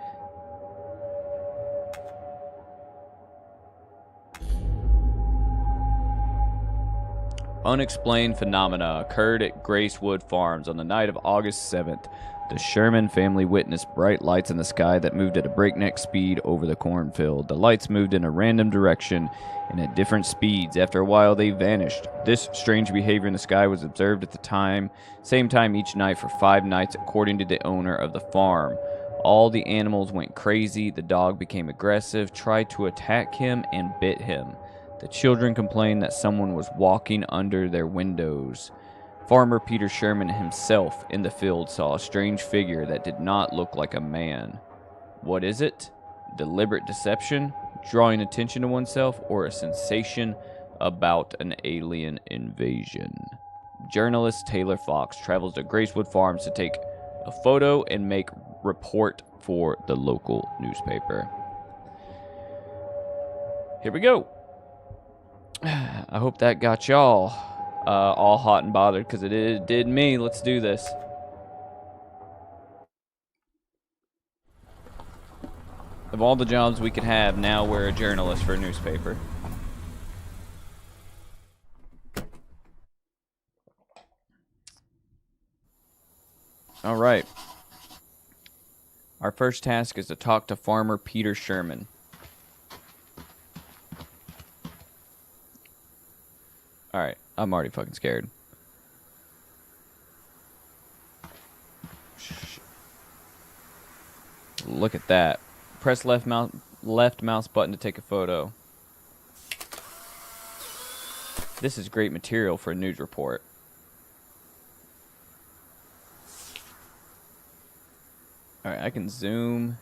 Unexplained phenomena occurred at Gracewood Farms on the night of August 7th. The Sherman family witnessed bright lights in the sky that moved at a breakneck speed over the cornfield. The lights moved in a random direction and at different speeds. After a while, they vanished. This strange behavior in the sky was observed at the same time each night for 5 nights, according to the owner of the farm. All the animals went crazy. The dog became aggressive, tried to attack him, and bit him. The children complained that someone was walking under their windows. Farmer Peter Sherman himself in the field saw a strange figure that did not look like a man. What is it? Deliberate deception, drawing attention to oneself, or a sensation about an alien invasion? Journalist Taylor Fox travels to Gracewood Farms to take a photo and make report for the local newspaper. Here we go. I hope that got y'all. all hot and bothered because it did me. Let's do this. Of all the jobs we could have, now we're a journalist for a newspaper. All right. Our first task is to talk to Farmer Peter Sherman. All right. I'm already fucking scared. Look at that. Press left mouse button to take a photo. This is great material for a news report. Alright, I can zoom.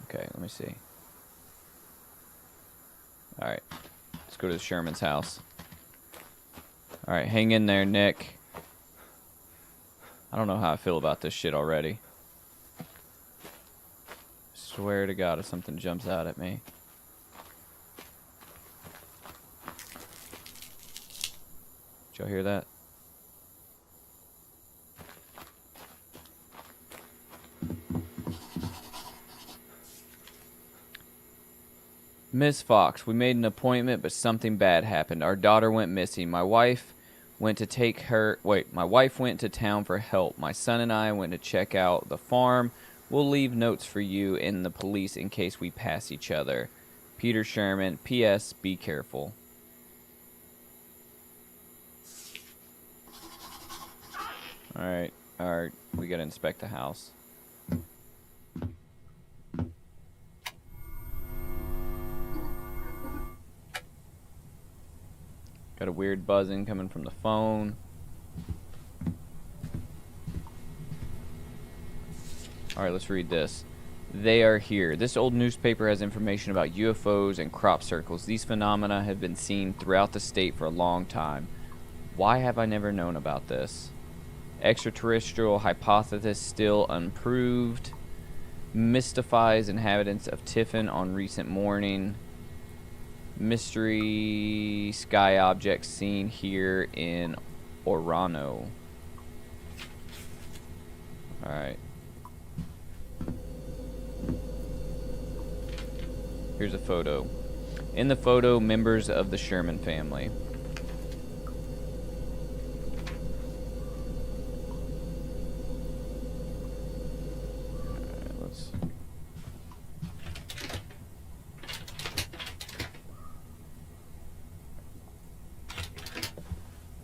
Okay, let me see. Alright, let's go to Sherman's house. Alright, hang in there, Nick. I don't know how I feel about this shit already. Swear to God if something jumps out at me. Did y'all hear that? Miss Fox, we made an appointment, but something bad happened. Our daughter went missing. My wife went to town for help. My son and I went to check out the farm. We'll leave notes for you and the police in case we pass each other. Peter Sherman. P.S. Be careful. Alright, we gotta inspect the house. Got a weird buzzing coming from the phone. Alright, let's read this. They are here. This old newspaper has information about UFOs and crop circles. These phenomena have been seen throughout the state for a long time. Why have I never known about this? Extraterrestrial hypothesis still unproved. Mystifies inhabitants of Tiffin on recent morning. Mystery sky objects seen here in Orano. Alright. Here's a photo. In the photo, members of the Sherman family. Alright, let's...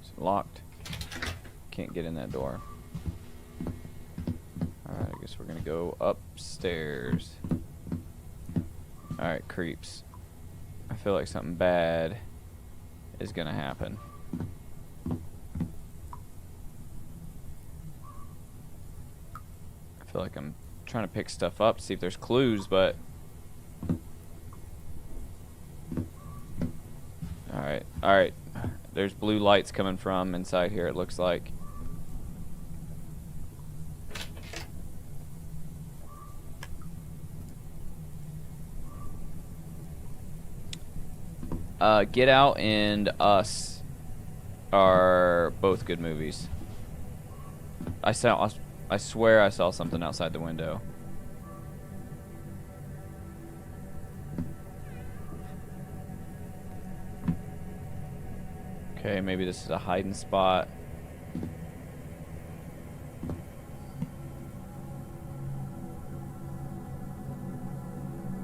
It's locked. Can't get in that door. Alright, I guess we're gonna go upstairs. Alright, creeps. I feel like something bad is gonna happen. I feel like I'm trying to pick stuff up, see if there's clues, but... Alright. There's blue lights coming from inside here, it looks like. Get Out and Us are both good movies. I swear I saw something outside the window. Okay, maybe this is a hiding spot.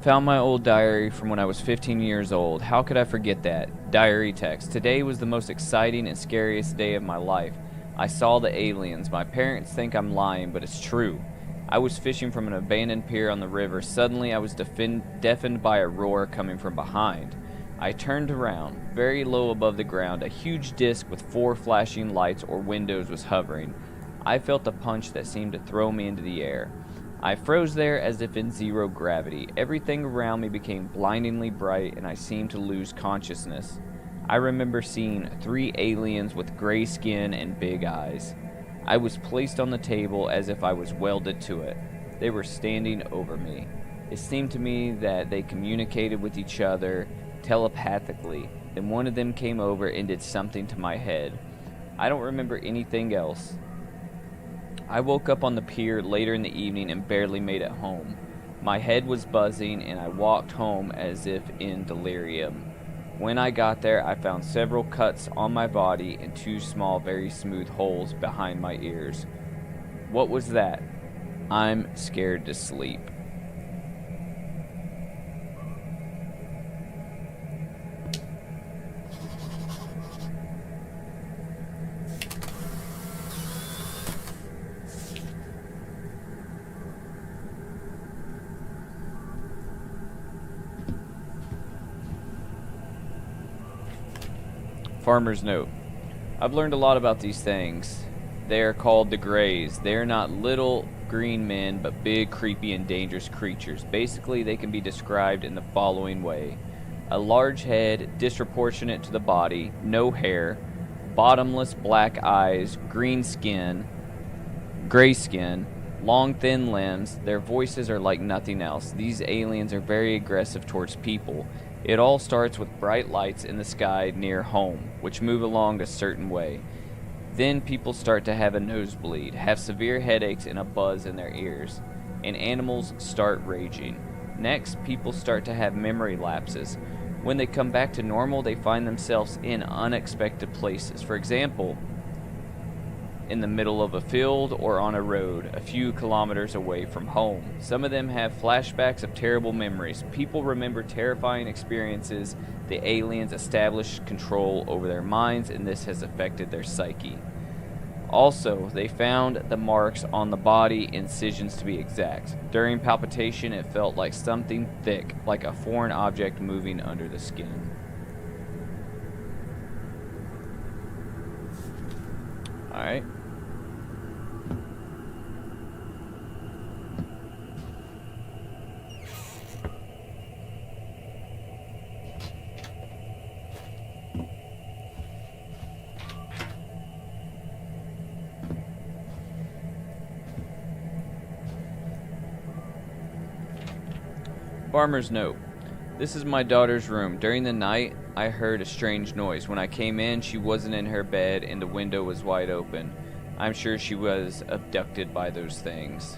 Found my old diary from when I was 15 years old. How could I forget that? Diary text. Today was the most exciting and scariest day of my life. I saw the aliens. My parents think I'm lying, but it's true. I was fishing from an abandoned pier on the river. Suddenly, I was deafened by a roar coming from behind. I turned around. Very low above the ground, a huge disc with 4 flashing lights or windows was hovering. I felt a punch that seemed to throw me into the air. I froze there as if in zero gravity. Everything around me became blindingly bright, and I seemed to lose consciousness. I remember seeing 3 aliens with gray skin and big eyes. I was placed on the table as if I was welded to it. They were standing over me. It seemed to me that they communicated with each other telepathically. Then one of them came over and did something to my head. I don't remember anything else. I woke up on the pier later in the evening and barely made it home. My head was buzzing and I walked home as if in delirium. When I got there, I found several cuts on my body and 2 small, very smooth holes behind my ears. What was that? I'm scared to sleep. Farmer's note. I've learned a lot about these things. They are called the Greys. They are not little green men, but big, creepy, and dangerous creatures. Basically, they can be described in the following way. A large head, disproportionate to the body, no hair, bottomless black eyes, green skin, gray skin, long thin limbs. Their voices are like nothing else. These aliens are very aggressive towards people. It all starts with bright lights in the sky near home, which move along a certain way. Then people start to have a nosebleed, have severe headaches and a buzz in their ears, and animals start raging. Next, people start to have memory lapses. When they come back to normal, they find themselves in unexpected places. For example, in the middle of a field or on a road a few kilometers away from home. Some of them have flashbacks of terrible memories. People remember terrifying experiences. The aliens establish control over their minds, and this has affected their psyche. Also, they found the marks on the body, incisions to be exact. During palpation, it felt like something thick, like a foreign object moving under the skin. Alright. Farmer's note. This is my daughter's room. During the night, I heard a strange noise. When I came in, she wasn't in her bed and the window was wide open. I'm sure she was abducted by those things.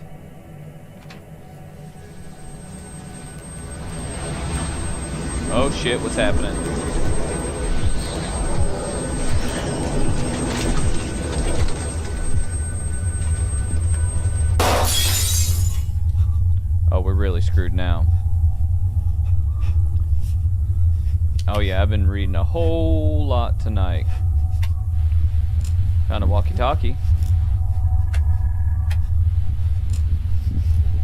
Oh shit, what's happening? Oh, we're really screwed now. Oh yeah, I've been reading a whole lot tonight. Found a walkie-talkie.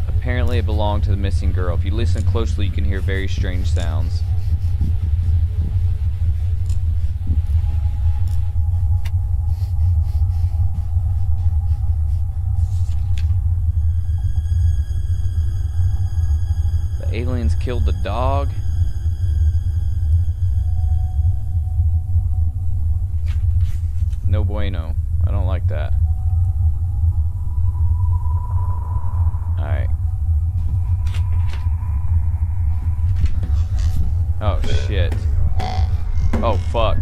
Apparently it belonged to the missing girl. If you listen closely, you can hear very strange sounds. The aliens killed the dog. No bueno. I don't like that. Alright. Oh shit. Oh fuck.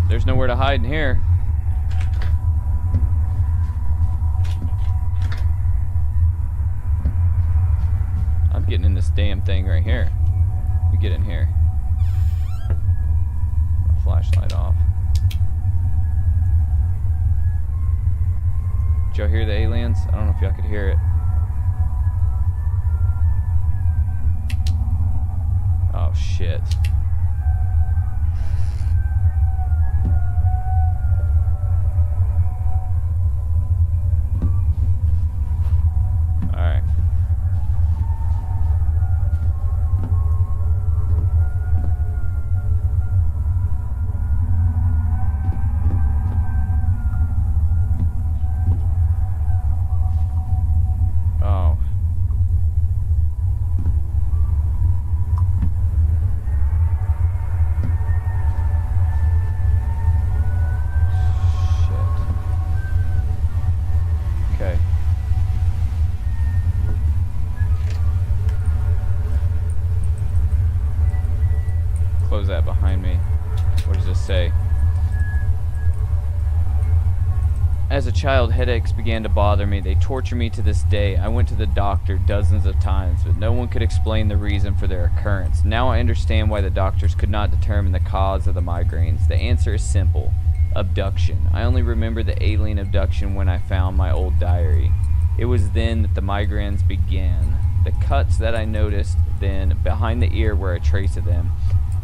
There's nowhere to hide in here. I'm getting in this damn thing right here. Let me get in here. Flashlight off. Did y'all hear the aliens? I don't know if y'all could hear it. Oh shit. Alright. that behind me? What does this say? As a child, headaches began to bother me. They torture me to this day. I went to the doctor dozens of times, but no one could explain the reason for their occurrence. Now I understand why the doctors could not determine the cause of the migraines. The answer is simple: abduction. I only remember the alien abduction when I found my old diary. It was then that the migraines began. The cuts that I noticed then behind the ear were a trace of them.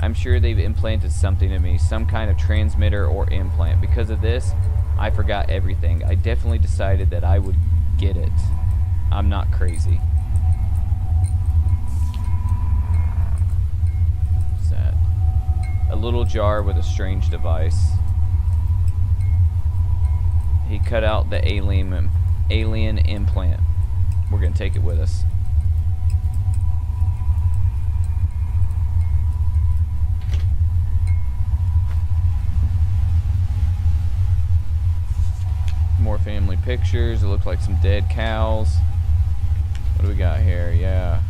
I'm sure they've implanted something in me, some kind of transmitter or implant. Because of this, I forgot everything. I definitely decided that I would get it. I'm not crazy. What's that? A little jar with a strange device. He cut out the alien implant. We're gonna take it with us. More family pictures. It looks like some dead cows. What do we got here? Yeah.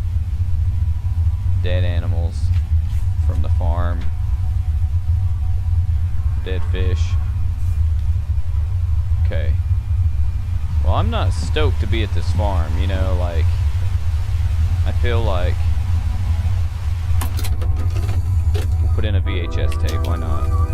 Dead animals from the farm. Dead fish. Okay. Well, I'm not stoked to be at this farm, you know, like, I feel like we'll put in a VHS tape, why not?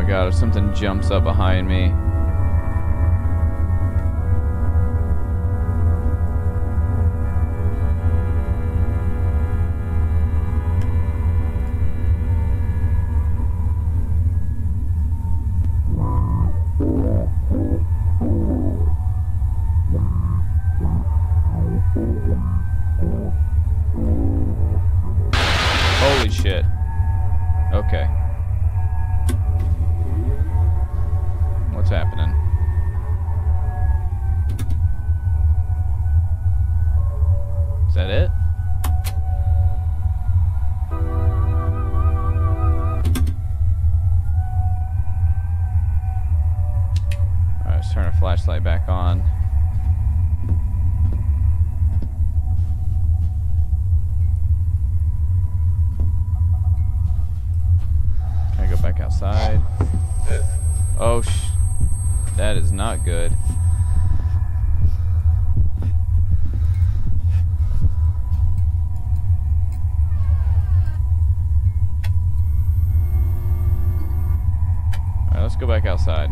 God, if something jumps up behind me. Holy shit. Okay. What's happening? Is that it? Alright, let's turn our flashlight back on. Can I go back outside? Oh, that is not good. Alright, let's go back outside.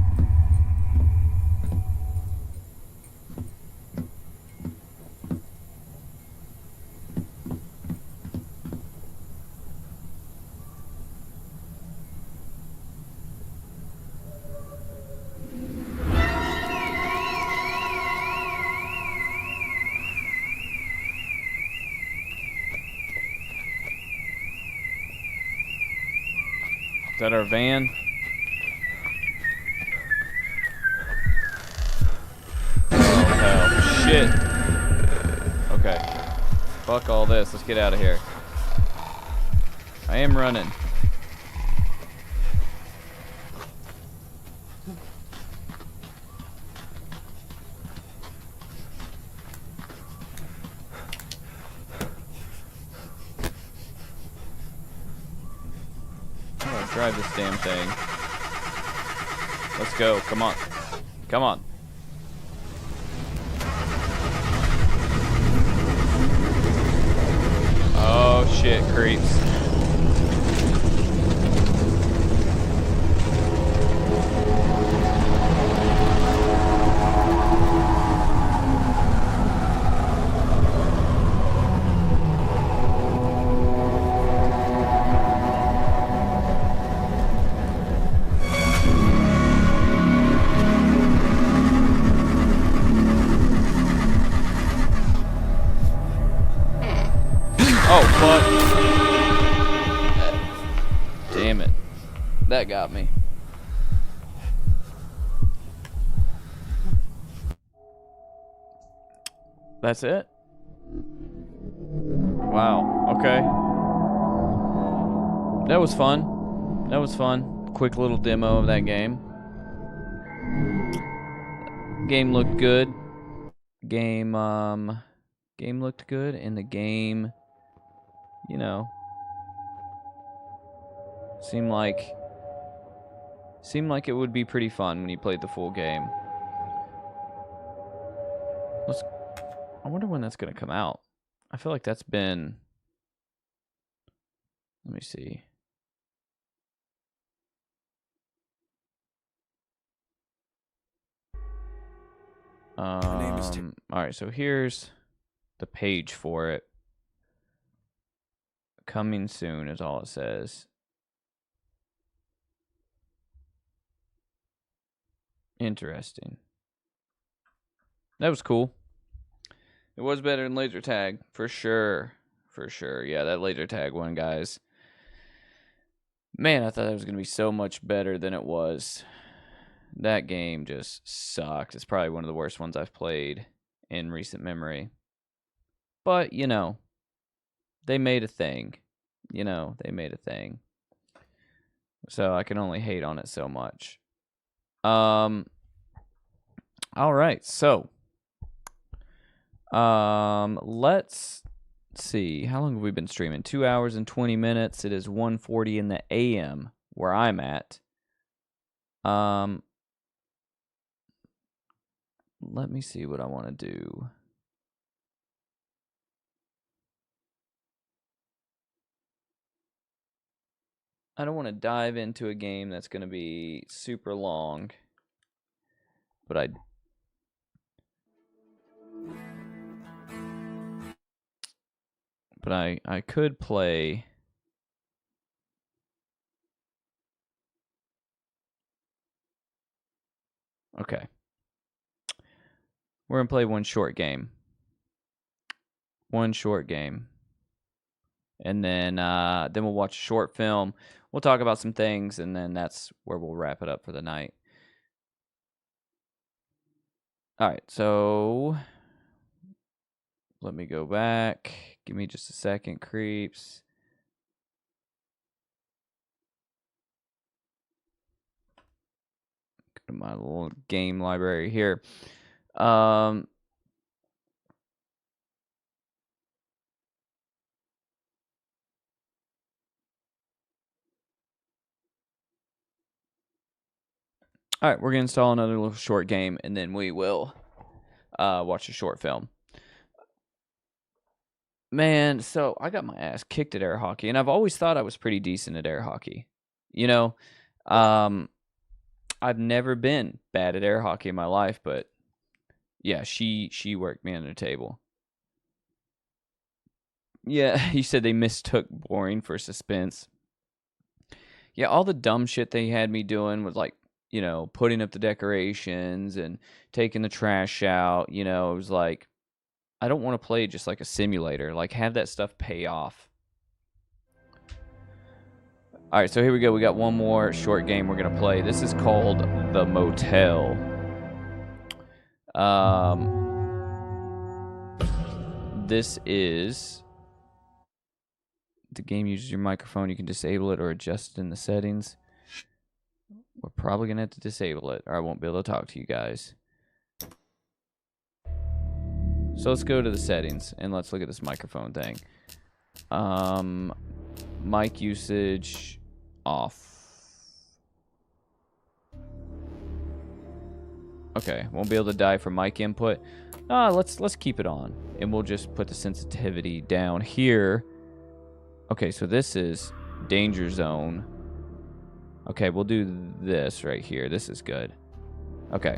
Is that our van? Oh hell, shit. Okay. Fuck all this, let's get out of here. I am running. Drive this damn thing. Let's go. Come on. Come on. Oh shit, creeps. Oh, fuck. Damn it. That got me. That's it? Wow. Okay. That was fun. That was fun. Quick little demo of that game. Game looked good. Game looked good, and the game, you know, seemed like it would be pretty fun when you played the full game. I wonder when that's gonna come out. I feel like that's been. Let me see. All right, so here's the page for it. Coming soon is all it says. Interesting. That was cool. It was better than Lasertag, for sure. For sure. Yeah, that Lasertag one, guys. Man, I thought that was going to be so much better than it was. That game just sucked. It's probably one of the worst ones I've played in recent memory. But, you know, they made a thing. You know, they made a thing. So I can only hate on it so much. All right, so let's see. How long have we been streaming? 2 hours and 20 minutes. It is 1:40 in the AM where I'm at. Let me see what I want to do. I don't want to dive into a game that's going to be super long, but I could play. Okay. We're going to play one short game. One short game. And then we'll watch a short film. We'll talk about some things, and then that's where we'll wrap it up for the night. All right, so let me go back. Give me just a second, creeps. Go to my little game library here. All right, we're going to install another little short game, and then we will watch a short film. Man, so I got my ass kicked at air hockey, and I've always thought I was pretty decent at air hockey. You know, I've never been bad at air hockey in my life, but yeah, she worked me under the table. Yeah, you said they mistook boring for suspense. Yeah, all the dumb shit they had me doing was like, you know, putting up the decorations and taking the trash out. You know, it was like, I don't want to play just like a simulator. Like, have that stuff pay off. All right, so here we go. We got one more short game we're going to play. This is called The Motel. This is... The game uses your microphone. You can disable it or adjust it in the settings. We're probably going to have to disable it, or I won't be able to talk to you guys. So let's go to the settings, and let's look at this microphone thing. Mic usage off. Okay, won't be able to die from mic input. Let's keep it on, and we'll just put the sensitivity down here. Okay, so this is danger zone. Okay, we'll do this right here. This is good. Okay.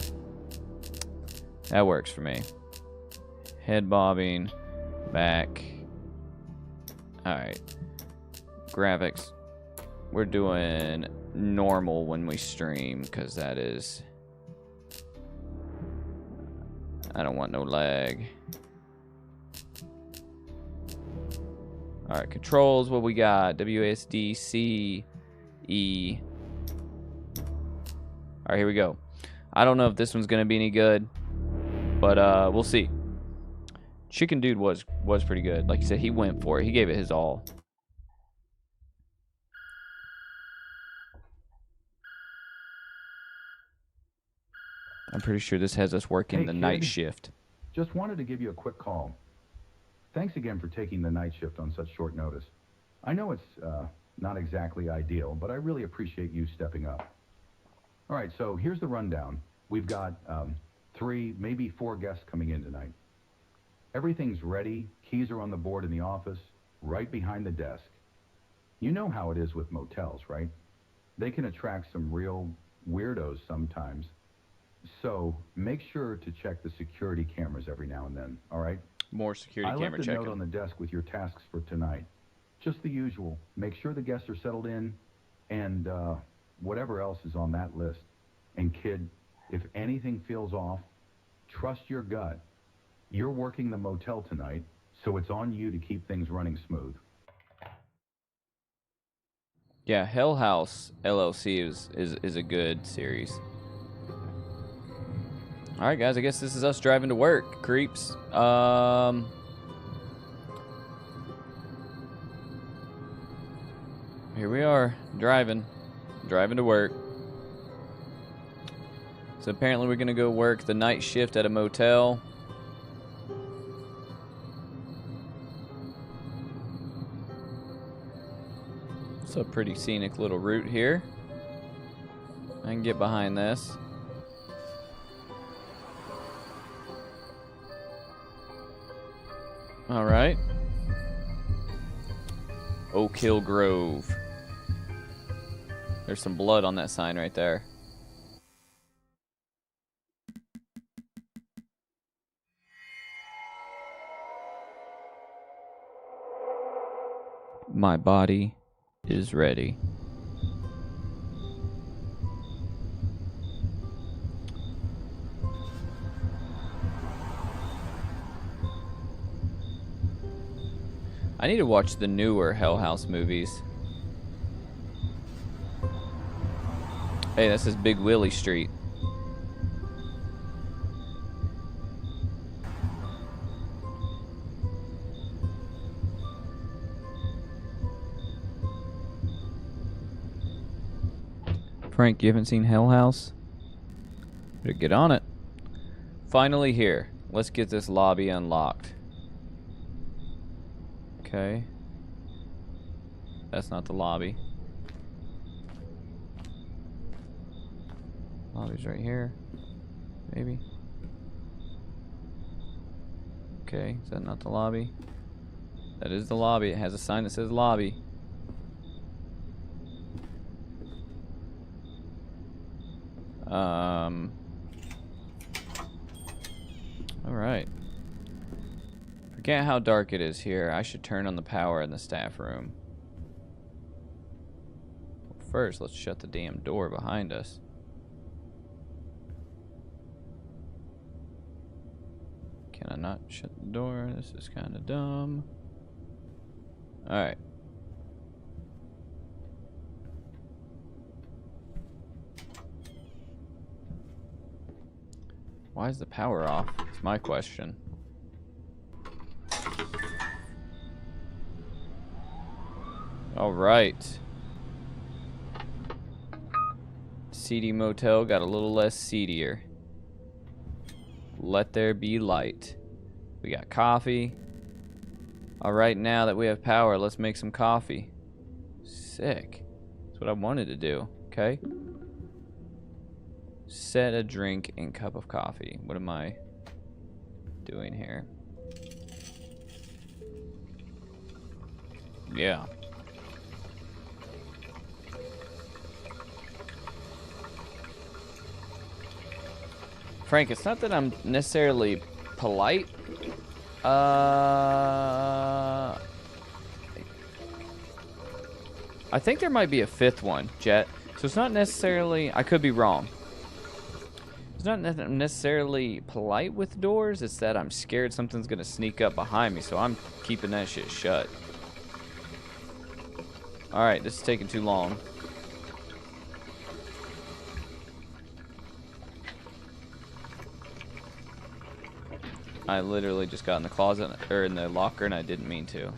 That works for me. Head bobbing. Back. Alright. Graphics. We're doing normal when we stream, because that is... I don't want no lag. Alright, controls, what we got? WASD, C, E. Alright, here we go. I don't know if this one's going to be any good, but we'll see. Chicken Dude was pretty good. Like you said, he went for it. He gave it his all. I'm pretty sure this has us working the night shift. Just wanted to give you a quick call. Thanks again for taking the night shift on such short notice. I know it's not exactly ideal, but I really appreciate you stepping up. All right, so here's the rundown. We've got 3, maybe 4 guests coming in tonight. Everything's ready. Keys are on the board in the office, right behind the desk. You know how it is with motels, right? They can attract some real weirdos sometimes. So make sure to check the security cameras every now and then, all right? More security camera I left a checking. note on the desk with your tasks for tonight. Just the usual. Make sure the guests are settled in, and whatever else is on that list. And kid, if anything feels off, trust your gut. You're working the motel tonight, so it's on you to keep things running smooth. Yeah, Hell House LLC is a good series. All right, guys, I guess this is us driving to work, creeps. Here we are, driving to work. So apparently we're gonna go work the night shift at a motel. It's a pretty scenic little route here. I can get behind this. All right. Oak Hill Grove. There's some blood on that sign right there. My body is ready. I need to watch the newer Hell House movies. Hey, this is Big Willie Street. Frank, you haven't seen Hell House? Better get on it. Finally here. Let's get this lobby unlocked. Okay. That's not the lobby. Lobby's right here. Maybe. Okay, is that not the lobby? That is the lobby. It has a sign that says lobby. Alright. Forget how dark it is here. I should turn on the power in the staff room. First, let's shut the damn door behind us. Can I not shut the door? This is kind of dumb. Alright. Why is the power off? It's my question. Alright. Seedy motel got a little less seedier. Let there be light. We got coffee. Alright, now that we have power, let's make some coffee. Sick. That's what I wanted to do. Okay. Set a drink and cup of coffee. What am I doing here? Yeah. Frank, it's not that I'm necessarily polite. I think there might be a 5th one, Jet. So it's not necessarily... I could be wrong. It's not necessarily polite with doors. It's that I'm scared something's going to sneak up behind me. So I'm keeping that shit shut. Alright, this is taking too long. I literally just got in the closet, or in the locker, and I didn't mean to.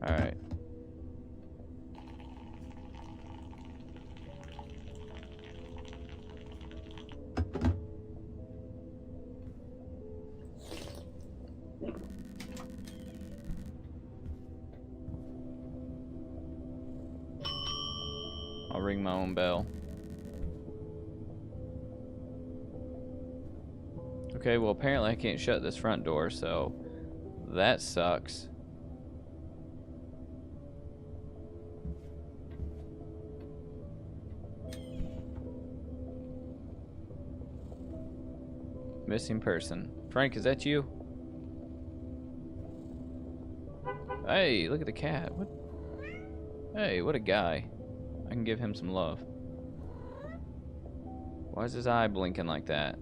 Alright. I'll ring my own bell. Okay, well apparently I can't shut this front door, so that sucks. Missing person. Frank, is that you? Hey, look at the cat. What? Hey, what a guy. I can give him some love. Why is his eye blinking like that?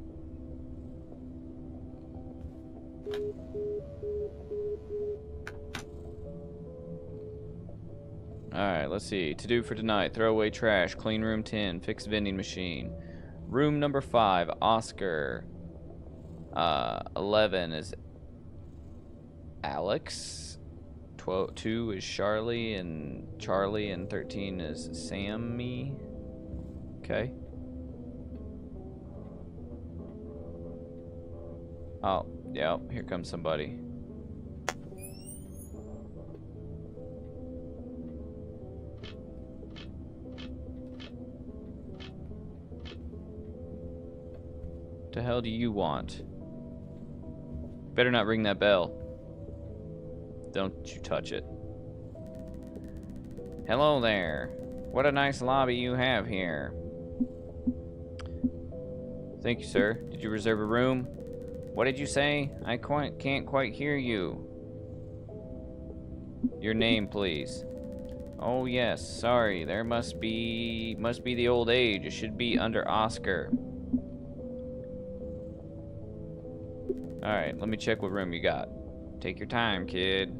Alright, let's see. To do for tonight. Throw away trash. Clean room 10. Fix vending machine. Room number 5. Oscar. 11 is Alex. 2 is Charlie, and 13 is Sammy. Okay. Oh, yeah, here comes somebody. What the hell do you want? Better not ring that bell. Don't you touch it. Hello there. What a nice lobby you have here. Thank you, sir. Did you reserve a room? What did you say? I can't quite hear you. Your name, please. Oh yes, sorry. There must be the old age. It should be under Oscar. Alright, let me check what room you got. Take your time, kid.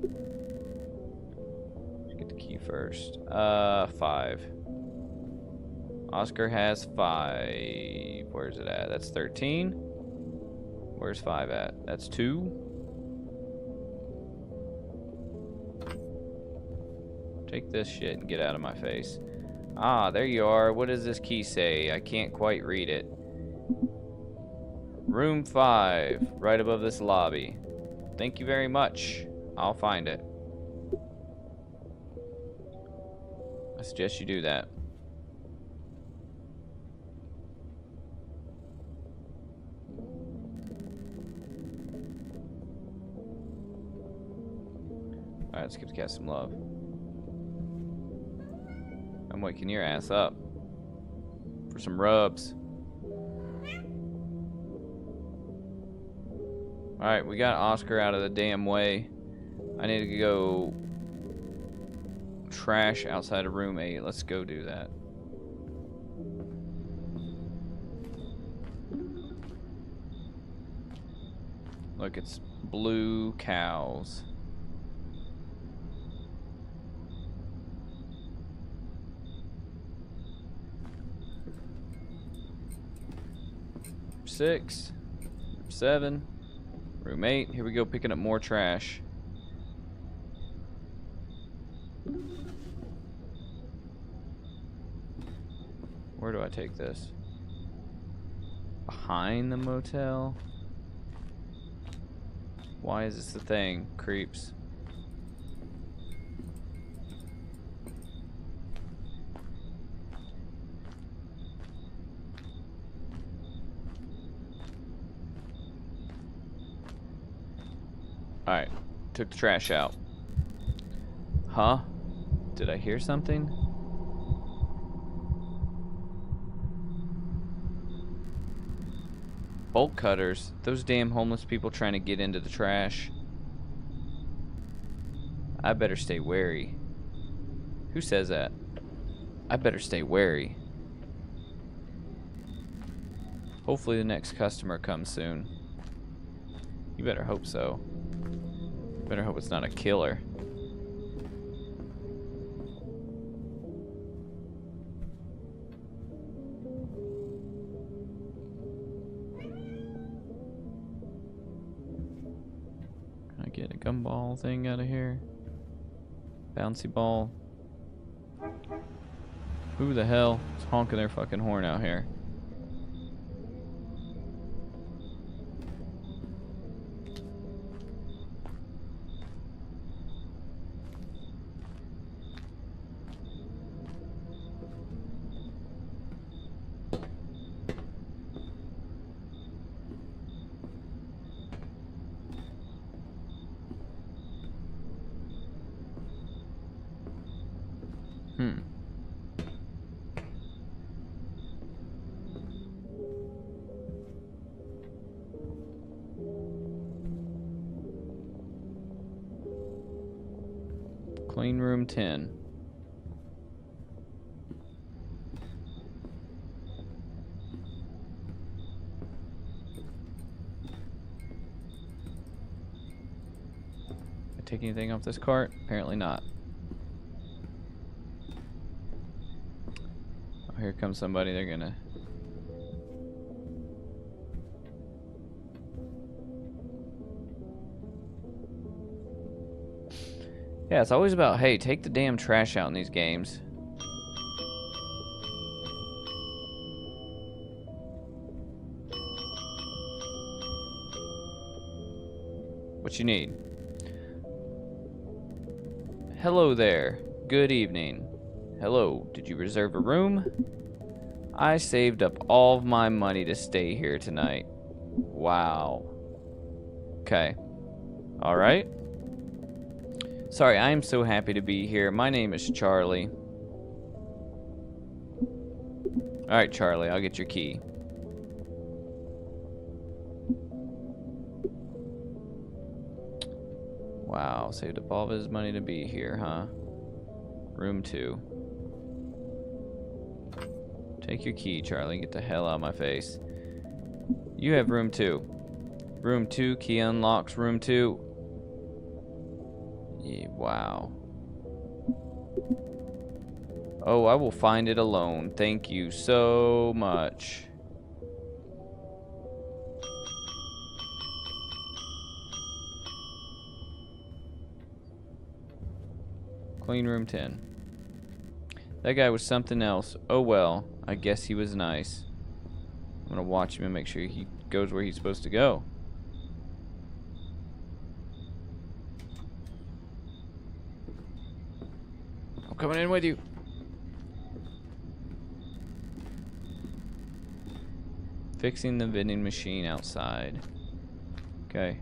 Let's get the key first. 5. Oscar has 5. Where's it at? That's 13. Where's 5 at? That's 2. Take this shit and get out of my face. Ah, there you are. What does this key say? I can't quite read it. Room 5, right above this lobby. Thank you very much. I'll find it. I suggest you do that. Alright, let's give the cat some love. I'm waking your ass up for some rubs. Alright, we got Oscar out of the damn way. I need to go trash outside of room 8. Let's go do that. Look, it's blue cows. Room 6, room 7. Room 8, here we go, picking up more trash. Where do I take this? Behind the motel? Why is this the thing? Creeps. Alright, took the trash out. Huh? Did I hear something? Bolt cutters. Those damn homeless people trying to get into the trash. I better stay wary. Who says that? I better stay wary. Hopefully the next customer comes soon. You better hope so. Better hope it's not a killer. Get a gumball thing out of here. Bouncy ball. Who the hell is honking their fucking horn out here? Clean room 10. I take anything off this cart? Apparently not. Oh, here comes somebody. They're gonna... Yeah, it's always about, hey, take the damn trash out in these games. What you need? Hello there. Good evening. Hello, did you reserve a room? I saved up all of my money to stay here tonight. Wow. Okay. Alright. Sorry, I am so happy to be here. My name is Charlie. Alright, Charlie, I'll get your key. Wow, saved up all of his money to be here, huh? Room 2. Take your key, Charlie. Get the hell out of my face. You have room 2. Room 2, key unlocks room 2. Yeah, wow. Oh, I will find it alone. Thank you so much. Clean room 10. That guy was something else. Oh well, I guess he was nice. I'm gonna watch him and make sure he goes where he's supposed to go. I'm coming in with you. Fixing the vending machine outside. Okay.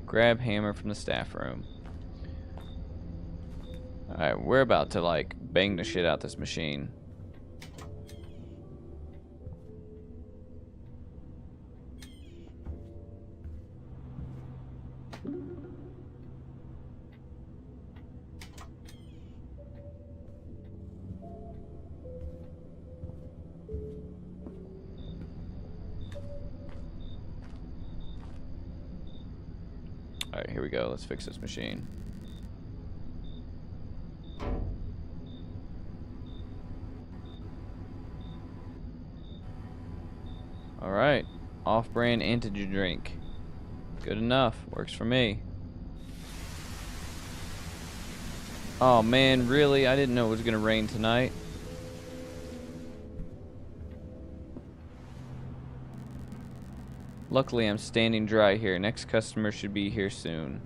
Grab hammer from the staff room. Alright, we're about to like bang the shit out this machine. Alright, here we go. Let's fix this machine. Alright. Off-brand antigen drink. Good enough. Works for me. Oh man, really? I didn't know it was gonna rain tonight. Luckily, I'm standing dry here. Next customer should be here soon.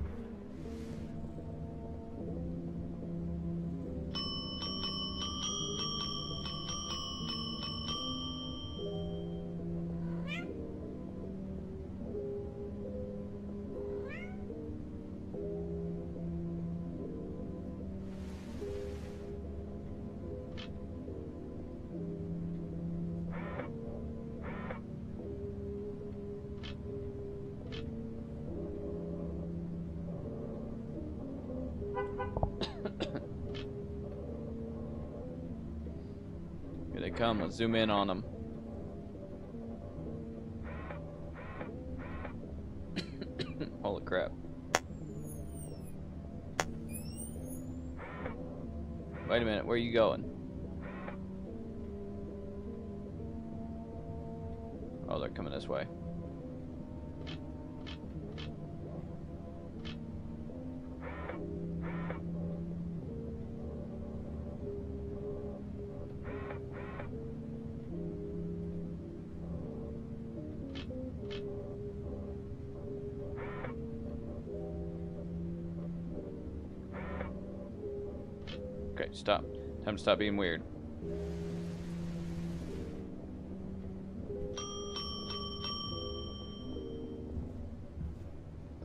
Here they come. Let's zoom in on them. Holy crap. Wait a minute. Where are you going? Oh, they're coming this way. Okay, stop. Time to stop being weird.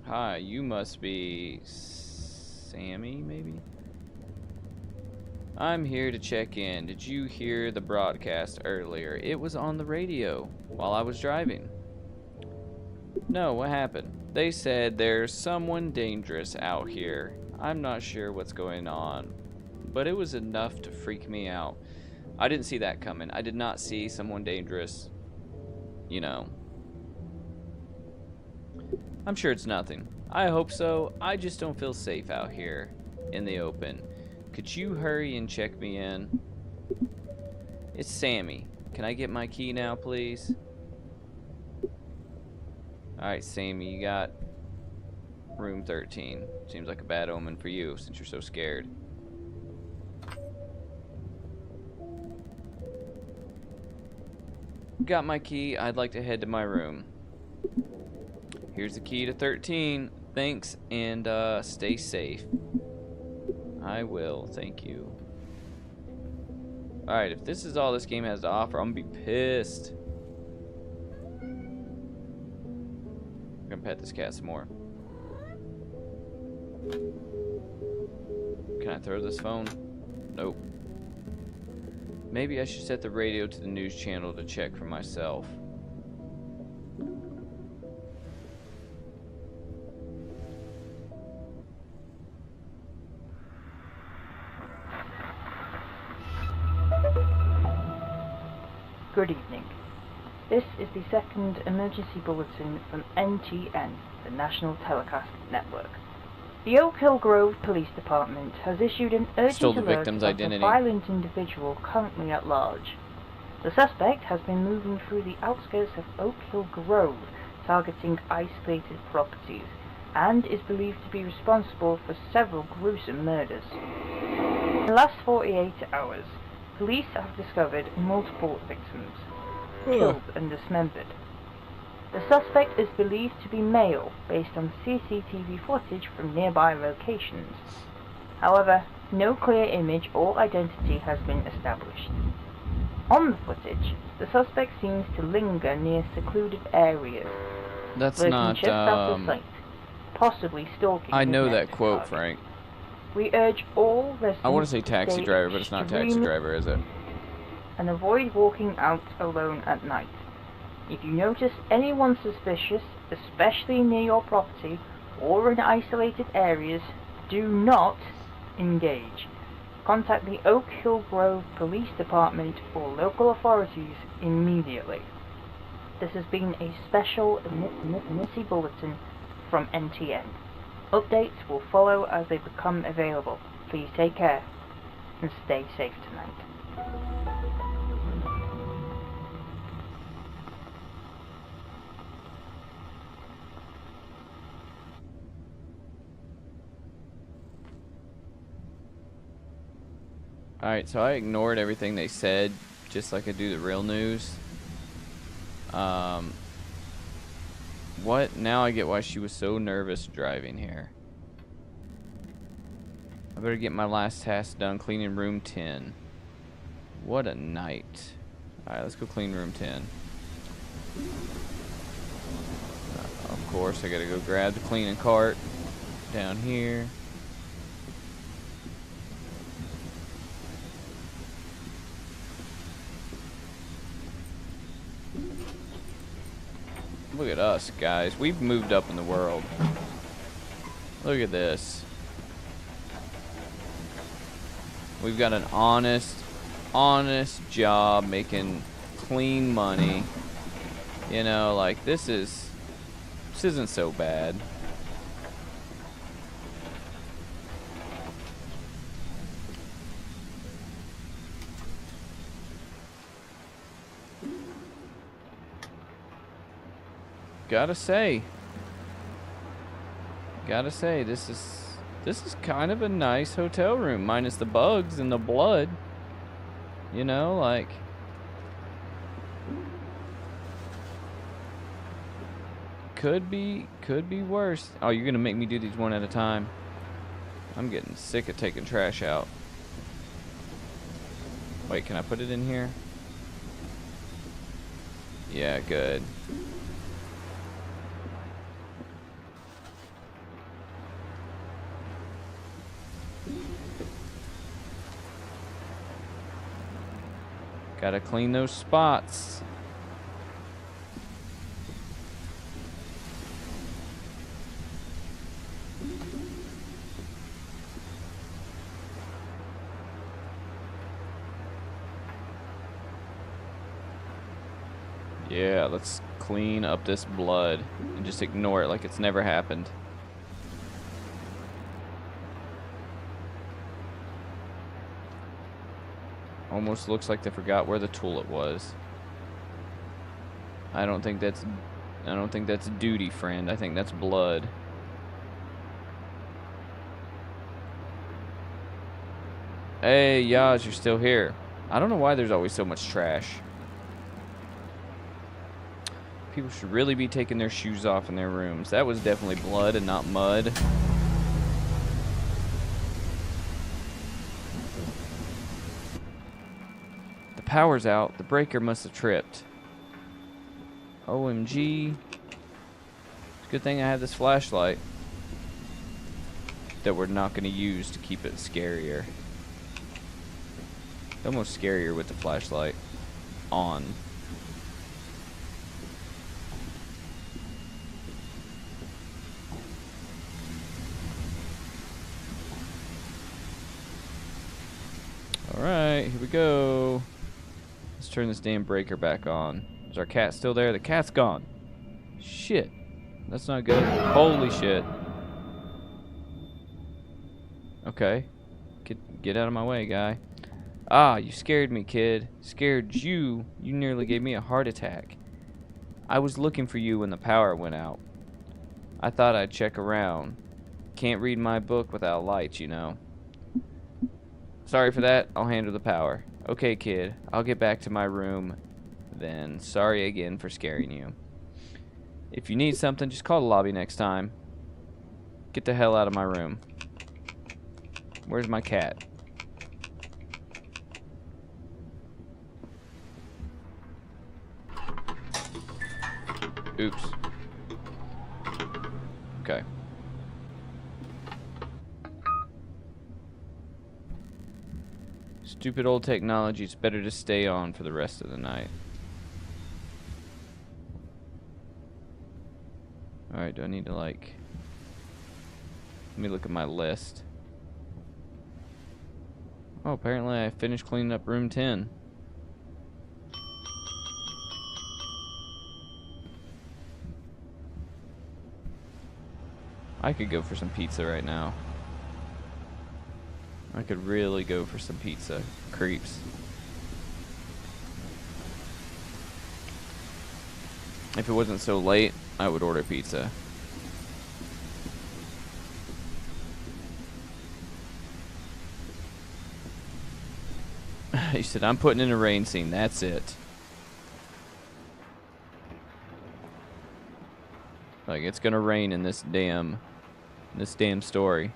Hi, you must be Sammy, maybe? I'm here to check in. Did you hear the broadcast earlier? It was on the radio while I was driving. No, what happened? They said there's someone dangerous out here. I'm not sure what's going on, but it was enough to freak me out. I didn't see that coming. I did not see someone dangerous, you know. I'm sure it's nothing. I hope so. I just don't feel safe out here in the open. Could you hurry and check me in? It's Sammy. Can I get my key now, please? Alright, Sammy, you got room 13. Seems like a bad omen for you since you're so scared. Got my key. I'd like to head to my room. Here's the key to 13. Thanks, and stay safe. I will, thank you. Alright, if this is all this game has to offer, I'm gonna be pissed. I'm gonna pet this cat some more. Can I throw this phone? Nope. Maybe I should set the radio to the news channel to check for myself. Good evening. This is the second emergency bulletin from NTN, the National Telecast Network. The Oak Hill Grove Police Department has issued an urgent alert of a violent individual currently at large. The suspect has been moving through the outskirts of Oak Hill Grove, targeting isolated properties, and is believed to be responsible for several gruesome murders. In the last 48 hours, police have discovered multiple victims, killed and dismembered. The suspect is believed to be male based on CCTV footage from nearby locations. However, no clear image or identity has been established. On the footage, the suspect seems to linger near secluded areas, That's not, just out of sight, possibly stalking. I know that next quote, target. Frank. We urge all residents I want to say taxi stay driver, but it's not taxi driver, is it? and avoid walking out alone at night. If you notice anyone suspicious, especially near your property or in isolated areas, do not engage. Contact the Oak Hill Grove Police Department or local authorities immediately. This has been a special emergency bulletin from NTN. Updates will follow as they become available. Please take care and stay safe tonight. Alright, so I ignored everything they said, just like I do the real news. What? Now I get why she was so nervous driving here. I better get my last task done, cleaning room 10. What a night. Alright, let's go clean room 10. Of course, I gotta go grab the cleaning cart down here. Look at us, guys. We've moved up in the world. Look at this. We've got an honest job making clean money. You know, like this isn't so bad. Gotta say, this is kind of a nice hotel room, minus the bugs and the blood. You know, like could be worse. Oh, you're gonna make me do these one at a time. I'm getting sick of taking trash out. Wait, can I put it in here? Yeah, good. Gotta clean those spots. Yeah, let's clean up this blood and just ignore it like it's never happened. Almost looks like they forgot where the toilet was. I don't think that's duty, friend. I think that's blood. Hey, Yaz, you're still here. I don't know why there's always so much trash. People should really be taking their shoes off in their rooms. That was definitely blood and not mud. The power's out. The breaker must have tripped. OMG. It's a good thing I have this flashlight that we're not going to use to keep it scarier. It's almost scarier with the flashlight on. Alright, here we go. Let's turn this damn breaker back on. Is our cat still there? The cat's gone. Shit. That's not good. Holy shit. Okay. Get out of my way, guy. Ah, you scared me, kid. Scared you. You nearly gave me a heart attack. I was looking for you when the power went out. I thought I'd check around. Can't read my book without lights, you know. Sorry for that. I'll handle the power. Okay, kid. I'll get back to my room then. Sorry again for scaring you. If you need something, just call the lobby next time. Get the hell out of my room. Where's my cat? Oops. Okay. Stupid old technology. It's better to stay on for the rest of the night. Alright, do I need to like... Let me look at my list. Oh, apparently I finished cleaning up room 10. I could go for some pizza right now. I could really go for some pizza. Creeps. If it wasn't so late, I would order pizza. He said, I'm putting in a rain scene. That's it. Like, it's gonna rain in this damn story.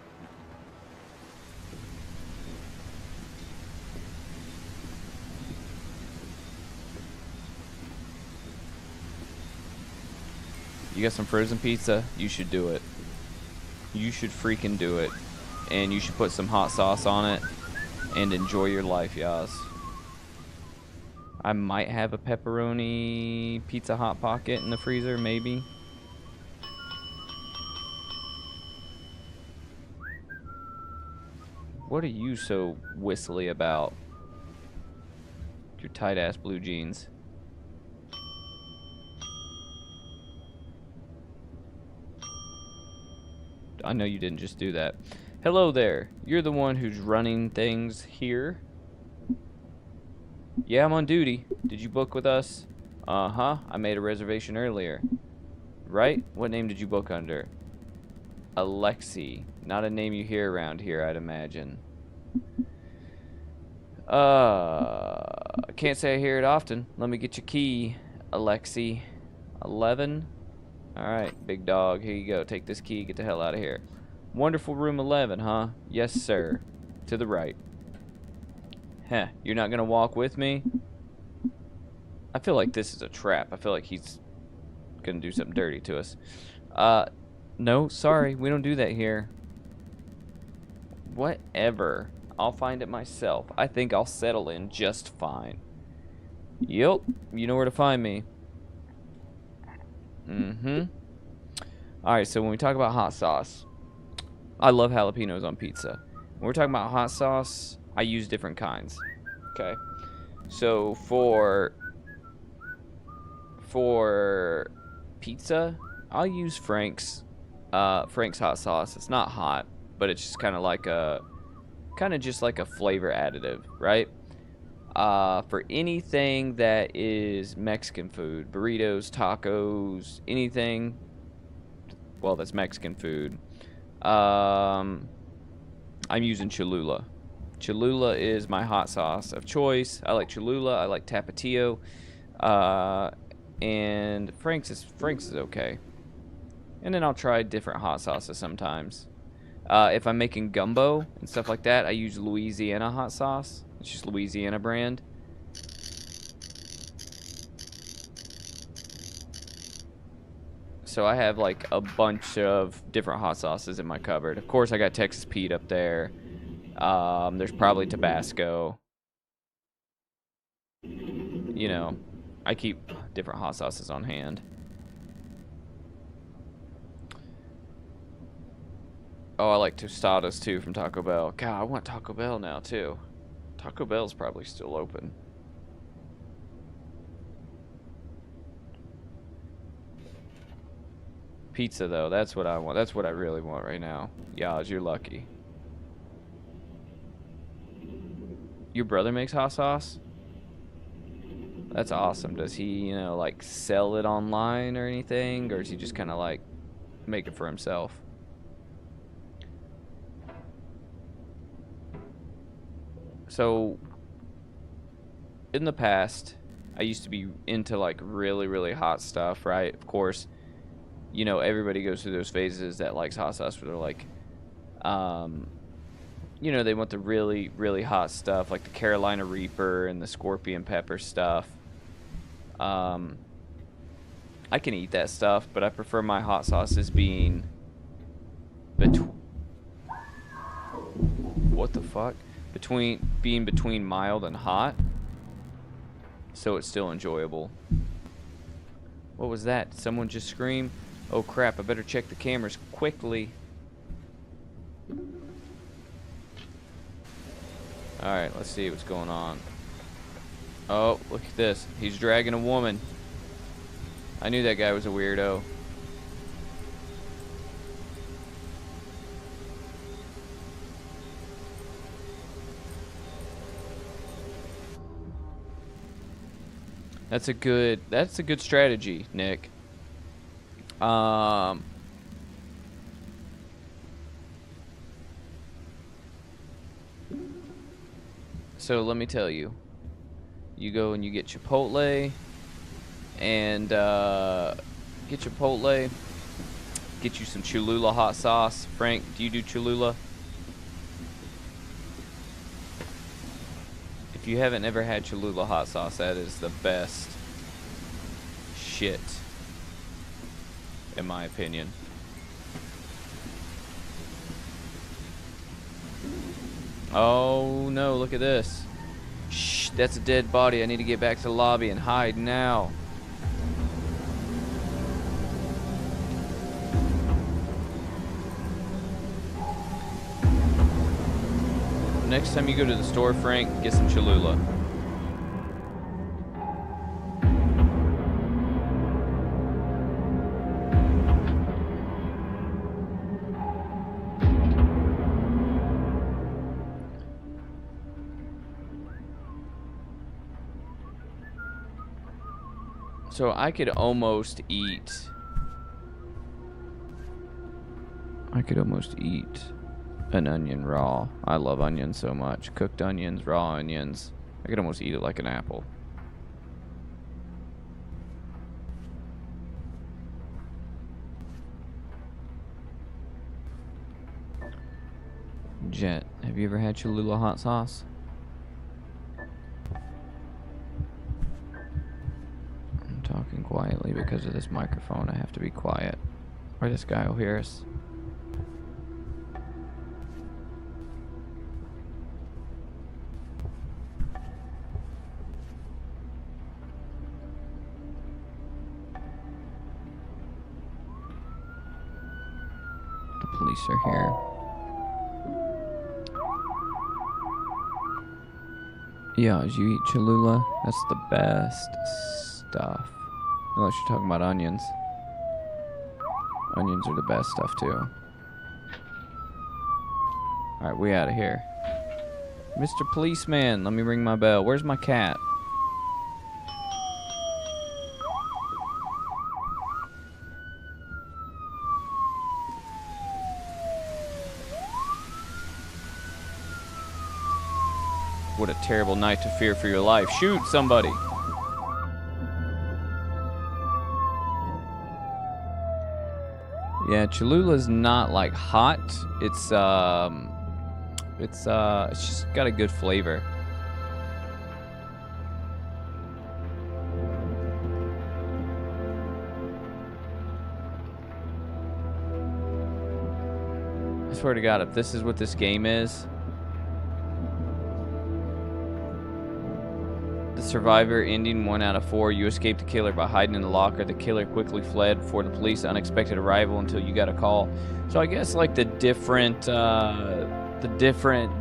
You got some frozen pizza? You should do it. You should freaking do it. And you should put some hot sauce on it and enjoy your life, Yaz. I might have a pepperoni pizza hot pocket in the freezer, maybe. What are you so whistly about? Your tight-ass blue jeans. I know you didn't just do that. Hello there. You're the one who's running things here? Yeah, I'm on duty. Did you book with us? Uh-huh. I made a reservation earlier. Right? What name did you book under? Alexi. Not a name you hear around here, I'd imagine. Can't say I hear it often. Let me get your key, Alexi. 11? Alright, big dog. Here you go. Take this key. Get the hell out of here. Wonderful room 11, huh? Yes, sir. To the right. Heh, you're not gonna walk with me? I feel like this is a trap. I feel like he's gonna do something dirty to us. No, sorry, we don't do that here. Whatever. I'll find it myself. I think I'll settle in just fine. Yup, you know where to find me. Alright, so when we talk about hot sauce, I love jalapenos on pizza. When we're talking about hot sauce, I use different kinds. Okay. So for pizza, I'll use Frank's hot sauce. It's not hot, but it's just kind of just like a flavor additive, right? For anything that is Mexican food, burritos, tacos, anything, well, that's Mexican food. I'm using Cholula. Cholula is my hot sauce of choice. I like Cholula. I like Tapatio. And Frank's is okay. And then I'll try different hot sauces sometimes. If I'm making gumbo and stuff like that, I use Louisiana hot sauce. It's just Louisiana brand. So I have like a bunch of different hot sauces in my cupboard. Of course, I got Texas Pete up there. There's probably Tabasco. You know, I keep different hot sauces on hand. Oh, I like tostadas too from Taco Bell. God, I want Taco Bell now too. Taco Bell's probably still open. Pizza though, that's what I want. That's what I really want right now. Yaz, you're lucky. Your brother makes hot sauce? That's awesome. Does he, like sell it online or anything? Or is he just kind of like make it for himself? So, in the past, I used to be into like really, really hot stuff, right? Of course, everybody goes through those phases that likes hot sauce where they're like, they want the really, really hot stuff, like the Carolina Reaper and the Scorpion Pepper stuff. I can eat that stuff, but I prefer my hot sauces being what the fuck? Between mild and hot, so it's still enjoyable. What was that? Did someone just scream? Oh crap, I better check the cameras quickly. Alright, let's see what's going on. Oh, look at this. He's dragging a woman. I knew that guy was a weirdo. That's a good strategy, Nick. So let me tell you. You go and you get Chipotle and get you some Cholula hot sauce. Frank, do you do Cholula? If you haven't ever had Cholula hot sauce, that is the best shit, in my opinion. Oh no, look at this. Shh, that's a dead body. I need to get back to the lobby and hide now. Next time you go to the store, Frank, get some Cholula. So I could almost eat an onion raw. I love onions so much. Cooked onions, raw onions. I could almost eat it like an apple. Jet, have you ever had Cholula hot sauce? because of this microphone. I have to be quiet, or this guy will hear us. The police are here. Yeah, as you eat Cholula, that's the best stuff. Unless you're talking about onions. Onions are the best stuff too. Alright, we out of here. Mr. Policeman, let me ring my bell. Where's my cat? What a terrible night to fear for your life. Shoot somebody. Yeah, Cholula's not like hot. It's just got a good flavor. I swear to God, if this is what this game is, the survivor ending 1 out of 4. You escaped the killer by hiding in the locker. The killer quickly fled before the police unexpected arrival until you got a call. So I guess like the different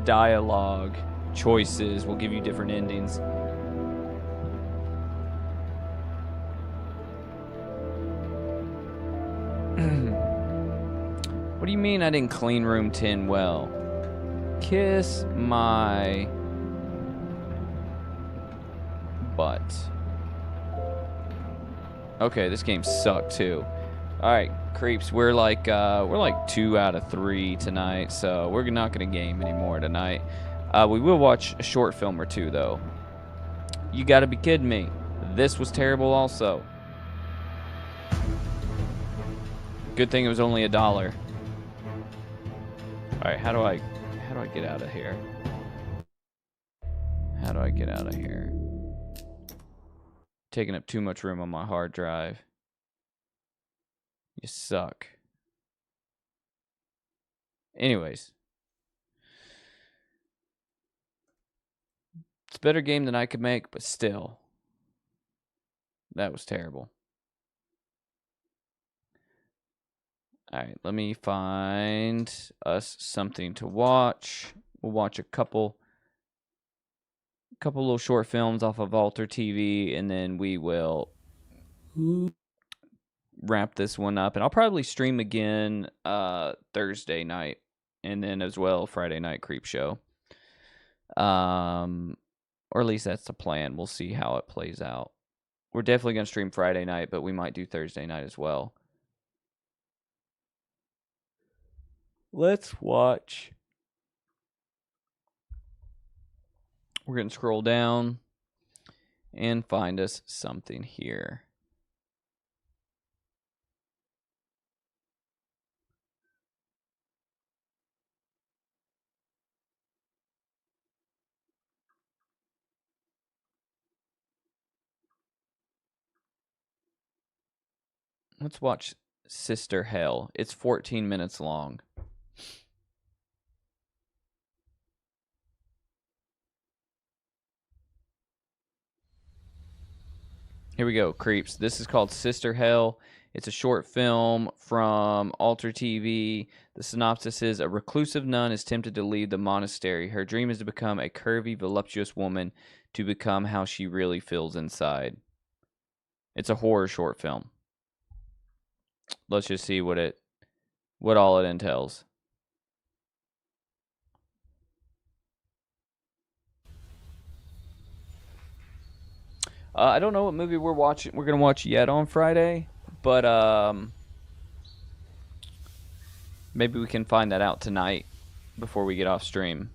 dialogue choices will give you different endings. What do you mean I didn't clean room 10 well? Kiss my butt. Okay, this game sucked too. Alright, creeps, we're like 2 out of 3 tonight, so we're not gonna game anymore tonight. We will watch a short film or two though. You gotta be kidding me. This was terrible also. Good thing it was only $1. Alright, how do I get out of here? How do I get out of here? Taking up too much room on my hard drive. You suck. Anyways. It's a better game than I could make, but still. That was terrible. Alright, let me find us something to watch. We'll watch a couple little short films off of Alter TV, and then we will wrap this one up. And I'll probably stream again Thursday night, and then as well Friday night Creep Show. Or at least that's the plan. We'll see how it plays out. We're definitely going to stream Friday night, but we might do Thursday night as well. Let's watch. We're going to scroll down and find us something here. Let's watch Sister Hell. It's 14 minutes long. Here we go, creeps. This is called Sister Hell. It's a short film from Alter TV. The synopsis is: a reclusive nun is tempted to leave the monastery. Her dream is to become a curvy, voluptuous woman, to become how she really feels inside. It's a horror short film. Let's just see what all it entails. I don't know what movie we're gonna watch yet on Friday, but maybe we can find that out tonight before we get off stream.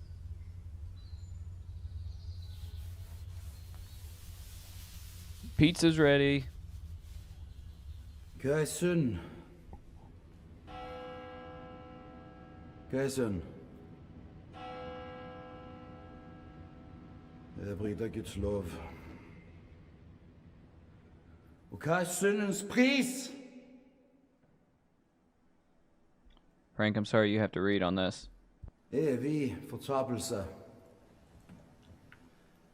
Pizza's ready. Grayson. Jeg bryter Guds lov. Og hva syndens pris? Frank, I'm sorry you have to read on this. Evig fortapelse.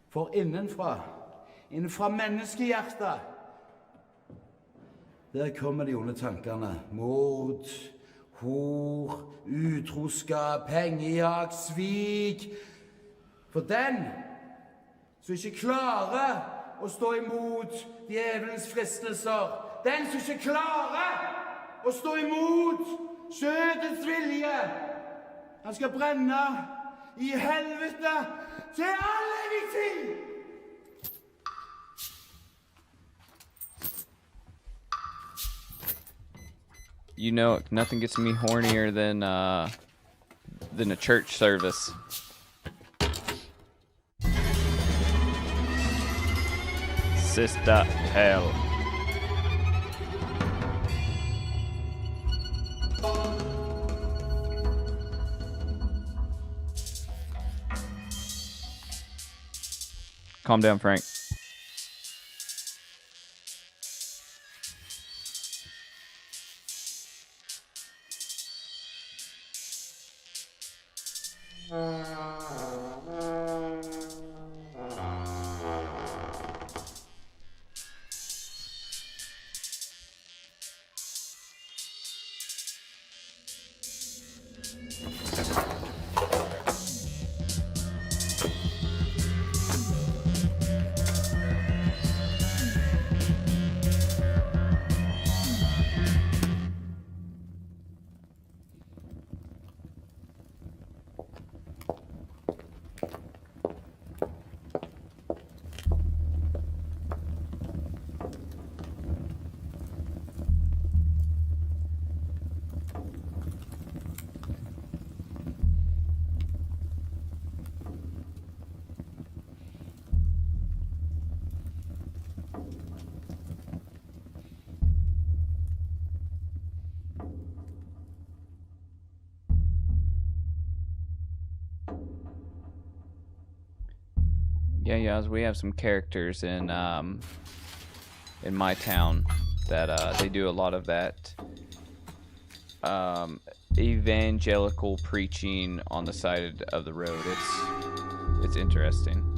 For innenfra menneskehjertet, der kommer de onde tankene. Mord, hor, utroskap, pengejag, svik. For den som ikke klarer å stå imot djevelens fristelser, den som ikke klarer å stå imot skjødets vilje, han skal brenne i helvete til all evig tid! You know, nothing gets me hornier than a church service. Sister Hell. Calm down, Frank. Yeah, we have some characters in my town that they do a lot of that evangelical preaching on the side of the road. It's interesting.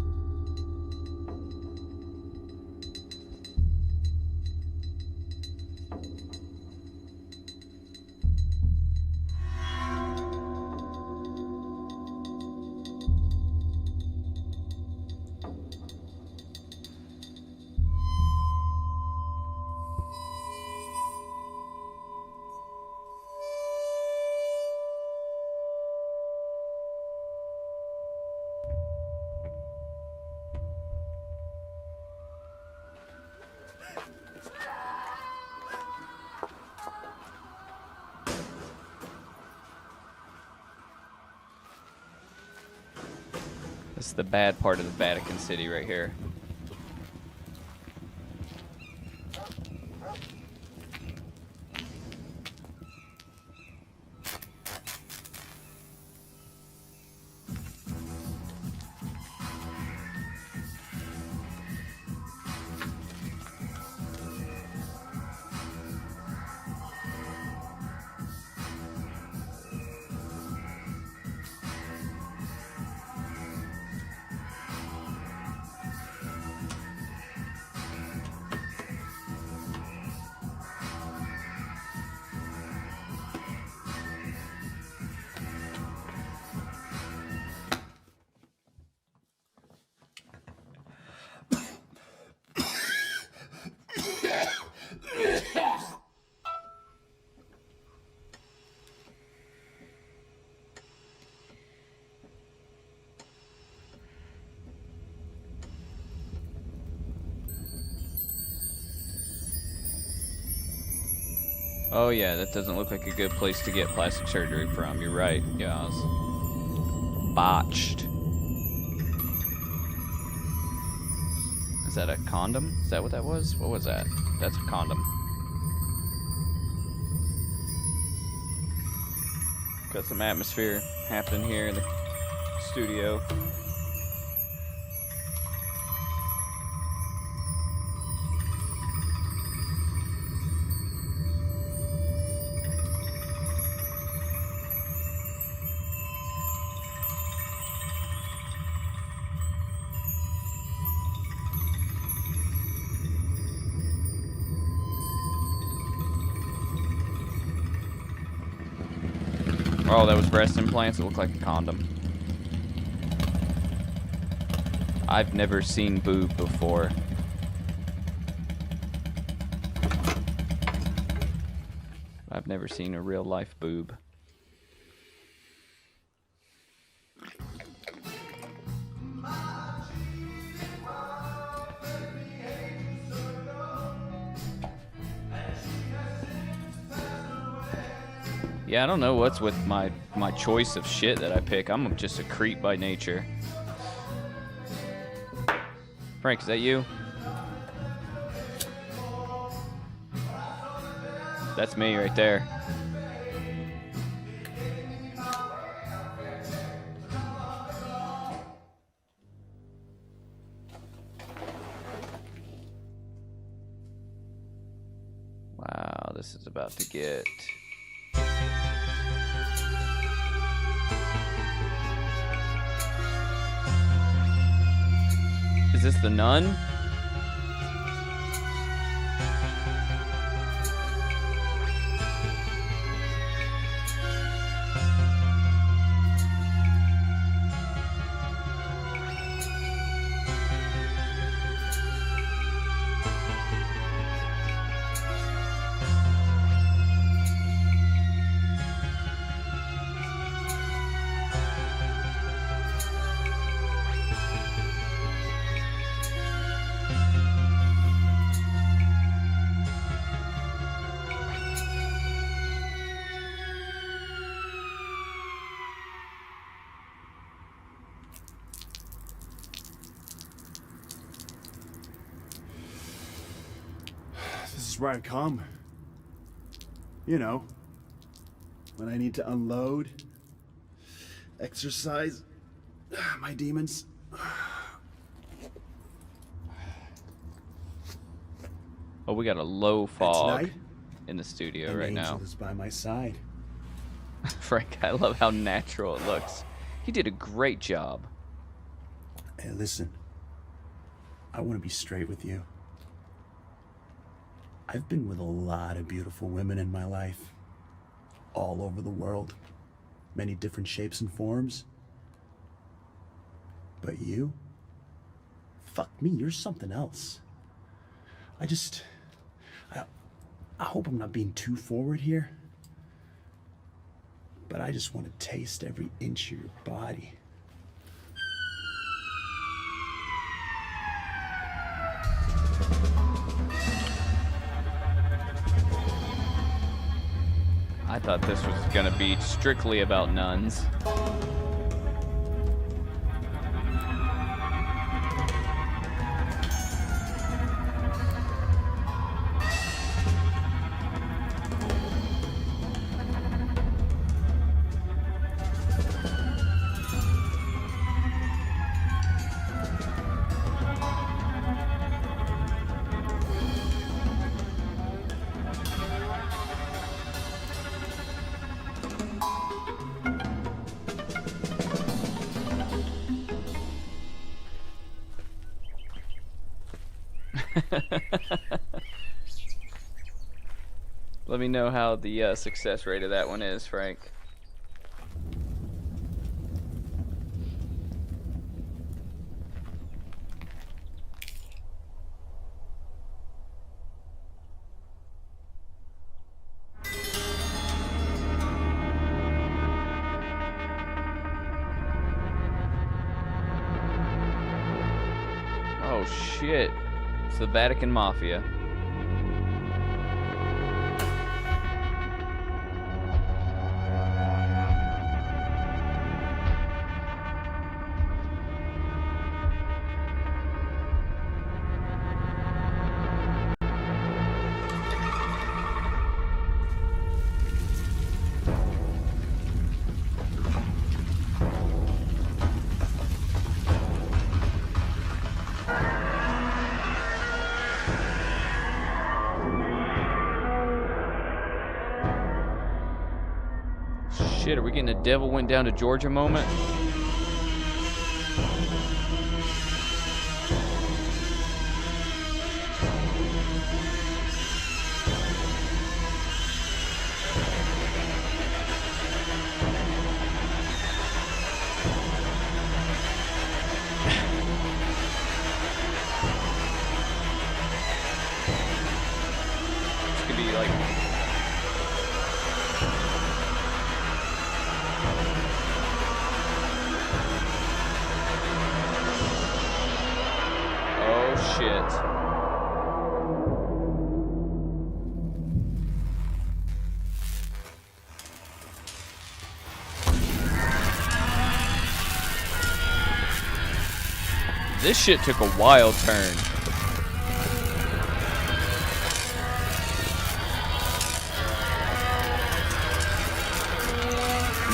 This is the bad part of the Vatican City right here. Oh yeah, that doesn't look like a good place to get plastic surgery from. You're right, guys. Botched. Is that a condom? Is that what that was? What was that? That's a condom. Got some atmosphere happening here in the studio. Oh, that was breast implants. It looked like a condom. I've never seen boob before. I've never seen a real life boob. Yeah, I don't know what's with my choice of shit that I pick. I'm just a creep by nature. Frank, is that you? That's me right there. Wow, this is about to get... Is this the nun? This is where I come. You know, when I need to unload, exercise my demons. Oh, we got a low fog tonight, in the studio an right angel now. is by my side. Frank, I love how natural it looks. He did a great job. Hey, listen. I want to be straight with you. I've been with a lot of beautiful women in my life. All over the world. Many different shapes and forms. But you? Fuck me, you're something else. I hope I'm not being too forward here. But I just want to taste every inch of your body. I thought this was gonna be strictly about nuns. Let me know how the success rate of that one is, Frank. Oh shit, it's the Vatican Mafia. Shit, are we getting a devil went down to Georgia moment? This shit took a wild turn.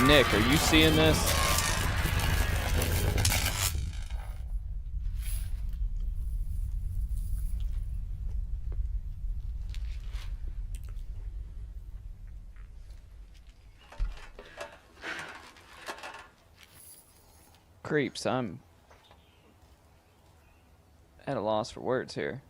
Nick, are you seeing this? Creeps, I'm at a loss for words here.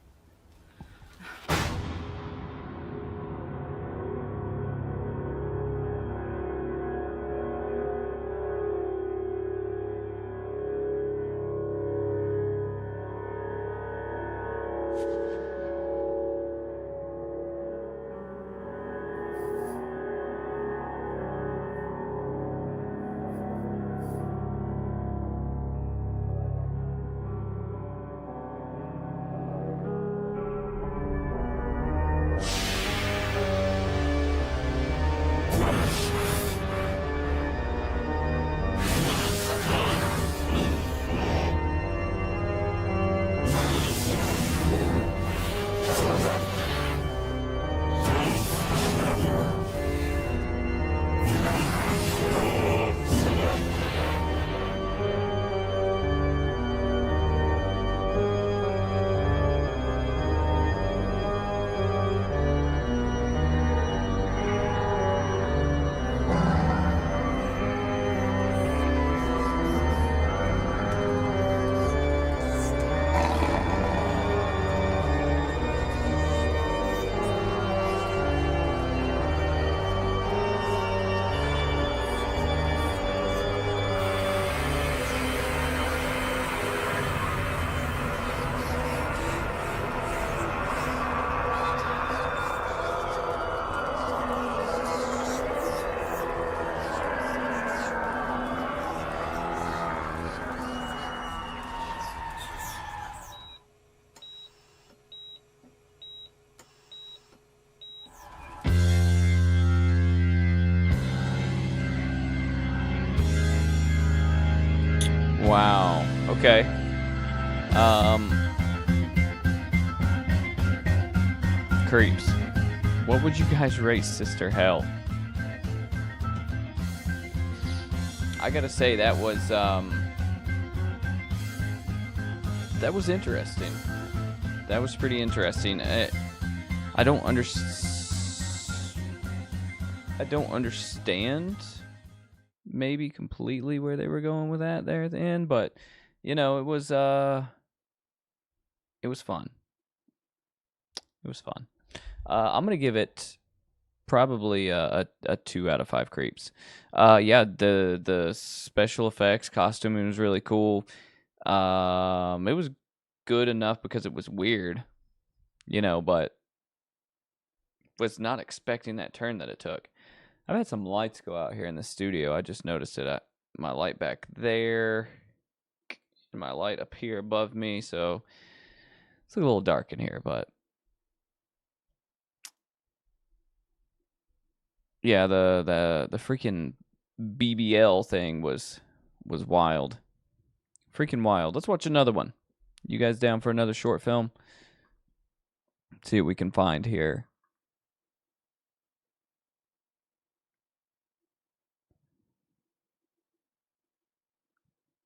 Wow. Okay. Creeps. What would you guys rate Sister Hell? I gotta say that was interesting. That was pretty interesting. I don't understand maybe completely where they were going with that there at the end, but you know, it was fun. It was fun. I'm gonna give it probably a 2 out of 5 creeps. Yeah, the special effects costuming was really cool. It was good enough because it was weird, you know, but was not expecting that turn that it took. I've had some lights go out here in the studio. I just noticed it. My light back there, and my light up here above me, so it's a little dark in here, but yeah, the freaking BBL thing was wild. Freaking wild. Let's watch another one. You guys down for another short film? Let's see what we can find here.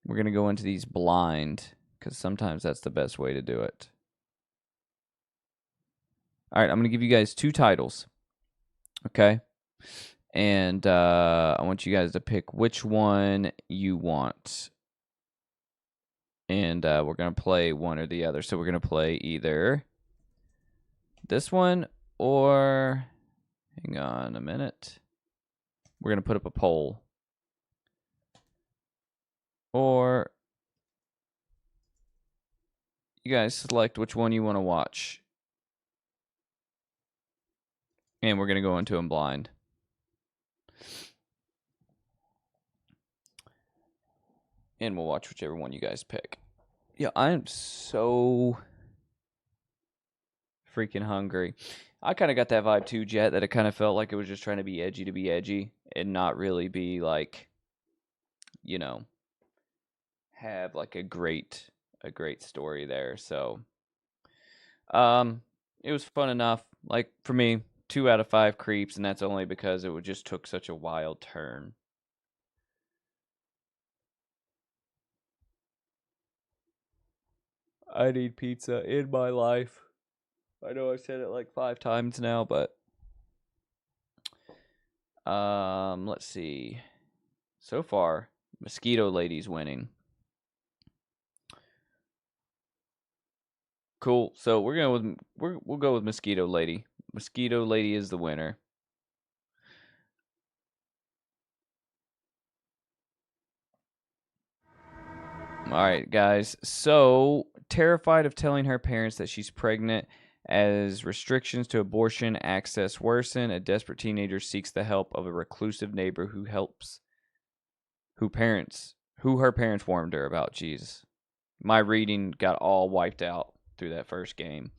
We're going to go into these blind, because sometimes that's the best way to do it. All right, I'm going to give you guys 2 titles. Okay? And I want you guys to pick which one you want. And we're going to play one or the other. So we're going to play either this one or... Hang on a minute. We're going to put up a poll. Or you guys select which one you want to watch. And we're going to go into them blind. And we'll watch whichever one you guys pick. Yeah, I am so freaking hungry. I kind of got that vibe too, Jet, that it kind of felt like it was just trying to be edgy and not really be like, you know, have like a great a great story there. So, it was fun enough. Like for me, 2 out of 5 creeps, and that's only because it just took such a wild turn. I need pizza in my life. I know I've said it like 5 times now, but let's see. So far, Mosquito Lady's winning. Cool. So we'll go with Mosquito Lady. Mosquito Lady is the winner. All right, guys. So, terrified of telling her parents that she's pregnant as restrictions to abortion access worsen, a desperate teenager seeks the help of a reclusive neighbor who her parents warned her about. Jesus. My reading got all wiped out through that first game.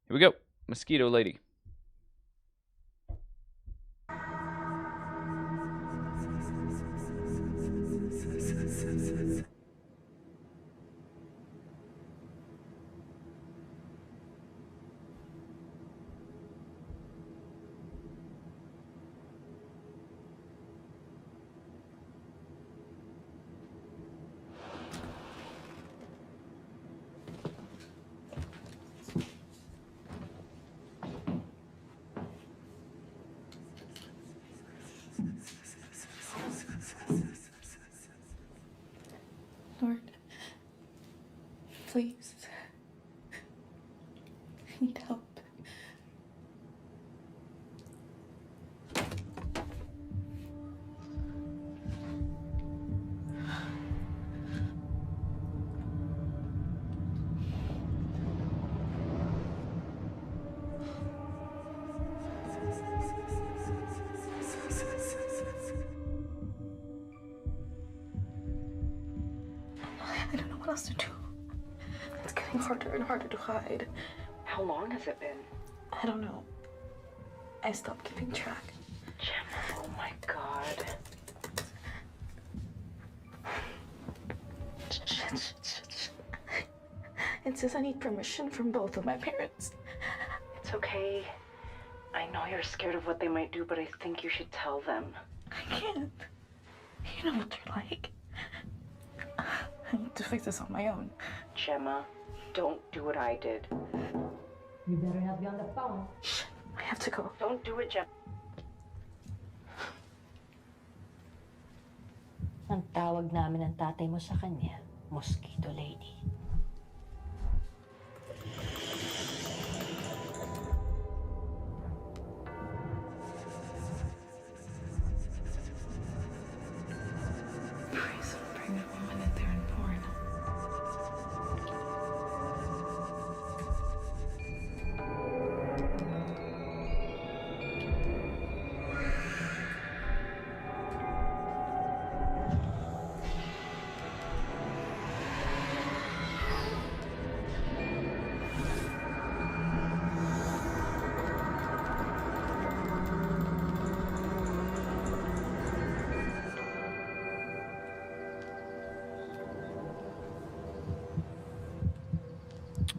Here we go. Mosquito Lady. Lord, please. I need help. I don't know what else to do. It's getting harder and harder to hide. How long has it been? I don't know. I stopped keeping track. Gemma, oh my god. It says I need permission from both of my parents. It's okay. I know you're scared of what they might do, but I think you should tell them. I can't. You know what they're like. I need to fix this on my own. Gemma, don't do what I did. You better not be on the phone. Shh, I have to go. Don't do it, Gemma. Ang tawag namin ng tatay mo sa kanya, Mosquito Lady. Praise a pregnant woman that they're unborn.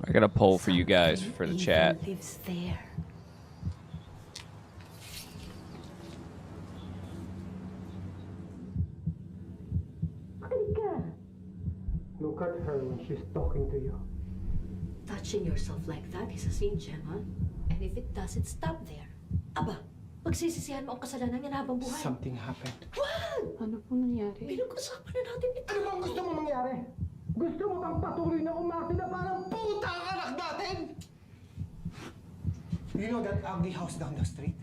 I got a poll for you guys for the chat. Evil lives there. Halika. Look at her when she's talking to you. Touching yourself like that is a sin, Gemma. And if it doesn't stop there, aba, pagsisisihan mo ang kasalanan niya habang buhay. Something happened. What? Ano po nangyari? Pinag-usapan na natin ito. Ano bang gusto mo mangyari? Gusto mo bang patuloy na umarte na parang puta ang anak natin? You know that ugly house down the street?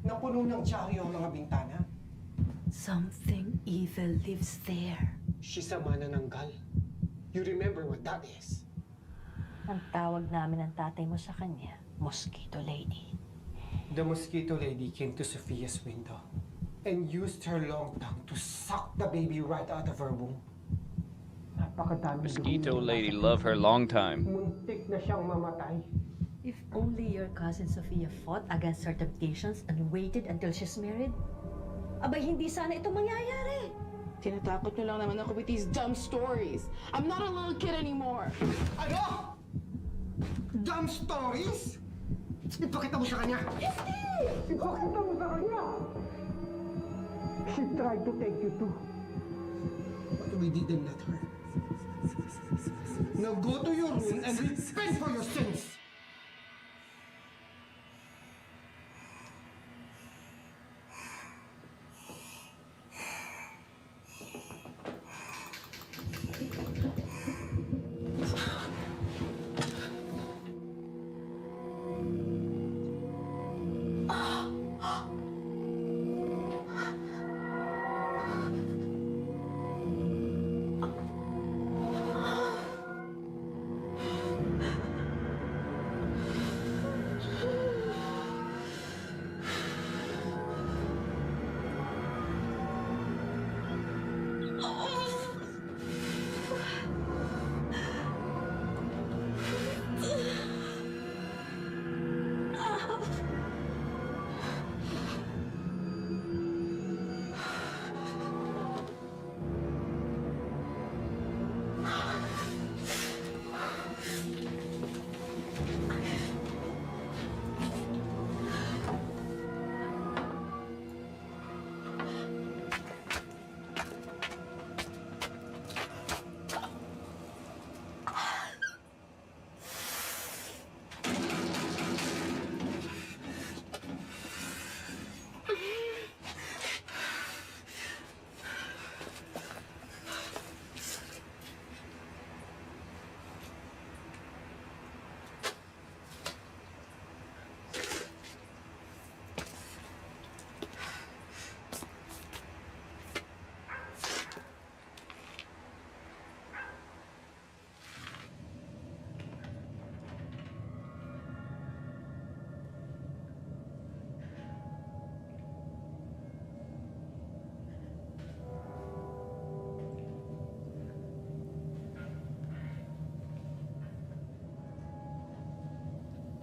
Napuno ng dyaryo ang mga bintana. Something evil lives there. She's a manananggal. You remember what that is? Ang tawag namin ng tatay mo sa kanya, Mosquito Lady. The mosquito lady came to Sophia's window and used her long tongue to suck the baby right out of her womb. Napakadami Mosquito Lady, love her long time. Muntik na siyang mamatay. If only your cousin Sophia fought against her temptations and waited until she's married, abay hindi sana ito mangyayari. Tinatakot nyo lang naman ako with these dumb stories. I'm not a little kid anymore. Ano? Dumb stories? Ipakita mo sa kanya! Ipakita mo sa kanya! She tried to take you too. But we didn't let her. Now go to your room and repent for your sins!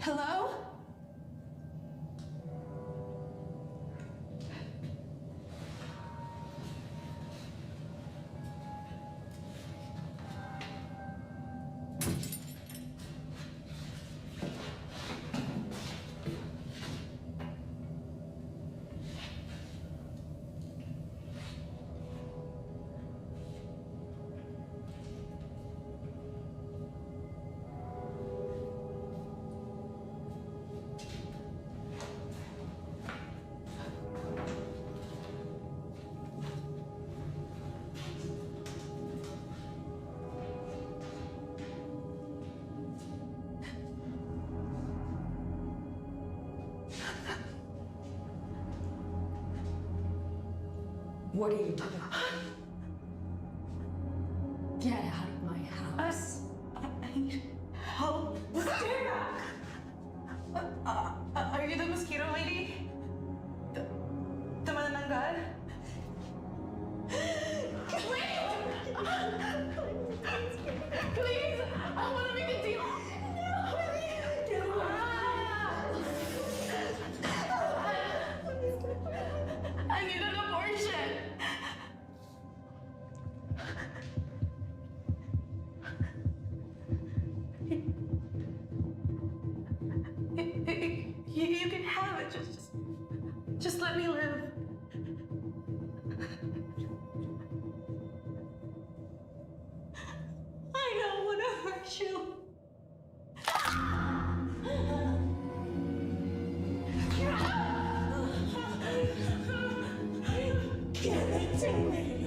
Hello? What are you doing? Get out of my house. I need help. Stay back! Are you the mosquito lady? The manananggal? Please! I want to make a deal! I need an abortion! You can have it. Just let me live. I don't want to hurt you. Give it to me.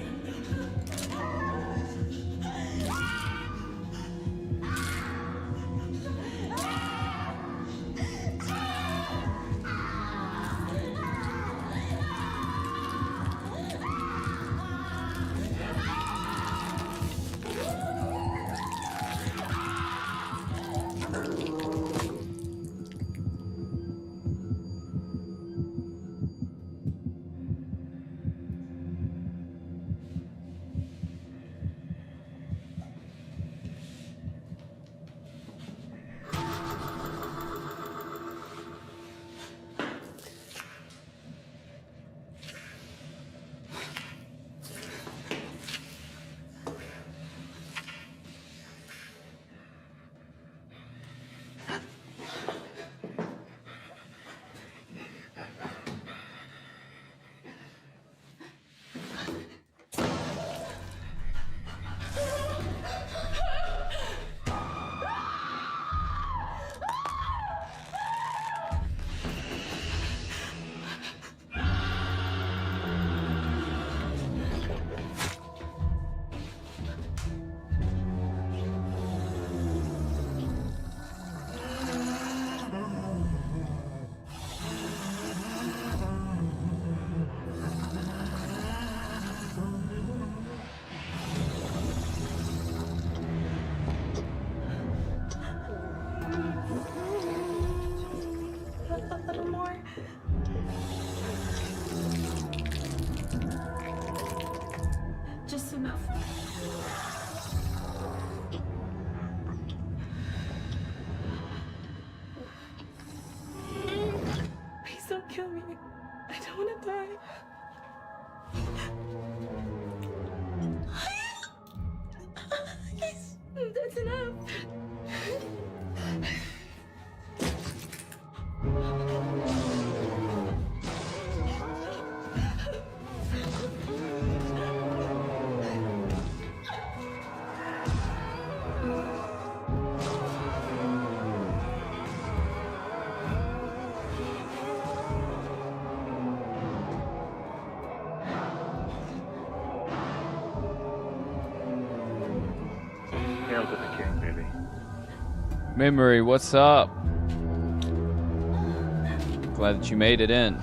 is enough. Please don't kill me. I don't want to die. Please, that's enough. Hail to the king, baby. Memory, what's up? Glad that you made it in.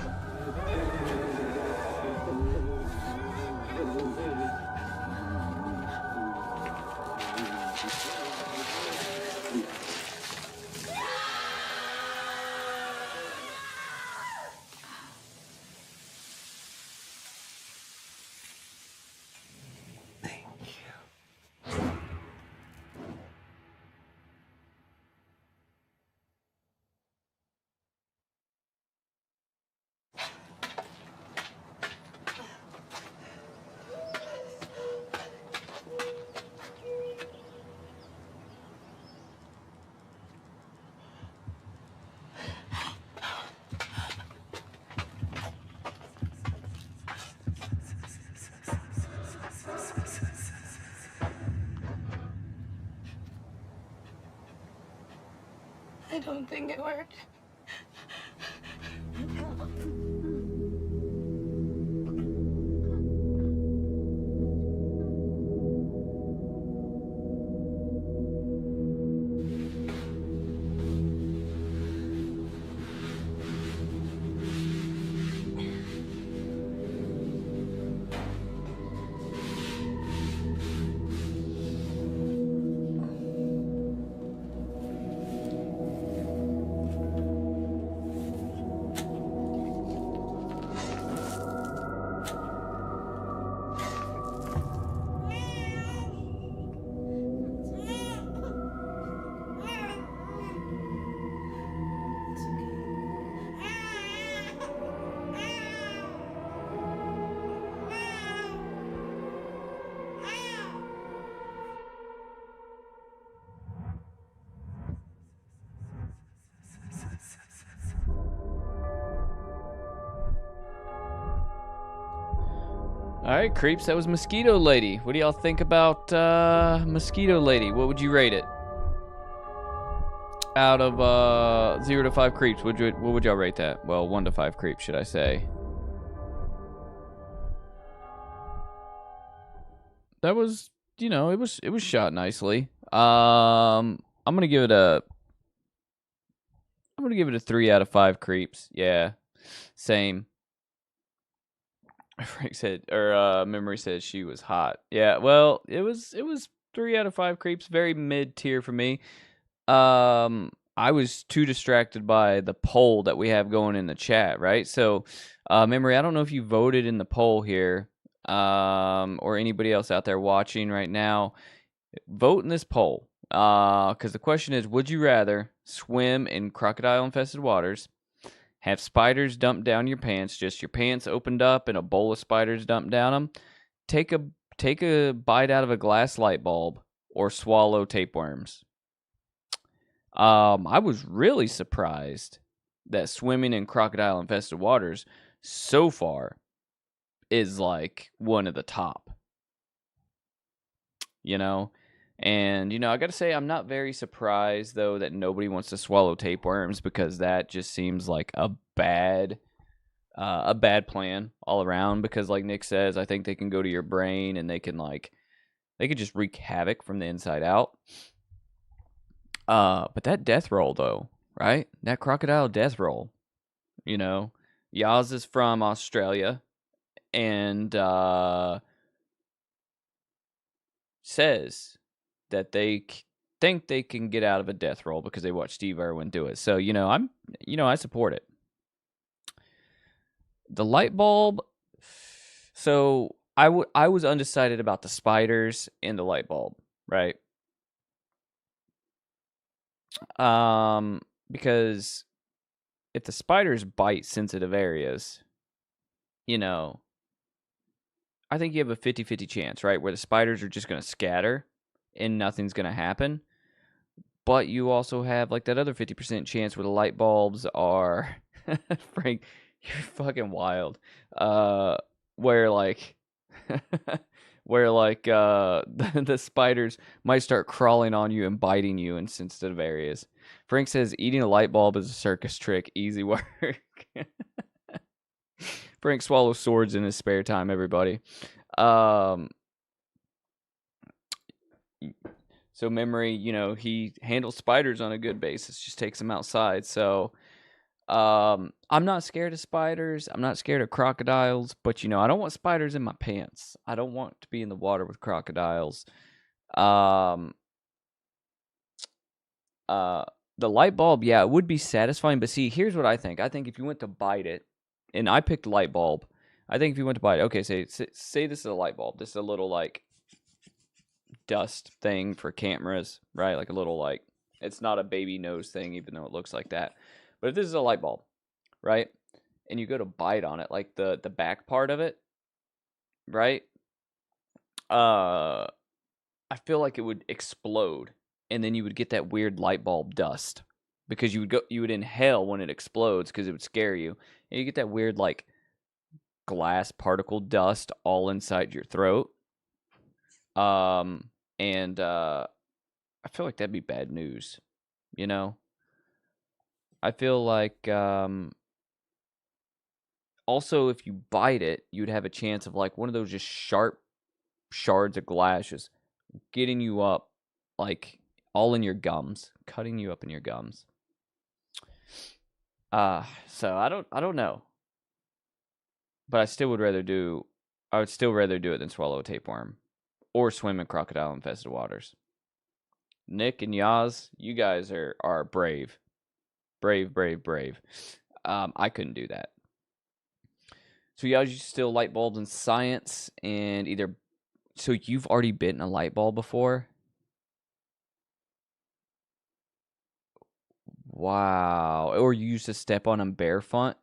I don't think it worked. All right, creeps, that was Mosquito Lady. What do y'all think about Mosquito Lady? What would you rate it? Out of 0 to 5 creeps, what would y'all rate that? Well, 1 to 5 creeps, should I say? That was, you know, it was shot nicely. I'm gonna give it a 3 out of 5 creeps. Yeah, same. Frank said, or Memory said she was hot. Yeah, well, it was 3 out of 5 creeps, very mid tier for me. I was too distracted by the poll that we have going in the chat, right? So, Memory, I don't know if you voted in the poll here, or anybody else out there watching right now. Vote in this poll, because the question is: would you rather swim in crocodile-infested waters? Have spiders dumped down your pants, just your pants opened up and a bowl of spiders dumped down them? Take a bite out of a glass light bulb, or swallow tapeworms. I was really surprised that swimming in crocodile-infested waters so far is like one of the top. You know? And, you know, I got to say, I'm not very surprised, though, that nobody wants to swallow tapeworms, because that just seems like a bad plan all around. Because, like Nick says, I think they can go to your brain and they could just wreak havoc from the inside out. But that death roll, though, right? That crocodile death roll, you know, Yaz is from Australia and says that they think they can get out of a death roll because they watched Steve Irwin do it. So, you know, I support it. The light bulb. So I was undecided about the spiders and the light bulb, right? Because if the spiders bite sensitive areas, you know, I think you have a 50-50 chance, right? Where the spiders are just going to scatter and nothing's going to happen. But you also have like that other 50% chance where the light bulbs are Frank, you're fucking wild. Where like the spiders might start crawling on you and biting you in sensitive areas. Frank says eating a light bulb is a circus trick. Easy work. Frank swallows swords in his spare time, everybody. So Memory, he handles spiders on a good basis, just takes them outside. So I'm not scared of spiders. I'm not scared of crocodiles, but I don't want spiders in my pants. I don't want to be in the water with crocodiles. The light bulb, yeah, it would be satisfying, but see, here's what I think. I think if you went to bite it, and I picked light bulb, I think if you went to bite it, okay, say this is a light bulb. This is a little like dust thing for cameras, right? Like a little like, it's not a baby nose thing, even though it looks like that. But if this is a light bulb, right? And you go to bite on it, like the back part of it, right? I feel like it would explode, and then you would get that weird light bulb dust because you would inhale when it explodes because it would scare you, and you get that weird like glass particle dust all inside your throat. And I feel like that'd be bad news, I feel like also if you bite it, you'd have a chance of like one of those just sharp shards of glass just getting you up like all in your gums, cutting you up in your gums. So I don't know. But I would still rather do it than swallow a tapeworm or swim in crocodile infested waters. Nick and Yaz, you guys are brave. Brave. I couldn't do that. So Yaz, you still light bulbs in science and either. So you've already bitten a light bulb before? Wow. Or you used to step on them barefoot?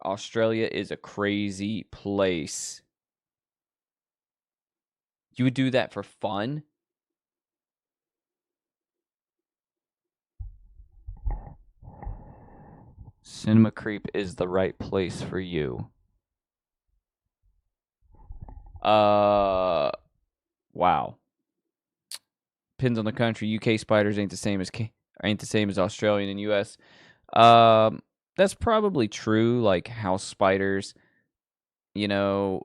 Australia is a crazy place. You would do that for fun? Cinema Creep is the right place for you. Wow. Depends on the country. UK spiders ain't the same as Australian and US. That's probably true. Like house spiders, yeah,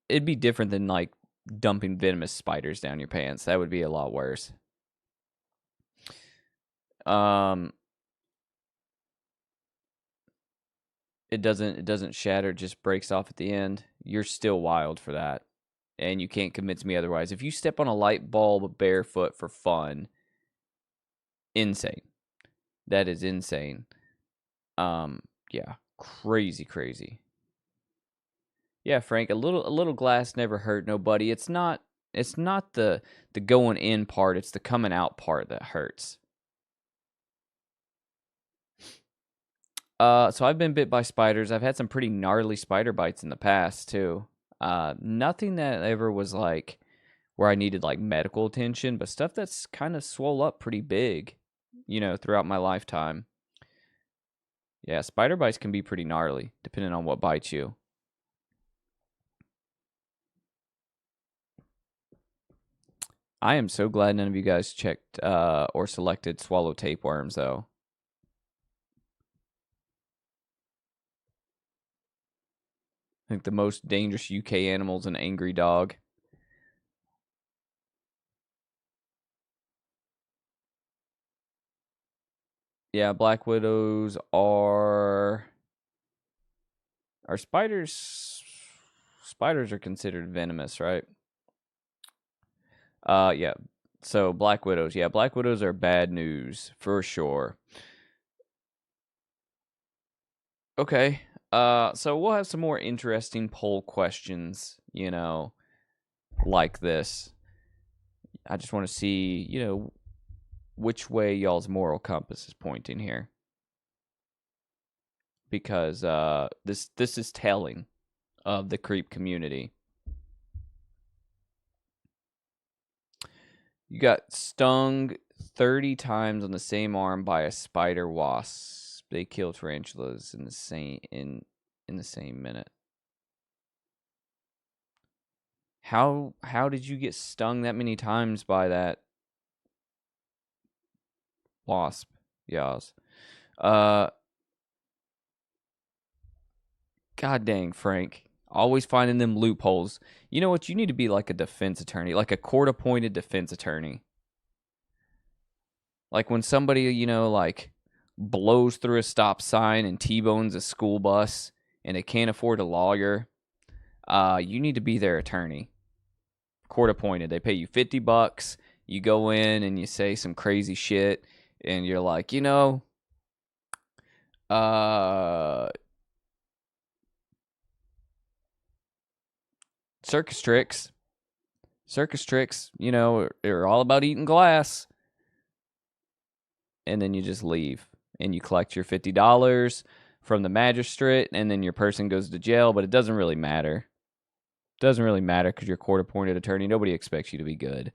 it'd be different than like dumping venomous spiders down your pants. That would be a lot worse. It doesn't shatter, it just breaks off at the end. You're still wild for that. And you can't convince me otherwise. If you step on a light bulb barefoot for fun, insane. That is insane. Yeah, crazy. Yeah, Frank, a little glass never hurt nobody. It's not the going in part, it's the coming out part that hurts. So I've been bit by spiders. I've had some pretty gnarly spider bites in the past too. Nothing that ever was like where I needed like medical attention, but stuff that's kind of swole up pretty big, throughout my lifetime. Yeah, spider bites can be pretty gnarly depending on what bites you. I am so glad none of you guys checked or selected swallow tapeworms though. I think the most dangerous UK animal is an angry dog. Yeah, black widows are spiders. Spiders are considered venomous, right? Yeah. So black widows. Yeah, black widows are bad news for sure. Okay. So we'll have some more interesting poll questions, you know, like this. I just want to see, you know, which way y'all's moral compass is pointing here. Because this is telling of the creep community. You got stung 30 times on the same arm by a spider wasp. They kill tarantulas in the same minute. How did you get stung that many times by that wasp? Yas. God dang, Frank. Always finding them loopholes. You know what? You need to be like a defense attorney, like a court-appointed defense attorney. Like when somebody, you know, like blows through a stop sign and T-bones a school bus and they can't afford a lawyer, you need to be their attorney. Court-appointed. They pay you $50. You go in and you say some crazy shit and you're like, you know, circus tricks, you know, are all about eating glass. And then you just leave and you collect your $50 from the magistrate and then your person goes to jail, but it doesn't really matter. It doesn't really matter because you're a court-appointed attorney. Nobody expects you to be good.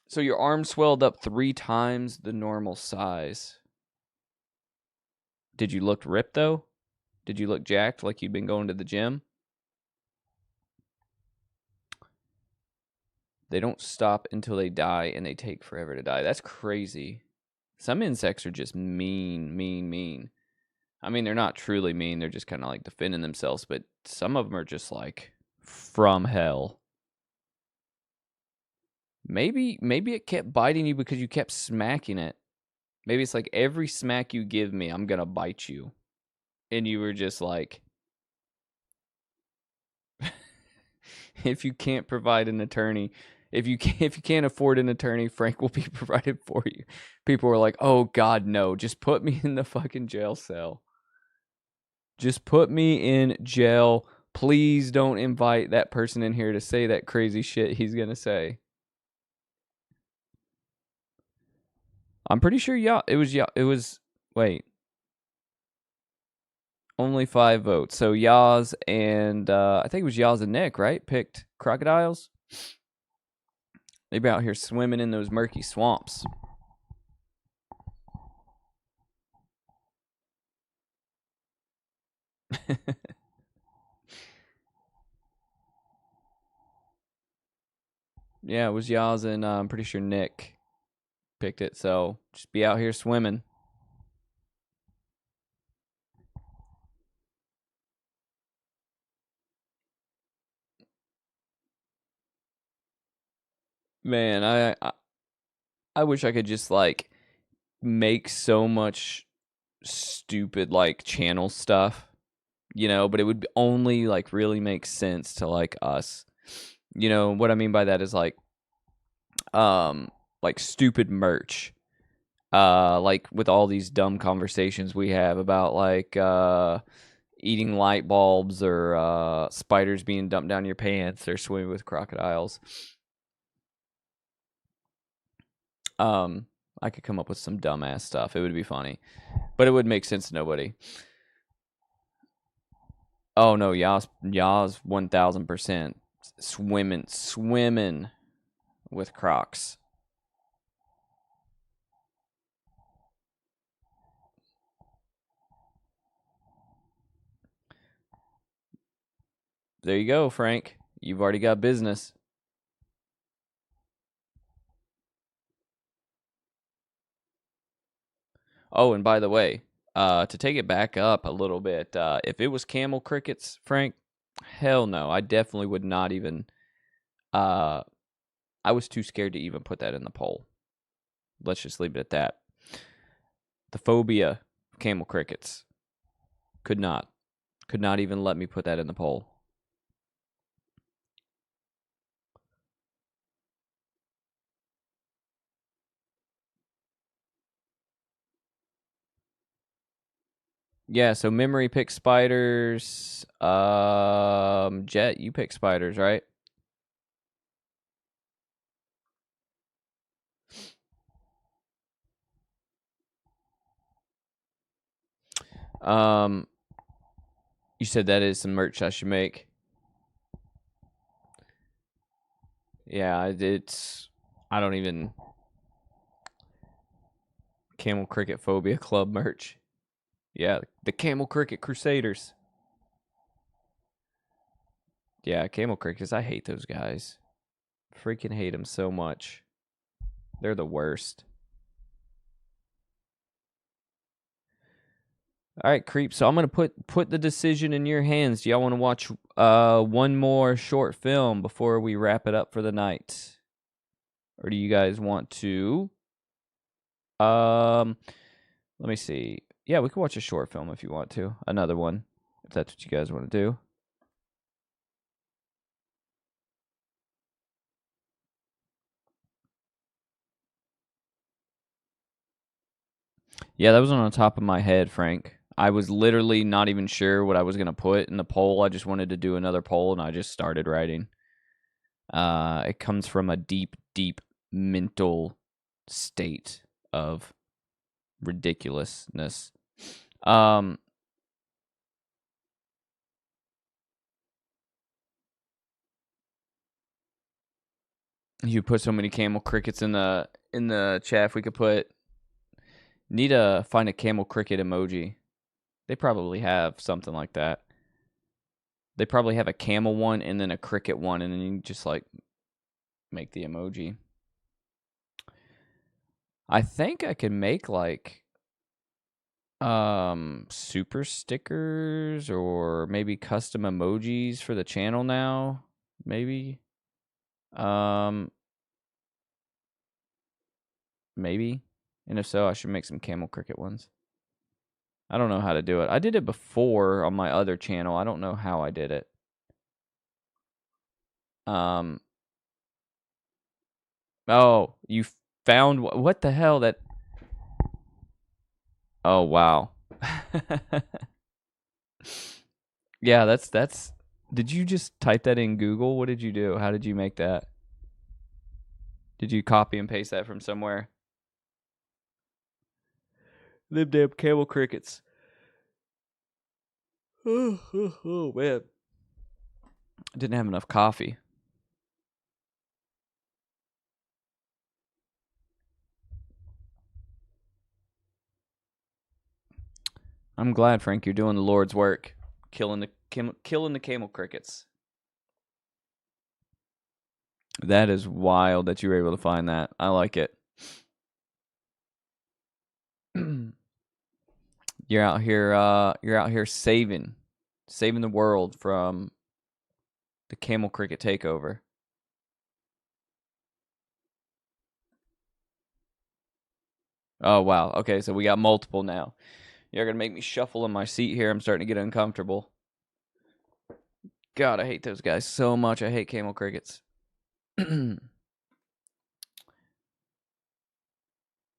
So your arm swelled up 3 times the normal size. Did you look ripped, though? Did you look jacked like you'd been going to the gym? They don't stop until they die, and they take forever to die. That's crazy. Some insects are just mean. I mean, they're not truly mean. They're just kind of like defending themselves, but some of them are just like from hell. Maybe it kept biting you because you kept smacking it. Maybe it's like every smack you give me, I'm going to bite you. And you were just like, if you can't provide an attorney, if you can't afford an attorney, Frank will be provided for you. People were like, oh God, no, just put me in the fucking jail cell. Just put me in jail. Please don't invite that person in here to say that crazy shit he's going to say. I'm pretty sure it was, wait. Only 5 votes. So Yaz and, I think it was Yaz and Nick, right? Picked crocodiles. They be out here swimming in those murky swamps. Yeah, it was Yaz and I'm pretty sure Nick picked it. So just be out here swimming. Man, I wish I could just like make so much stupid like channel stuff, you know, but it would only like really make sense to like us. You know what I mean by that is like stupid merch. Like with all these dumb conversations we have about like eating light bulbs or spiders being dumped down your pants or swimming with crocodiles. I could come up with some dumbass stuff. It would be funny, but it would make sense to nobody. Oh no, Yas 1000% swimming with Crocs. There you go, Frank. You've already got business. Oh, and by the way, to take it back up a little bit, if it was camel crickets, Frank, hell no. I definitely would not even. I was too scared to even put that in the poll. Let's just leave it at that. The phobia of camel crickets. Could not even let me put that in the poll. Yeah, so Memory picks spiders. Jet, you pick spiders, right? You said that is some merch I should make. Yeah, I don't even... Camel Cricket Phobia Club merch. Yeah, the Camel Cricket Crusaders. Yeah, Camel Crickets, I hate those guys. Freaking hate them so much. They're the worst. All right, Creep. So I'm gonna put the decision in your hands. Do y'all want to watch one more short film before we wrap it up for the night, or do you guys want to? Let me see. Yeah, we can watch a short film if you want to. Another one, if that's what you guys want to do. Yeah, that was on the top of my head, Frank. I was literally not even sure what I was gonna put in the poll. I just wanted to do another poll, and I just started writing. It comes from a deep, deep mental state of ridiculousness. You put so many camel crickets in the chat. If we could need to find a camel cricket emoji. They probably have something like that. They probably have a camel one and then a cricket one, and then you just like make the emoji. I think I can make like super stickers or maybe custom emojis for the channel now. Maybe. Maybe. And if so, I should make some camel cricket ones. I don't know how to do it. I did it before on my other channel. I don't know how I did it. Oh, you found what the hell that? Oh, wow. Yeah, that's. Did you just type that in Google? What did you do? How did you make that? Did you copy and paste that from somewhere? Them damn camel crickets. Oh man. I didn't have enough coffee. I'm glad, Frank, you're doing the Lord's work, killing the camel crickets. That is wild that you were able to find that. I like it. You're out here saving the world from the camel cricket takeover. Oh wow. Okay, so we got multiple now. You're gonna make me shuffle in my seat here. I'm starting to get uncomfortable. God, I hate those guys so much. I hate camel crickets.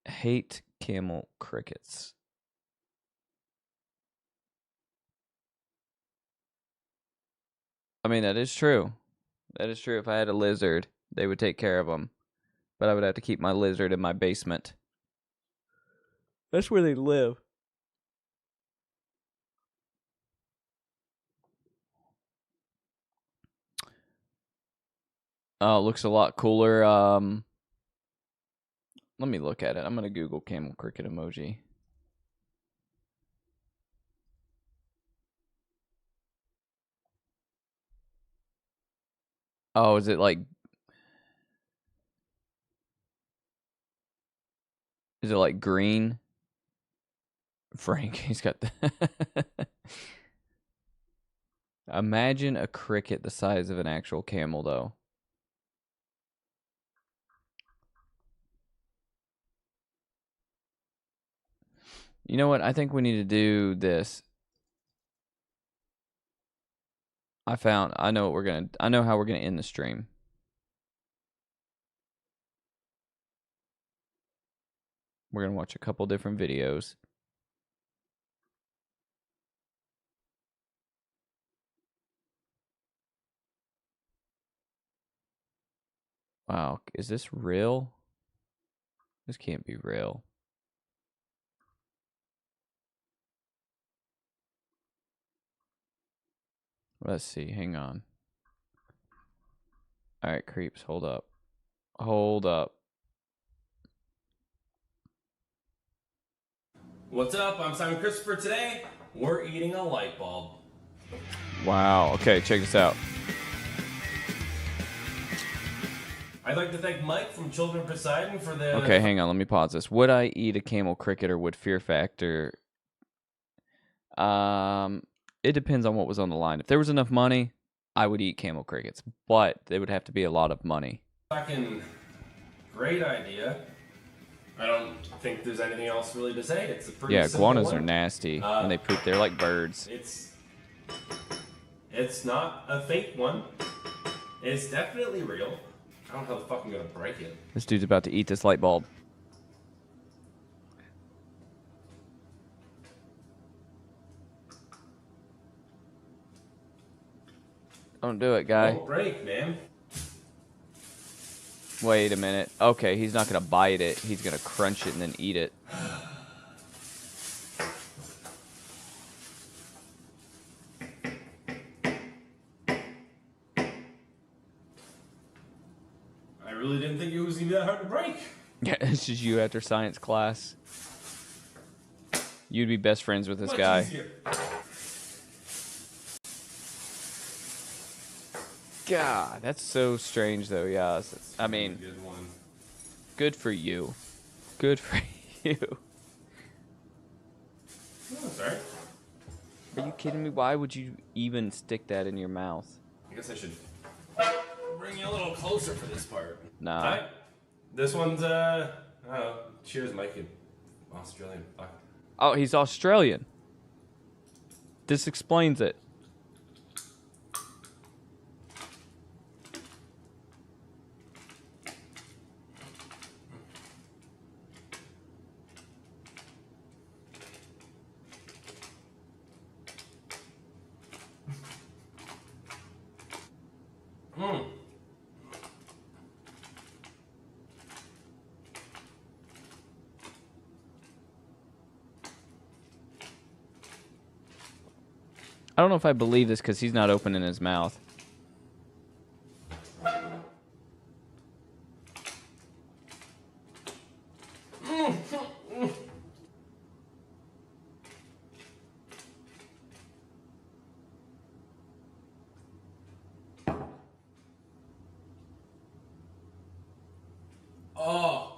Hate camel crickets. I mean, that is true. That is true. If I had a lizard, they would take care of them. But I would have to keep my lizard in my basement. That's where they live. Oh, it looks a lot cooler. Let me look at it. I'm gonna Google camel cricket emoji. Oh, is it like green? Frank, he's got the Imagine a cricket the size of an actual camel though. You know what? I think we need to do this. I know how we're gonna end the stream. We're gonna watch a couple different videos. Wow, is this real? This can't be real. Let's see, hang on. Alright, creeps, hold up. Hold up. What's up? I'm Simon Christopher. Today, we're eating a light bulb. Wow, okay, check this out. I'd like to thank Mike from Children of Poseidon for the... Okay, hang on, let me pause this. Would I eat a camel cricket or would Fear Factor... It depends on what was on the line. If there was enough money, I would eat camel crickets. But there would have to be a lot of money. Fucking great idea. I don't think there's anything else really to say. It's a pretty simple iguanas one. are nasty when they poop. They're like birds. It's not a fake one. It's definitely real. I don't know how the fuck I'm gonna break it. This dude's about to eat this light bulb. Don't do it, guy. Don't break, man. Wait a minute. Okay, he's not gonna bite it. He's gonna crunch it and then eat it. I really didn't think it was even that hard to break. Yeah, it's just you after science class. You'd be best friends with this Much guy. easier. God, that's so strange, though. Yeah, I mean, Good one. good for you. Good for you. Oh, sorry. Are you kidding me? Why would you even stick that in your mouth? I guess I should bring you a little closer for this part. Nah. Alright. This one's, cheers, Mike, in Australian. Fuck. Oh, he's Australian. This explains it. I don't know if I believe this because he's not opening his mouth. Oh.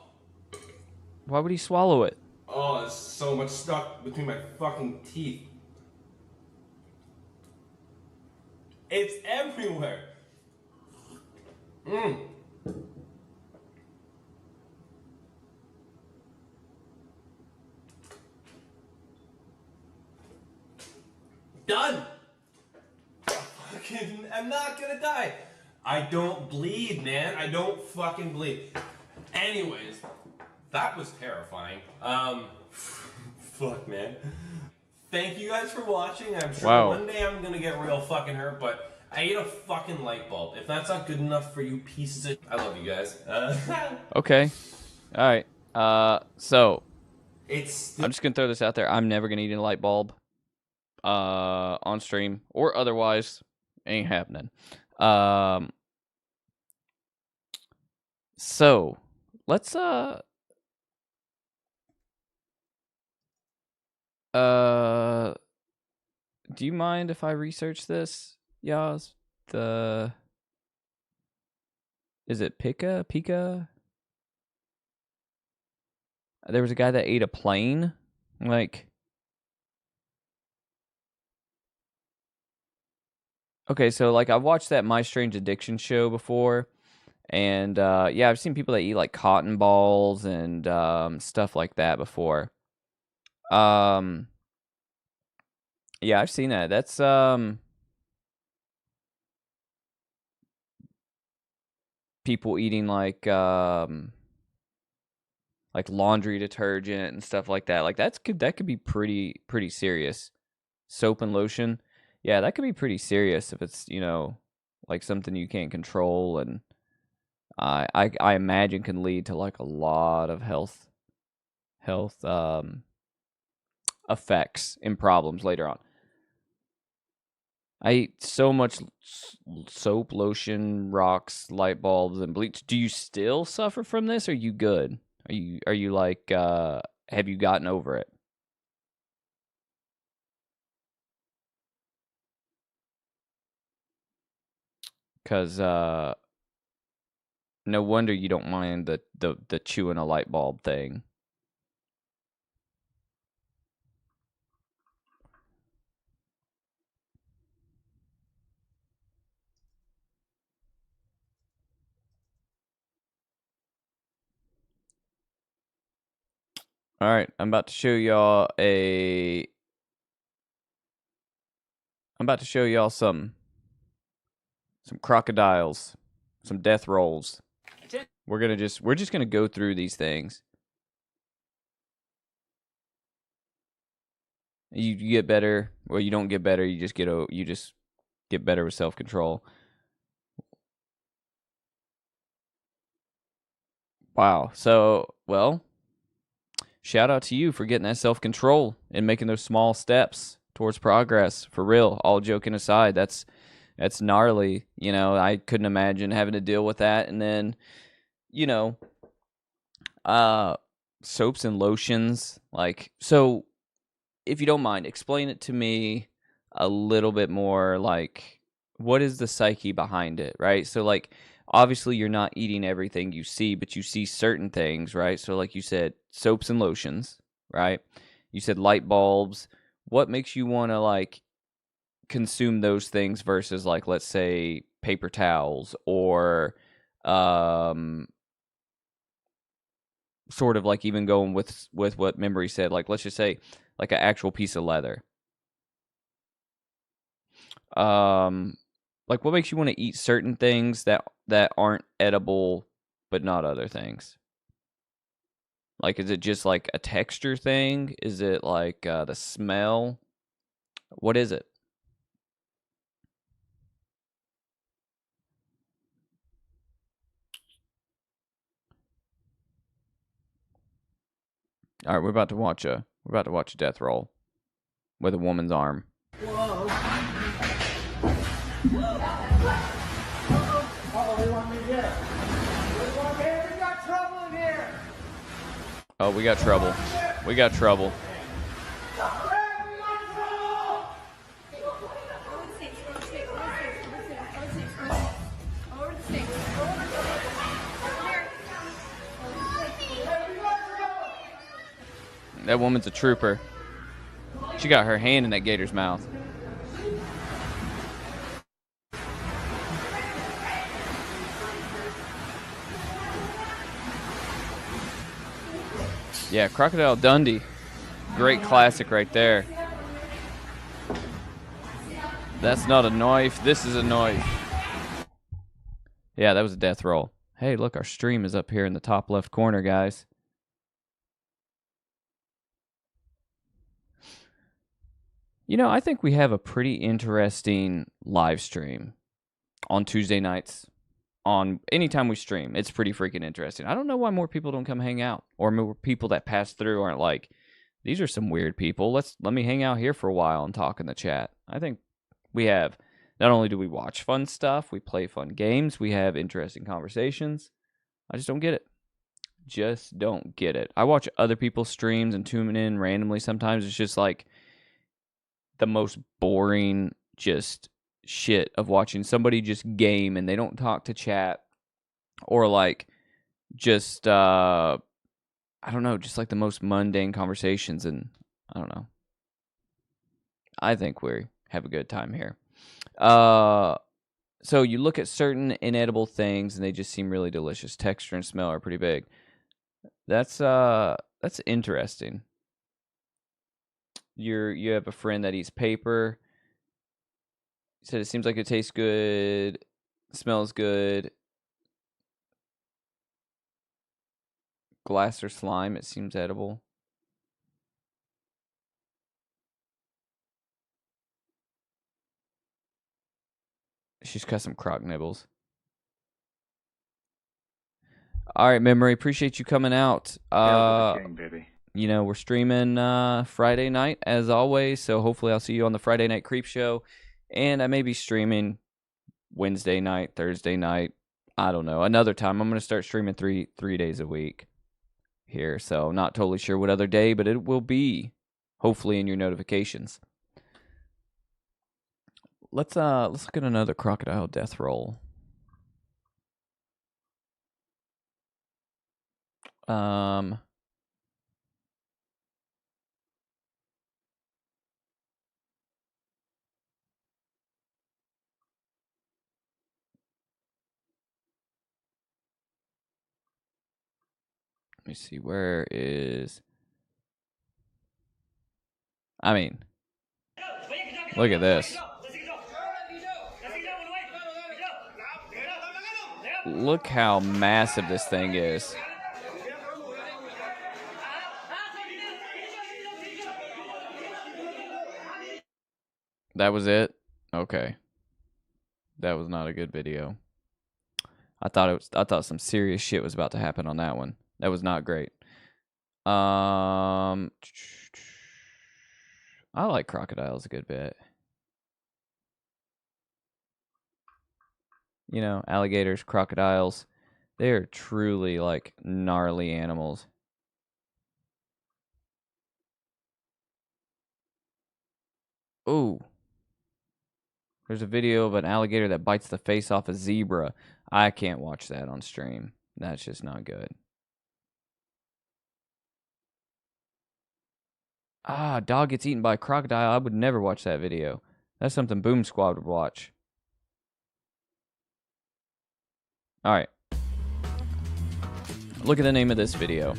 Why would he swallow it? Oh, there's so much stuck between my fucking teeth. It's everywhere. Done. Fucking, I'm not gonna die. I don't bleed, man. I don't fucking bleed. Anyways, that was terrifying. Fuck, man. Thank you guys for watching. I'm sure one day I'm gonna get real fucking hurt, but I ate a fucking light bulb. If that's not good enough for you pieces of... I love you guys. Okay. Alright. So... It's... I'm just gonna throw this out there. I'm never gonna eat a light bulb. On stream. Or otherwise. Ain't happening. So... Let's, do you mind if I research this, Yaz? Is it Pika? Pika? There was a guy that ate a plane? Like... Okay, so, like, I've watched that My Strange Addiction show before. And, yeah, I've seen people that eat, like, cotton balls and, stuff like that before. Yeah, I've seen that. That's, people eating, like laundry detergent and stuff like that. Like, that could be pretty serious. Soap and lotion. Yeah, that could be pretty serious if it's, you know, like, something you can't control and... I imagine can lead to like a lot of health effects and problems later on. I eat so much soap, lotion, rocks, light bulbs, and bleach. Do you still suffer from this? Or are you good? Are you like have you gotten over it? Cause no wonder you don't mind the chewing a light bulb thing. All right, I'm about to show y'all some crocodiles, some death rolls. We're just gonna go through these things. You get better, well, you don't get better. You just get better with self control. Wow. So, well, shout out to you for getting that self control and making those small steps towards progress. For real. All joking aside, that's gnarly. You know, I couldn't imagine having to deal with that, and then, you know, soaps and lotions. Like, so if you don't mind, explain it to me a little bit more. Like, what is the psyche behind it, right? So, like, obviously you're not eating everything you see, but you see certain things, right? So, like you said, soaps and lotions, right? You said light bulbs. What makes you want to, like, consume those things versus, like, let's say paper towels or sort of like even going with what Memory said, like, let's just say like an actual piece of leather. Like, what makes you want to eat certain things that aren't edible but not other things? Like, is it just like a texture thing? Is it like the smell? What is it? All right, we're about to watch a death roll with a woman's arm. Whoa. Uh-oh, they want me here. We got trouble in here. Oh, we got trouble. We got trouble. That woman's a trooper. She got her hand in that gator's mouth. Yeah, Crocodile Dundee. Great classic right there. That's not a knife. This is a knife. Yeah, that was a death roll. Hey, look, our stream is up here in the top left corner, guys. You know, I think we have a pretty interesting live stream on Tuesday nights. On anytime we stream, it's pretty freaking interesting. I don't know why more people don't come hang out, or more people that pass through aren't like, these are some weird people. Let me hang out here for a while and talk in the chat. I think we have, not only do we watch fun stuff, we play fun games, we have interesting conversations. I just don't get it. Just don't get it. I watch other people's streams and tune in randomly sometimes. It's just like the most boring just shit of watching somebody just game and they don't talk to chat, or like just I don't know, just like the most mundane conversations. And I don't know, I think we have a good time here. So you look at certain inedible things and they just seem really delicious. Texture and smell are pretty big. That's interesting. You have a friend that eats paper. He said it seems like it tastes good, smells good. Glass or slime, it seems edible. She's got some croc nibbles. All right, Memory, appreciate you coming out. Hail to the king, baby. You know, we're streaming Friday night as always, so hopefully I'll see you on the Friday Night Creep Show, and I may be streaming Wednesday night, Thursday night, I don't know, another time. I'm going to start streaming three days a week here, so not totally sure what other day, but it will be hopefully in your notifications. Let's look at another crocodile death roll. Let me see, where is... I mean, look at this. Look how massive this thing is. That was it? Okay. That was not a good video. I thought some serious shit was about to happen on that one. That was not great. I like crocodiles a good bit. You know, alligators, crocodiles, they're truly like gnarly animals. Ooh. There's a video of an alligator that bites the face off a zebra. I can't watch that on stream. That's just not good. Ah, dog gets eaten by a crocodile. I would never watch that video. That's something Boom Squad would watch. Alright. Look at the name of this video.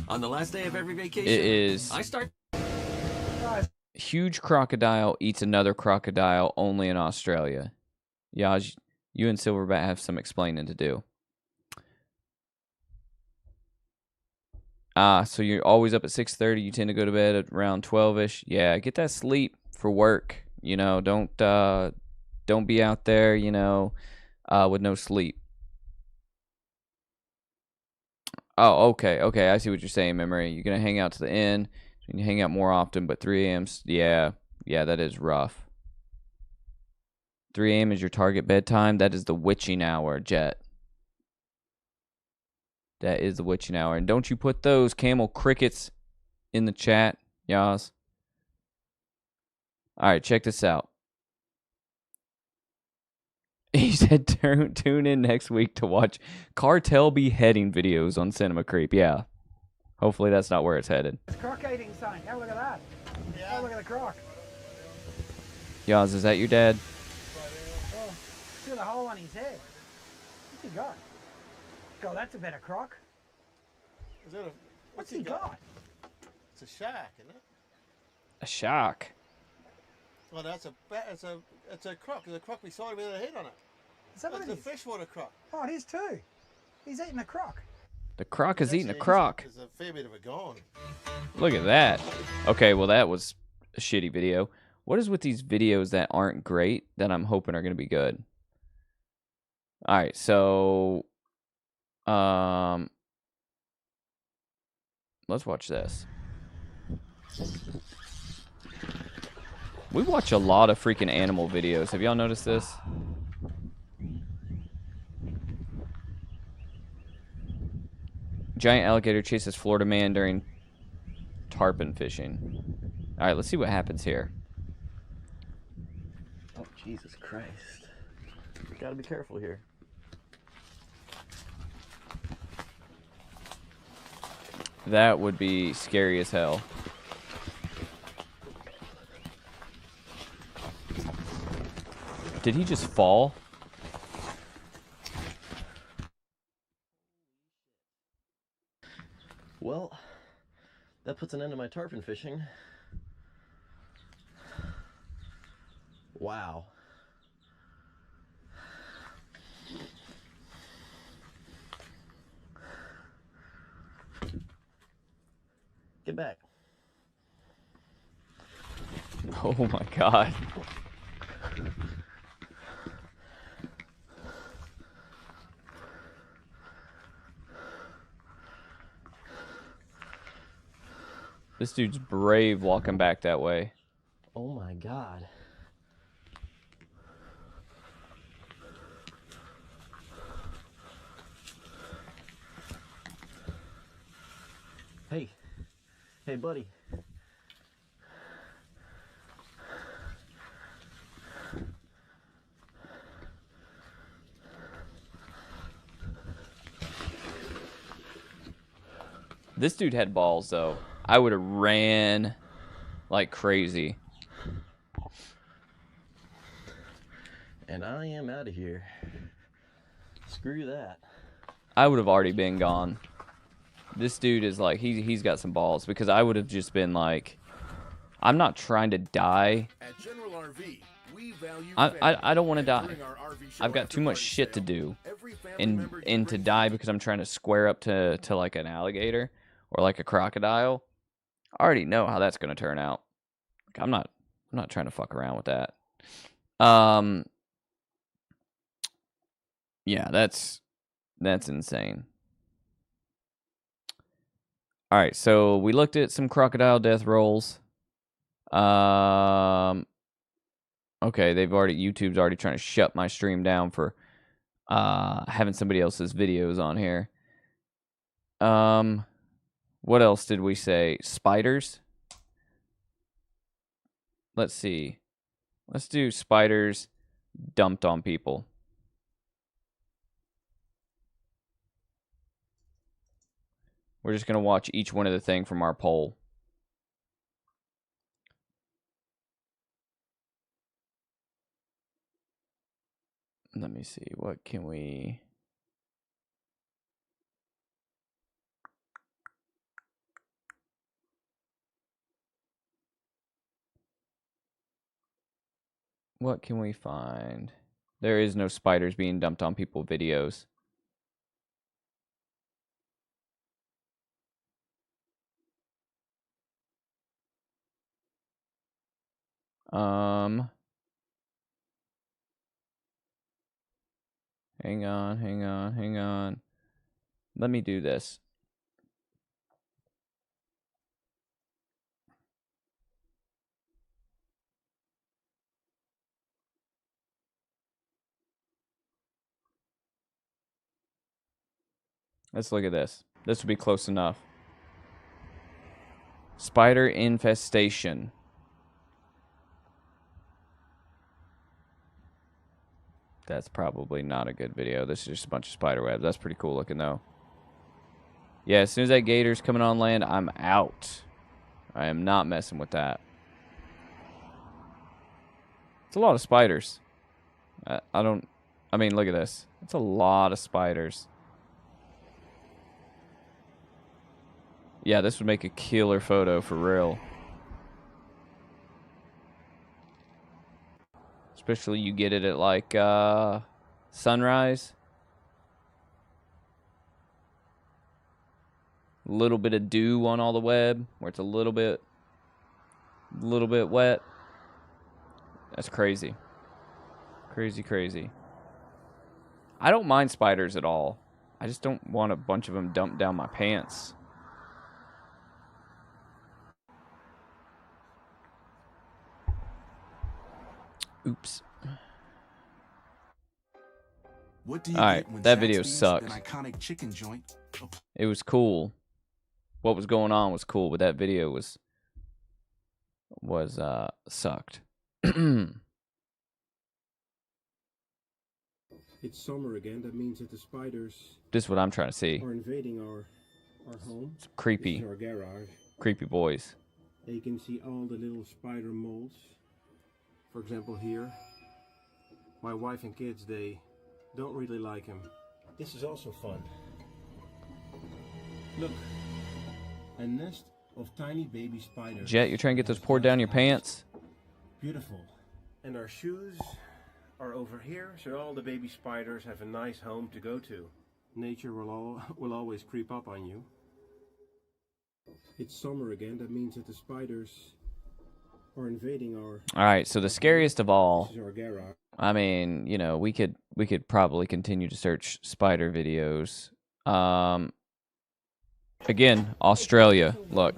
On the last day of every vacation, It is... I start... Huge crocodile eats another crocodile only in Australia. Yaj, you and Silverback have some explaining to do. So you're always up at 6:30. You tend to go to bed at around 12ish. Yeah, get that sleep for work. You know, don't be out there, you know, with no sleep. Oh, okay. I see what you're saying, Memory. You're gonna hang out to the end. You can hang out more often, but 3 a.m. Yeah, that is rough. 3 a.m. is your target bedtime. That is the witching hour, Jet. That is the witching hour. And don't you put those camel crickets in the chat, Yaz. All right, check this out. He said tune in next week to watch cartel beheading videos on Cinema Creep. Yeah. Hopefully that's not where it's headed. It's croc eating sign. Have a look at that. Yeah. Have a look at the croc. Yaz, is that your dad? Oh, see the hole on his head. What's he got? God, that's a better croc. Is that what's he got? It's a shark, isn't it? A shark. Well, that's it's a croc. There's a croc beside him with a head on it. Is that what it is? It's a freshwater croc. Oh, it is too. He's eating a croc. The croc is eating a croc. There's a fair bit of it gone. Look at that. Okay, well that was a shitty video. What is with these videos that aren't great that I'm hoping are going to be good? All right, so let's watch this. We watch a lot of freaking animal videos. Have y'all noticed this? Giant alligator chases Florida man during tarpon fishing. All right, let's see what happens here. Oh, Jesus Christ. Gotta be careful here. That would be scary as hell. Did he just fall? Well, that puts an end to my tarpon fishing. Wow. Get back. Oh my God. This dude's brave walking back that way. Oh my god. Hey. Hey, buddy. This dude had balls, though. I would have ran like crazy. And I am out of here. Screw that. I would have already been gone. This dude is like, he's got some balls, because I would have just been like, I'm not trying to die. At General RV, we value I don't want to die. During our RV show I've got after too much party shit to sale, do. every family And member to brings die because I'm trying to square up to like an alligator or like a crocodile. I already know how that's going to turn out. Like, I'm not trying to fuck around with that. Yeah, that's insane. All right, so we looked at some crocodile death rolls. Okay, YouTube's already trying to shut my stream down for having somebody else's videos on here. What else did we say? Spiders. Let's see. Let's do spiders dumped on people. We're just going to watch each one of the thing from our poll. Let me see. What can we... What can we find? There is no spiders being dumped on people videos. Hang on. Let me do this. Let's look at this. This would be close enough. Spider infestation. That's probably not a good video. This is just a bunch of spider webs. That's pretty cool looking, though. Yeah, as soon as that gator's coming on land, I'm out. I am not messing with that. It's a lot of spiders. I mean, look at this. It's a lot of spiders. Yeah, this would make a killer photo for real. Especially you get it at like sunrise. A little bit of dew on all the web where it's a little bit wet. That's crazy. Crazy. I don't mind spiders at all. I just don't want a bunch of them dumped down my pants. Oops. What do you Alright, get when that video Zaxby's, sucked. an iconic chicken joint? It was cool. What was going on was cool, but that video was sucked. It's summer again. That means that the spiders This is what I'm trying to see. are invading our home. Some creepy. This is our garage. Creepy boys. And you can see all the little spider moles. For example, here, my wife and kids, they don't really like him. This is also fun. Look, a nest of tiny baby spiders. Jet, you're trying to get those poured down your pants? Beautiful. And our shoes are over here, so all the baby spiders have a nice home to go to. Nature will always creep up on you. It's summer again. That means that the spiders are invading our... Alright, so the scariest of all... This is our garage. I mean, you know, we could probably continue to search spider videos. Again, Australia. Look.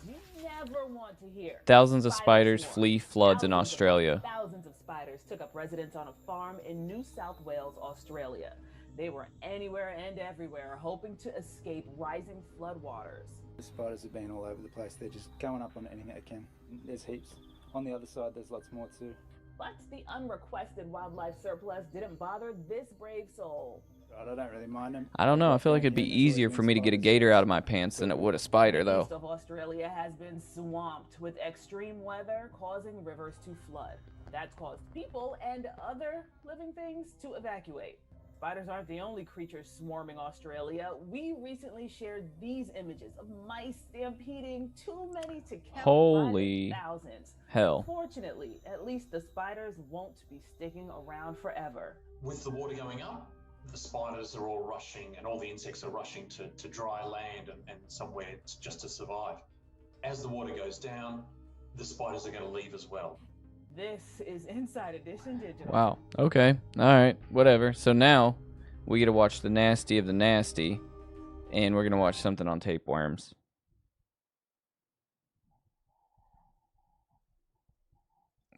here. Thousands of Spider spiders swarm. flee floods in Thousands Australia. upon thousands of spiders took up residence on a farm in New South Wales, Australia. They were anywhere and everywhere, hoping to escape rising floodwaters. The spiders have been all over the place. They're just going up on anything they can. There's heaps. On the other side, there's lots more too. But the unrequested wildlife surplus didn't bother this brave soul. God, I don't really mind them. I don't know. I feel like it'd be easier for me to get a gator out of my pants than it would a spider, though. Most of Australia has been swamped with extreme weather, causing rivers to flood. That's caused people and other living things to evacuate. Spiders aren't the only creatures swarming Australia. We recently shared these images of mice stampeding, too many to count. Holy thousands. hell. Fortunately, at least the spiders won't be sticking around forever. With the water going up, the spiders are all rushing and all the insects are rushing to dry land and somewhere just to survive. As the water goes down, the spiders are going to leave as well. This is Inside Edition Digital. Wow. Okay. All right. Whatever. So now we get to watch the nasty of the nasty, and we're going to watch something on tapeworms.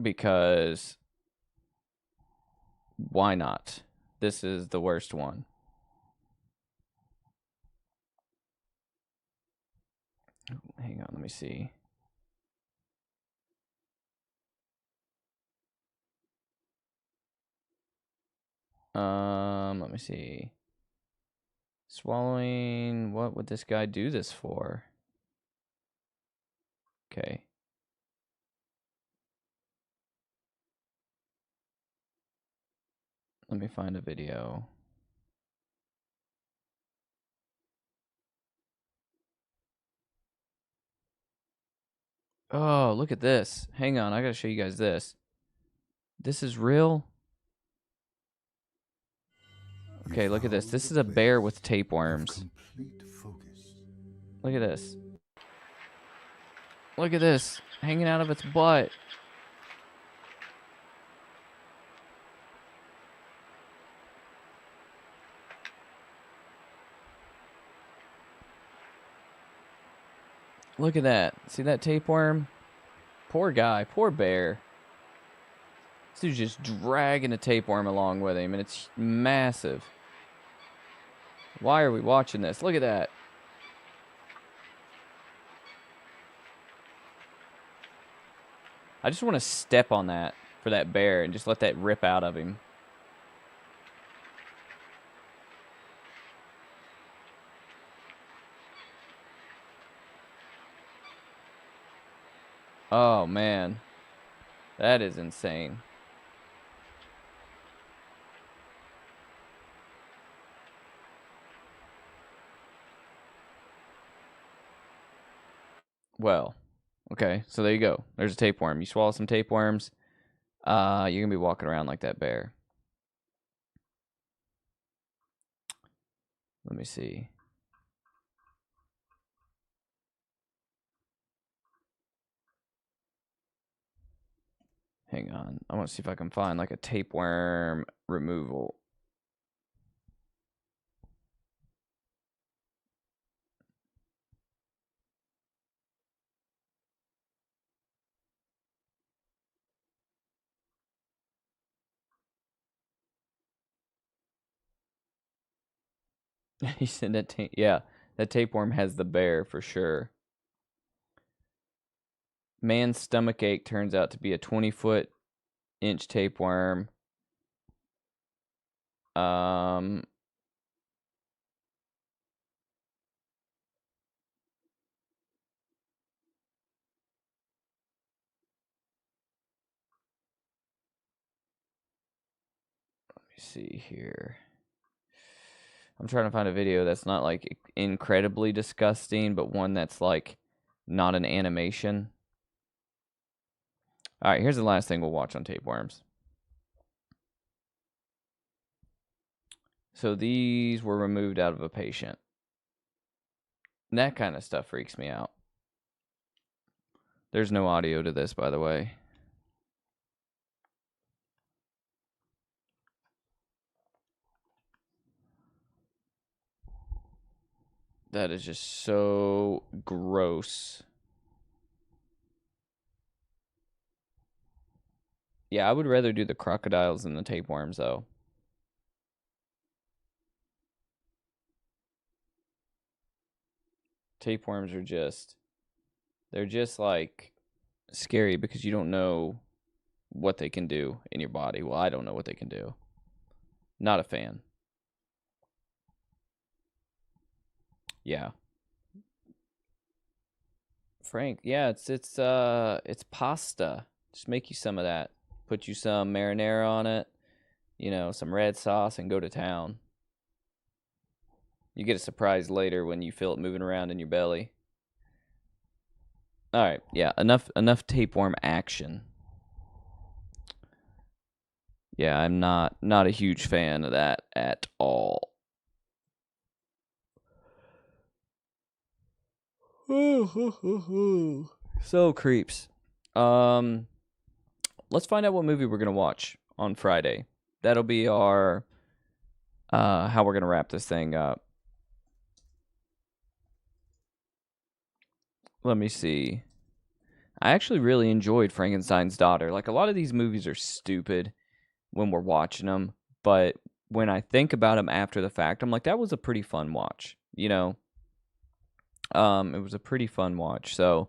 Because why not? This is the worst one. Hang on, let me see. Let me see. Swallowing, what would this guy do this for? Okay. Let me find a video. Oh, look at this. Hang on, I gotta show you guys this. This is real? Okay, look at this. This is a bear with tapeworms. Look at this. Look at this. Hanging out of its butt. Look at that. See that tapeworm? Poor guy. Poor bear. This dude's just dragging a tapeworm along with him, and it's massive. Why are we watching this? Look at that. I just want to step on that for that bear and just let that rip out of him. Oh, man. That is insane. Well, okay, so there you go. There's a tapeworm. You swallow some tapeworms, you're going to be walking around like that bear. Let me see. Hang on. I want to see if I can find like a tapeworm removal. He said that yeah, that tapeworm has the bear for sure. Man's stomach ache turns out to be a 20-foot-inch tapeworm. Let me see here. I'm trying to find a video that's not like incredibly disgusting, but one that's like not an animation. All right, here's the last thing we'll watch on tapeworms. So these were removed out of a patient. And that kind of stuff freaks me out. There's no audio to this, by the way. That is just so gross. Yeah, I would rather do the crocodiles than the tapeworms, though. Tapeworms are they're just like scary because you don't know what they can do in your body. Well, I don't know what they can do. Not a fan. Yeah. Frank, yeah, it's pasta. Just make you some of that. Put you some marinara on it, some red sauce, and go to town. You get a surprise later when you feel it moving around in your belly. All right, yeah, enough tapeworm action. Yeah, I'm not a huge fan of that at all. So creeps. Let's find out what movie we're gonna watch on Friday. That'll be our how we're gonna wrap this thing up. Let me see. I actually really enjoyed Frankenstein's Daughter. Like, a lot of these movies are stupid when we're watching them, but when I think about them after the fact, I'm like, that was a pretty fun watch. It was a pretty fun watch. So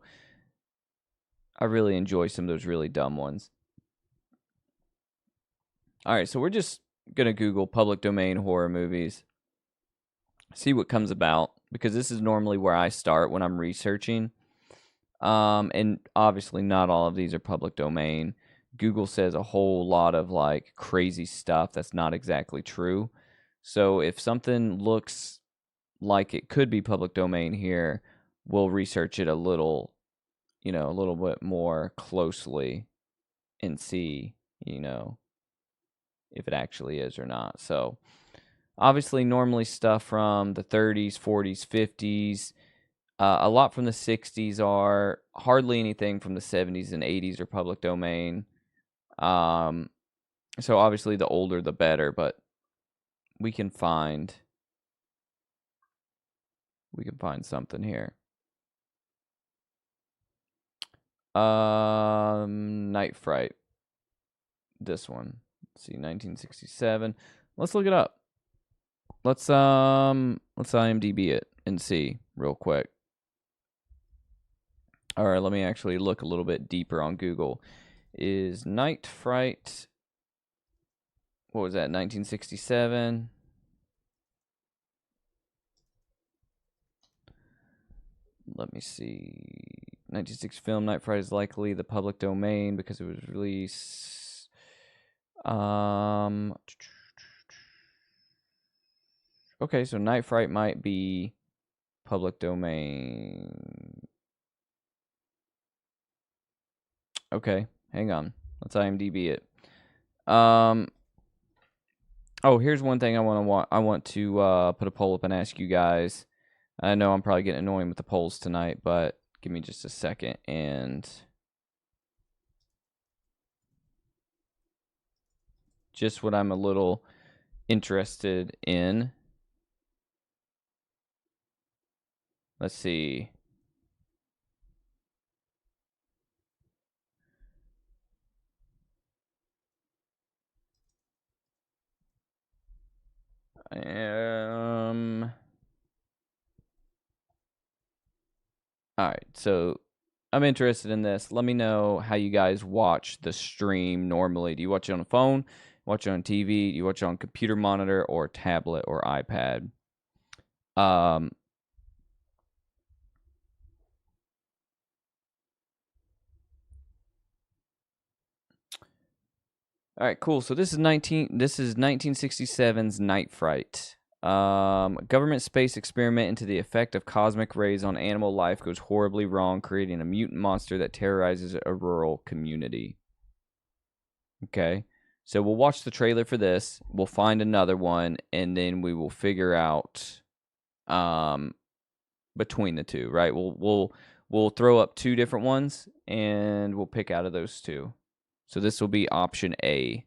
I really enjoy some of those really dumb ones. All right, so we're just gonna Google public domain horror movies, see what comes about, because this is normally where I start when I'm researching. And obviously not all of these are public domain. Google says a whole lot of like crazy stuff that's not exactly true. So if something looks like it could be public domain here, we'll research it a little bit more closely and see, if it actually is or not. So obviously normally stuff from the 30s, 40s, 50s, a lot from the 60s are, hardly anything from the 70s and 80s are public domain. So obviously the older the better, but we can find something here. Night Fright. This one. Let's see, 1967. Let's look it up. Let's IMDb it and see real quick. All right, let me actually look a little bit deeper on Google. Is Night Fright, what was that, 1967? Let me see. 1960 film, Night Fright is likely the public domain because it was released. Okay, so Night Fright might be public domain. Okay, hang on. Let's IMDb it. Oh, here's one thing I want to put a poll up and ask you guys. I know I'm probably getting annoying with the polls tonight, but give me just a second and just what I'm a little interested in. Let's see. All right, so I'm interested in this. Let me know how you guys watch the stream normally. Do you watch it on a phone? Watch it on TV? Do you watch it on computer monitor or tablet or iPad? All right, cool. So this is 1967's Night Fright. Government space experiment into the effect of cosmic rays on animal life goes horribly wrong, creating a mutant monster that terrorizes a rural community. Okay, so we'll watch the trailer for this. We'll find another one, and then we will figure out between the two. Right? We'll throw up two different ones, and we'll pick out of those two. So this will be option A.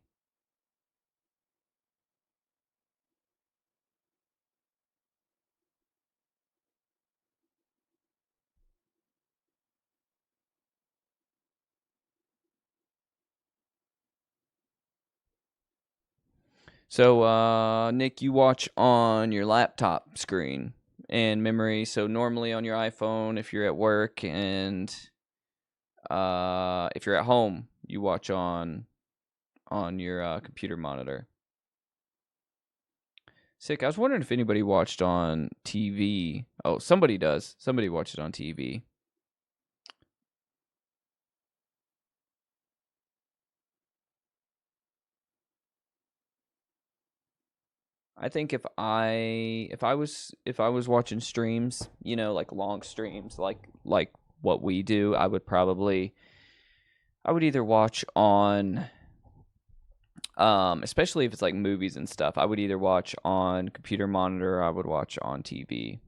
So, Nick, you watch on your laptop screen and memory. So normally on your iPhone, if you're at work, and if you're at home, you watch on your computer monitor. Sick. I was wondering if anybody watched on TV. Oh, somebody does. Somebody watches on TV. I think if I was watching streams, like long streams, like what we do, I would either watch on, especially if it's like movies and stuff, I would either watch on computer monitor or I would watch on TV.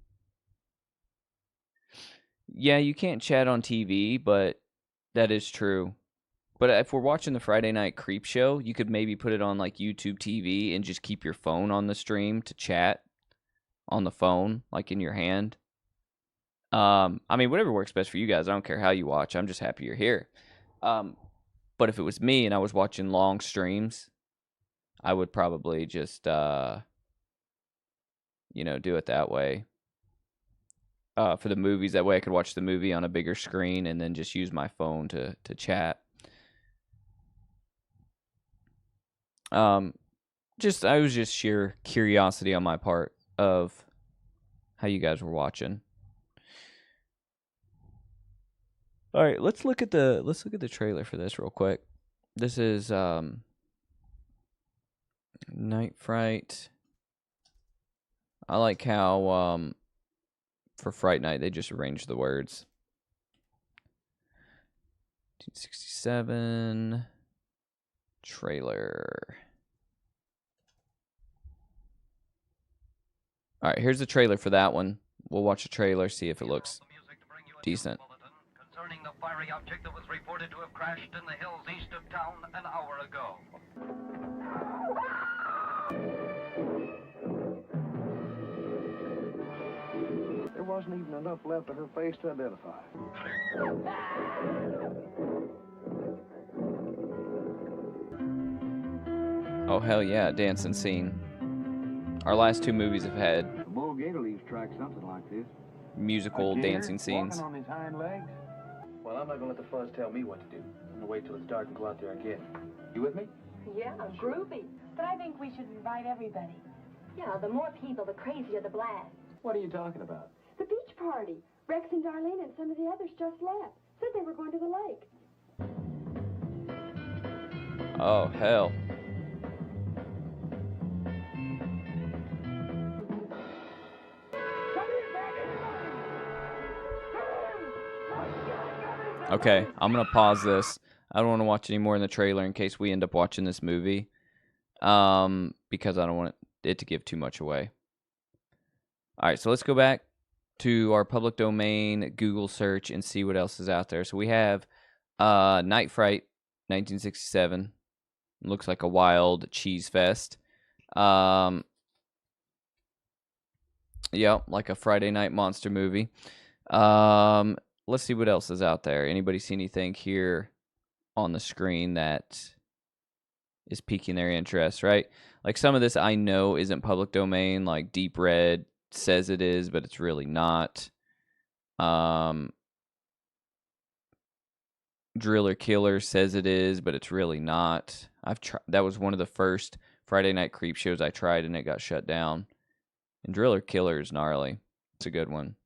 Yeah, you can't chat on TV, but that is true. But if we're watching the Friday Night Creep Show, you could maybe put it on like YouTube TV and just keep your phone on the stream to chat on the phone, like in your hand. I mean, whatever works best for you guys. I don't care how you watch. I'm just happy you're here. But if it was me and I was watching long streams, I would probably just, do it that way. For the movies, that way I could watch the movie on a bigger screen and then just use my phone to chat. I was just sheer curiosity on my part of how you guys were watching. All right, let's look at the trailer for this real quick. This is Night Fright. I like how for Fright Night they just arranged the words. 1967 trailer. All right, here's the trailer for that one. We'll watch the trailer, see if it looks decent. Concerning the fiery object that was reported to have crashed in the hills east of town an hour ago. There wasn't even enough left of her face to identify. Oh, hell yeah, dancing scene. Our last two movies have had The bull gator leaves track something like this. musical A gator dancing scenes. walking on his hind legs? Well, I'm not gonna let the fuzz tell me what to do. I'm gonna wait till it's dark and go out there again. You with me? Yeah, groovy. But I think we should invite everybody. Yeah, the more people, the crazier the blast. What are you talking about? The beach party. Rex and Darlene and some of the others just left. Said they were going to the lake. Oh, hell. Okay, I'm going to pause this. I don't want to watch any more in the trailer in case we end up watching this movie. Because I don't want it to give too much away. All right, so let's go back to our public domain Google search and see what else is out there. So we have Night Fright, 1967. Looks like a wild cheese fest. Yeah, like a Friday night monster movie. Let's see what else is out there. Anybody see anything here on the screen that is piquing their interest, right? Like some of this I know isn't public domain, like Deep Red says it is, but it's really not. Driller Killer says it is, but it's really not. That was one of the first Friday Night Creep shows I tried, and it got shut down. And Driller Killer is gnarly. It's a good one.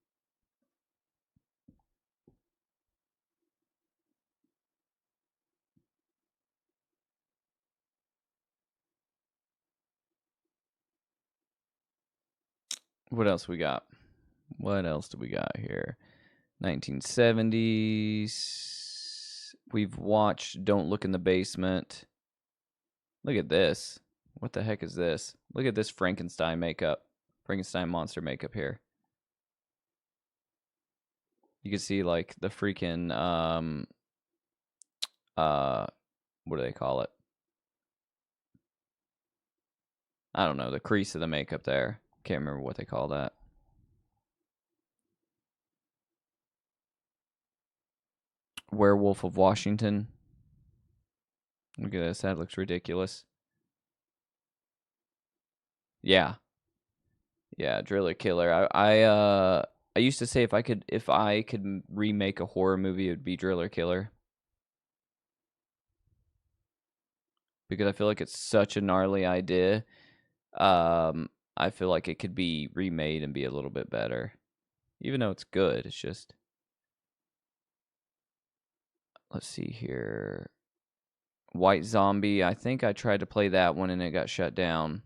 What else we got? What else do we got here? 1970s. We've watched Don't Look in the Basement. Look at this. What the heck is this? Look at this Frankenstein makeup. Frankenstein monster makeup here. You can see like the freaking what do they call it? I don't know, the crease of the makeup there. Can't remember what they call that. Werewolf of Washington. Look at this. That looks ridiculous. Yeah. Yeah, Driller Killer. I used to say if I could remake a horror movie, it would be Driller Killer. Because I feel like it's such a gnarly idea. I feel like it could be remade and be a little bit better. Even though it's good, it's just... Let's see here. White Zombie. I think I tried to play that one and it got shut down.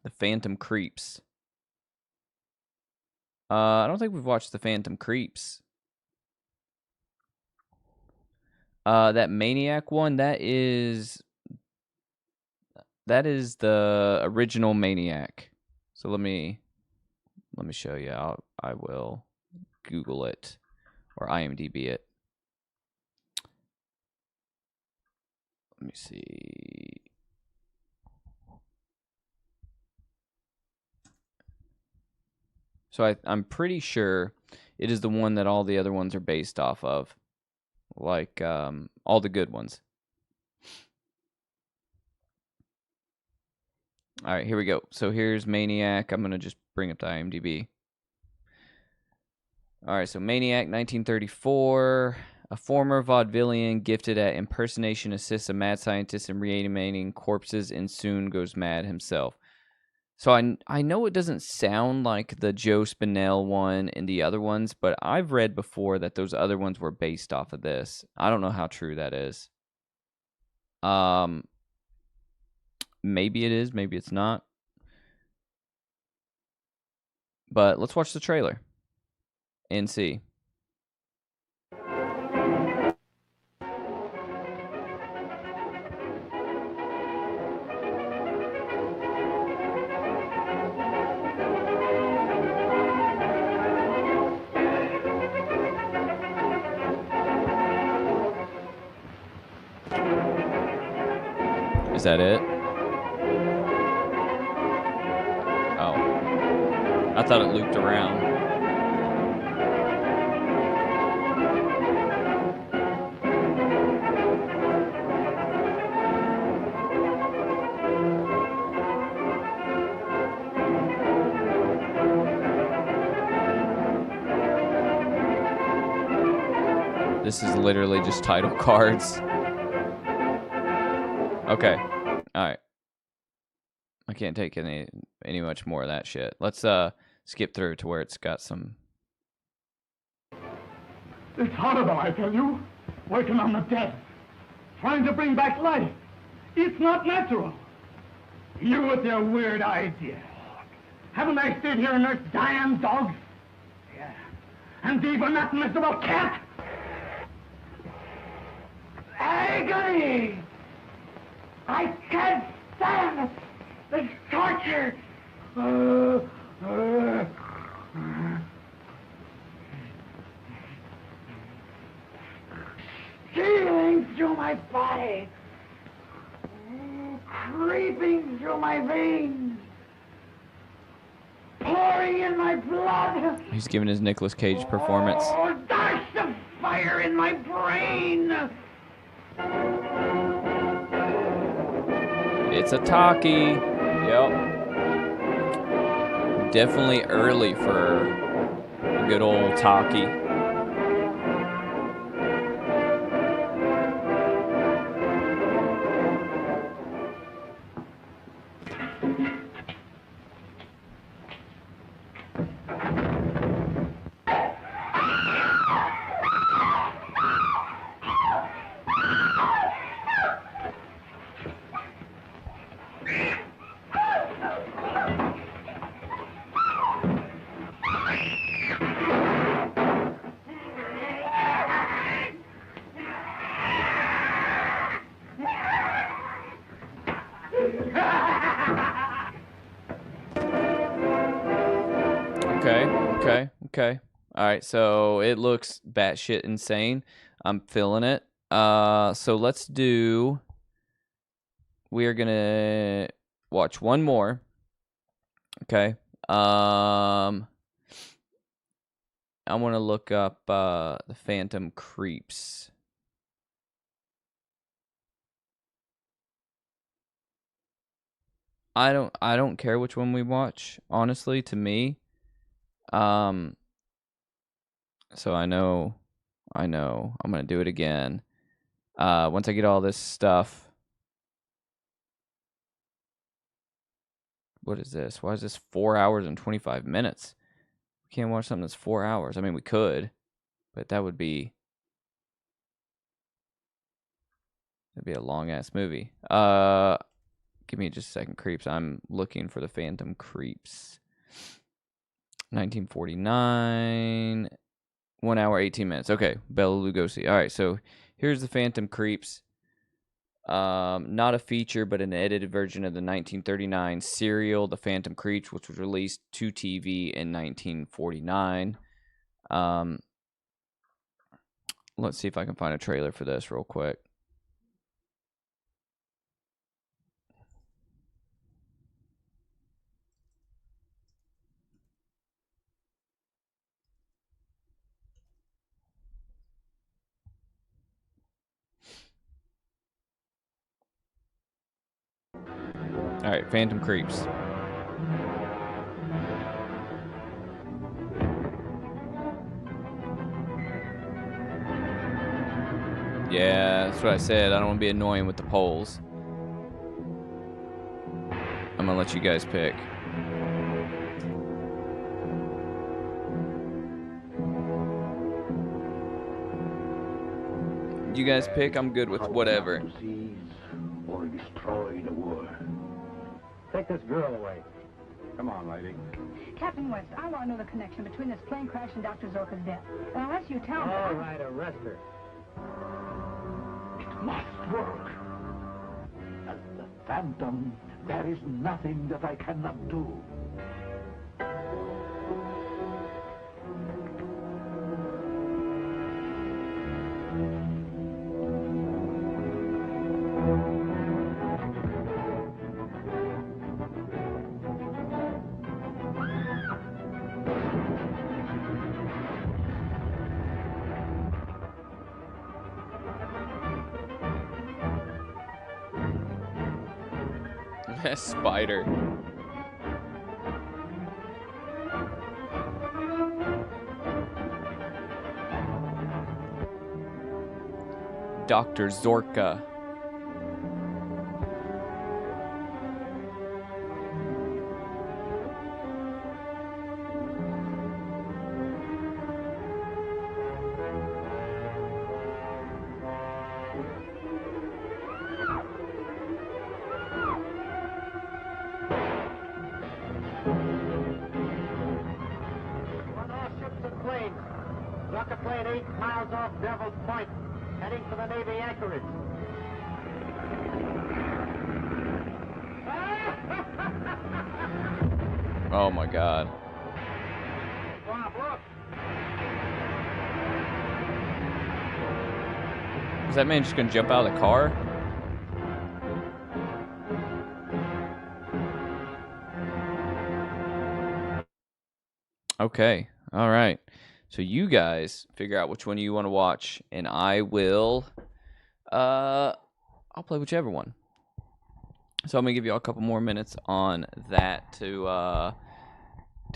The Phantom Creeps. I don't think we've watched The Phantom Creeps. That Maniac one, that is the original Maniac. So let me show you. I will Google it or IMDb it. Let me see. So I'm pretty sure it is the one that all the other ones are based off of. Like all the good ones. All right, here we go. So here's Maniac. I'm going to just bring up the IMDb. All right, so Maniac, 1934. A former vaudevillian gifted at impersonation assists a mad scientist in reanimating corpses and soon goes mad himself. So I know it doesn't sound like the Joe Spinell one and the other ones, but I've read before that those other ones were based off of this. I don't know how true that is. Maybe it is, maybe it's not. But let's watch the trailer and see. Is that it? Oh. I thought it looped around. This is literally just title cards. Okay. Alright. I can't take any much more of that shit. Let's skip through to where it's got some... It's horrible, I tell you. Working on the dead. Trying to bring back life. It's not natural. You with your weird ideas. Haven't I stayed here and nursed dying dogs? Yeah. And even that miserable cat? Agony! I can't stand this torture! Stealing through my body! Creeping through my veins! Pouring in my blood! He's giving his Nicolas Cage performance. Oh, there's the fire in my brain! It's a talkie. Yep. Definitely early for a good old talkie. Okay. All right, so it looks batshit insane. I'm feeling it. So let's do... We're gonna watch one more. Okay. I want to look up the Phantom Creeps. I don't care which one we watch, honestly, to me. So I know I'm gonna do it again. Once I get all this stuff. What is this? Why is this 4 hours and 25 minutes? We can't watch something that's 4 hours. I mean, we could, but that'd be a long ass movie. Give me just a second, Creeps. I'm looking for the Phantom Creeps. 1949. 1 hour, 18 minutes. Okay, Bela Lugosi. All right, so here's the Phantom Creeps. Not a feature, but an edited version of the 1939 serial, The Phantom Creeps, which was released to TV in 1949. Let's see if I can find a trailer for this real quick. All right, Phantom Creeps. Yeah, that's what I said. I don't want to be annoying with the polls. I'm going to let you guys pick. You guys pick, I'm good with whatever. Or destroy the world. Take this girl away. Come on, lady. Captain West, I want to know the connection between this plane crash and Dr. Zorka's death. And unless you tell me... All right, arrest her. It must work. As the Phantom, there is nothing that I cannot do. Spider. Dr. Zorka. Rocket plane 8 miles off Devil's Point, heading for the Navy anchorage. Oh my God. Bob, look. Is that man just gonna jump out of the car? Okay. All right. So you guys figure out which one you want to watch, and I will. I'll play whichever one. So I'm gonna give you all a couple more minutes on that to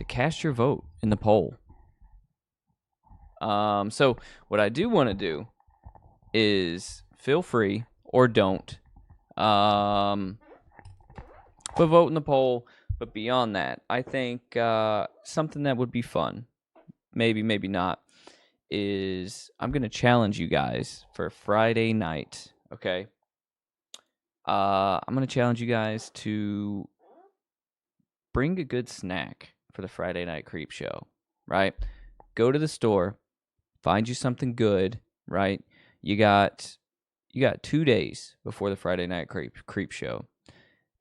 cast your vote in the poll. So what I do want to do is feel free or don't put vote in the poll. But beyond that, I think something that would be fun, maybe not, is I'm going to challenge you guys for Friday night, okay? I'm going to challenge you guys to bring a good snack for the Friday Night Creep Show, right? Go to the store, find you something good, right? You got 2 days before the Friday Night Creep Show,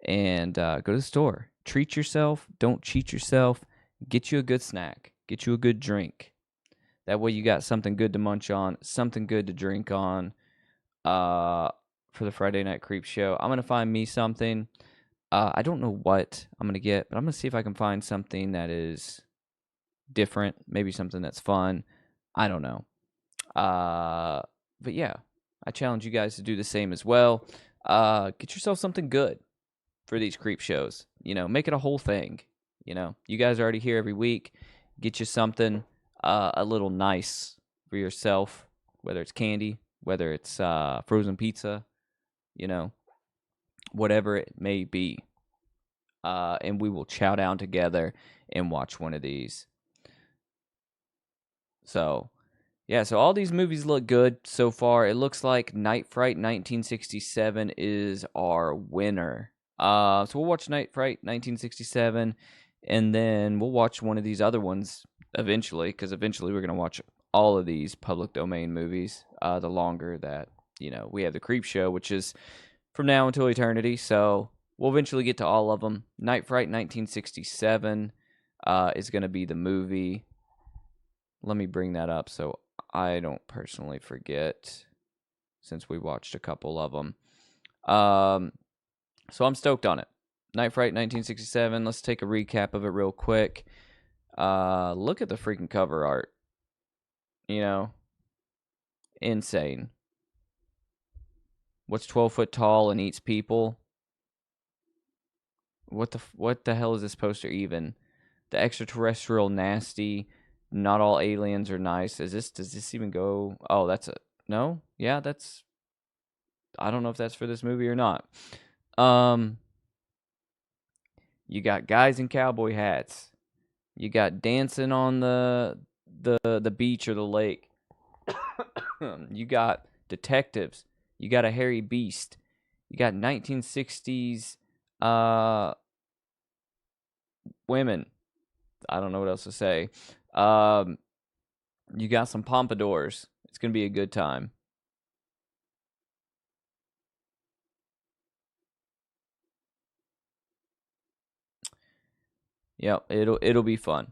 and go to the store. Treat yourself. Don't cheat yourself. Get you a good snack. Get you a good drink. That way you got something good to munch on, something good to drink on for the Friday Night Creep Show. I'm going to find me something. I don't know what I'm going to get, but I'm going to see if I can find something that is different. Maybe something that's fun. I don't know. But yeah, I challenge you guys to do the same as well. Get yourself something good. for these creep shows. Make it a whole thing. You guys are already here every week. Get you something a little nice for yourself, whether it's candy, whether it's frozen pizza, whatever it may be. And we will chow down together and watch one of these. So, yeah, so all these movies look good so far. It looks like Night Fright 1967 is our winner. So we'll watch Night Fright 1967, and then we'll watch one of these other ones eventually, because eventually we're going to watch all of these public domain movies, the longer that, we have the Creep Show, which is from now until eternity. So we'll eventually get to all of them. Night Fright 1967 is going to be the movie. Let me bring that up so I don't personally forget, since we watched a couple of them. So I'm stoked on it. Night Fright 1967. Let's take a recap of it real quick. Look at the freaking cover art. Insane. What's 12 foot tall and eats people? What the hell is this poster even? The extraterrestrial nasty. Not all aliens are nice. Does this even go? Oh, that's a no. Yeah, that's. I don't know if that's for this movie or not. You got guys in cowboy hats. You got dancing on the beach or the lake. You got detectives. You got a hairy beast. You got 1960s women. I don't know what else to say. You got some pompadours. It's gonna be a good time. Yep, it'll be fun.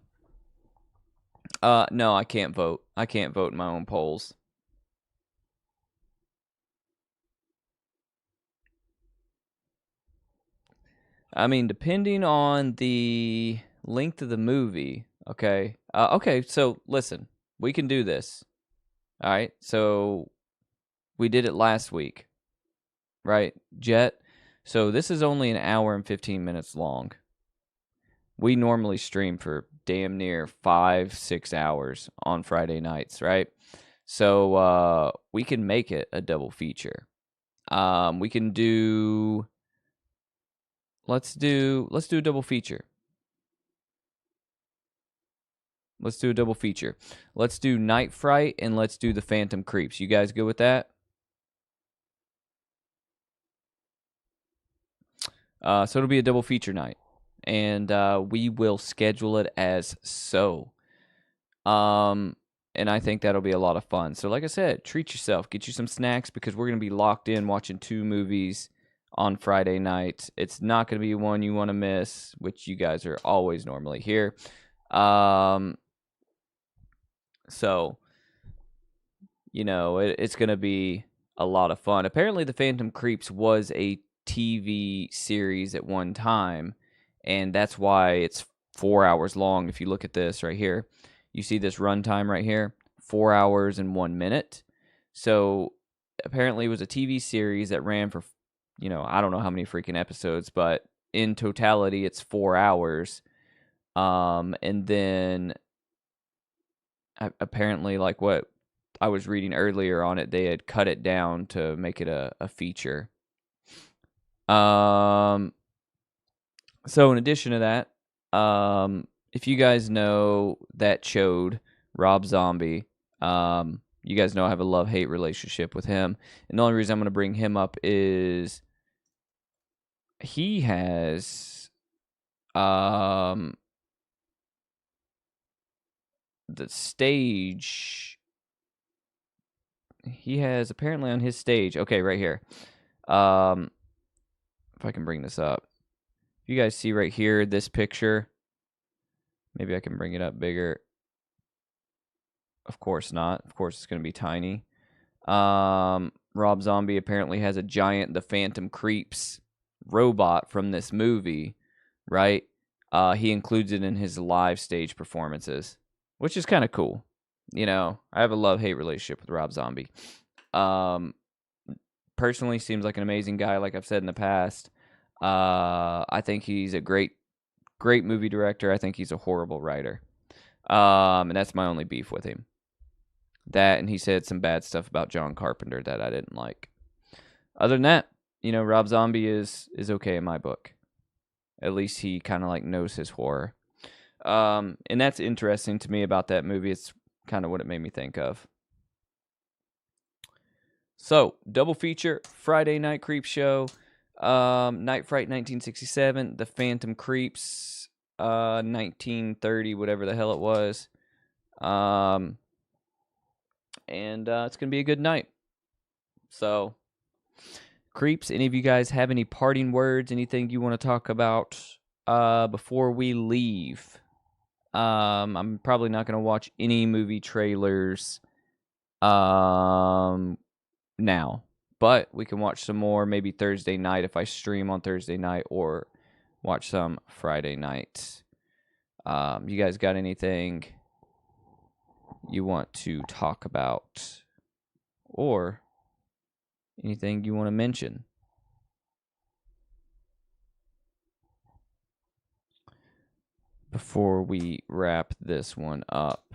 No, I can't vote. I can't vote in my own polls. I mean, depending on the length of the movie, okay. Okay, so listen, we can do this. All right, so we did it last week, right, Jet? So this is only an hour and 15 minutes long. We normally stream for damn near 5-6 hours on Friday nights, right? So we can make it a double feature. We can do. Let's do a double feature. Let's do a double feature. Let's do Night Fright and let's do the Phantom Creeps. You guys good with that? So it'll be a double feature night. And we will schedule it as so. And I think that'll be a lot of fun. So like I said, treat yourself. Get you some snacks because we're going to be locked in watching 2 movies on Friday night. It's not going to be one you want to miss, which you guys are always normally here. So, it's going to be a lot of fun. Apparently, The Phantom Creeps was a TV series at one time, and that's why it's 4 hours long. If you look at this right here, you see this runtime right here, 4 hours and 1 minute. So, apparently, it was a TV series that ran for, I don't know how many freaking episodes, but in totality, it's 4 hours. And then apparently, like what I was reading earlier on it, they had cut it down to make it a feature. So in addition to that, if you guys know that chode, Rob Zombie, you guys know I have a love-hate relationship with him. And the only reason I'm going to bring him up is he has the stage. He has apparently on his stage. Okay, right here. If I can bring this up. If you guys see right here, this picture. Maybe I can bring it up bigger. Of course not. Of course it's going to be tiny. Rob Zombie apparently has a giant The Phantom Creeps robot from this movie, right? He includes it in his live stage performances, which is kind of cool. I have a love-hate relationship with Rob Zombie. Personally, seems like an amazing guy, like I've said in the past. I think he's a great movie director. I think he's a horrible writer. And that's my only beef with him. That, and he said some bad stuff about John Carpenter that I didn't like. Other than that, Rob Zombie is okay in my book. At least he kind of like knows his horror. And that's interesting to me about that movie. It's kind of what it made me think of. So, double feature, Friday Night Creep Show, Night Fright 1967, The Phantom Creeps, 1930, whatever the hell it was. And it's going to be a good night. So, Creeps, any of you guys have any parting words, anything you want to talk about before we leave? I'm probably not going to watch any movie trailers now, but we can watch some more maybe Thursday night if I stream on Thursday night, or watch some Friday night. You guys got anything you want to talk about, or anything you want to mention? Before we wrap this one up.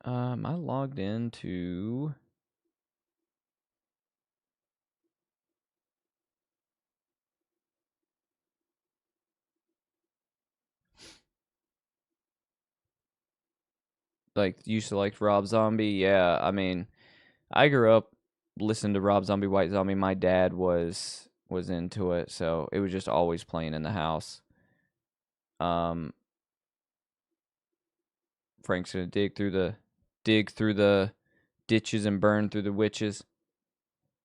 I logged into used to like Rob Zombie. Yeah, I mean, I grew up listening to Rob Zombie, White Zombie. My dad was into it, so it was just always playing in the house. Frank's gonna dig through the ditches and burn through the witches.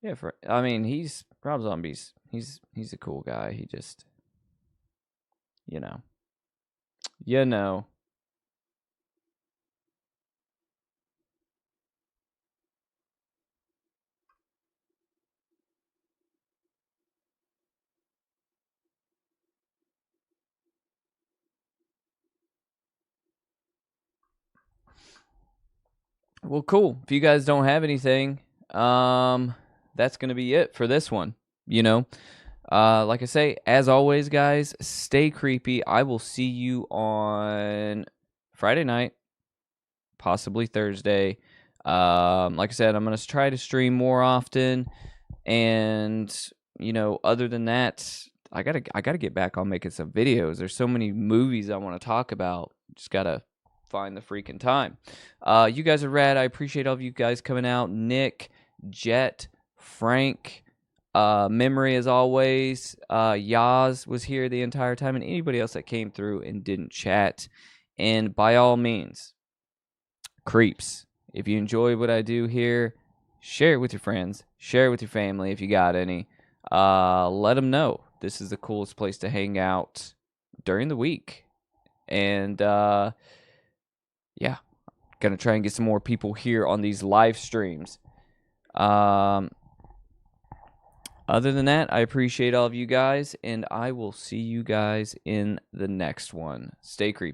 Yeah, I mean, he's Rob Zombie's. He's a cool guy. He just, you know. Well, cool. If you guys don't have anything, that's going to be it for this one. Like I say, as always, guys, stay creepy. I will see you on Friday night, possibly Thursday. Like I said, I'm going to try to stream more often. And, other than that, I gotta get back on making some videos. There's so many movies I want to talk about. Just gotta find the freaking time. You guys are rad. I appreciate all of you guys coming out. Nick, Jet, Frank, Memory as always. Yaz was here the entire time, and anybody else that came through and didn't chat. And by all means, creeps, if you enjoy what I do here, share it with your friends. Share it with your family if you got any. Let them know this is the coolest place to hang out during the week. And yeah, gonna try and get some more people here on these live streams. Other than that, I appreciate all of you guys, and I will see you guys in the next one. Stay creepy.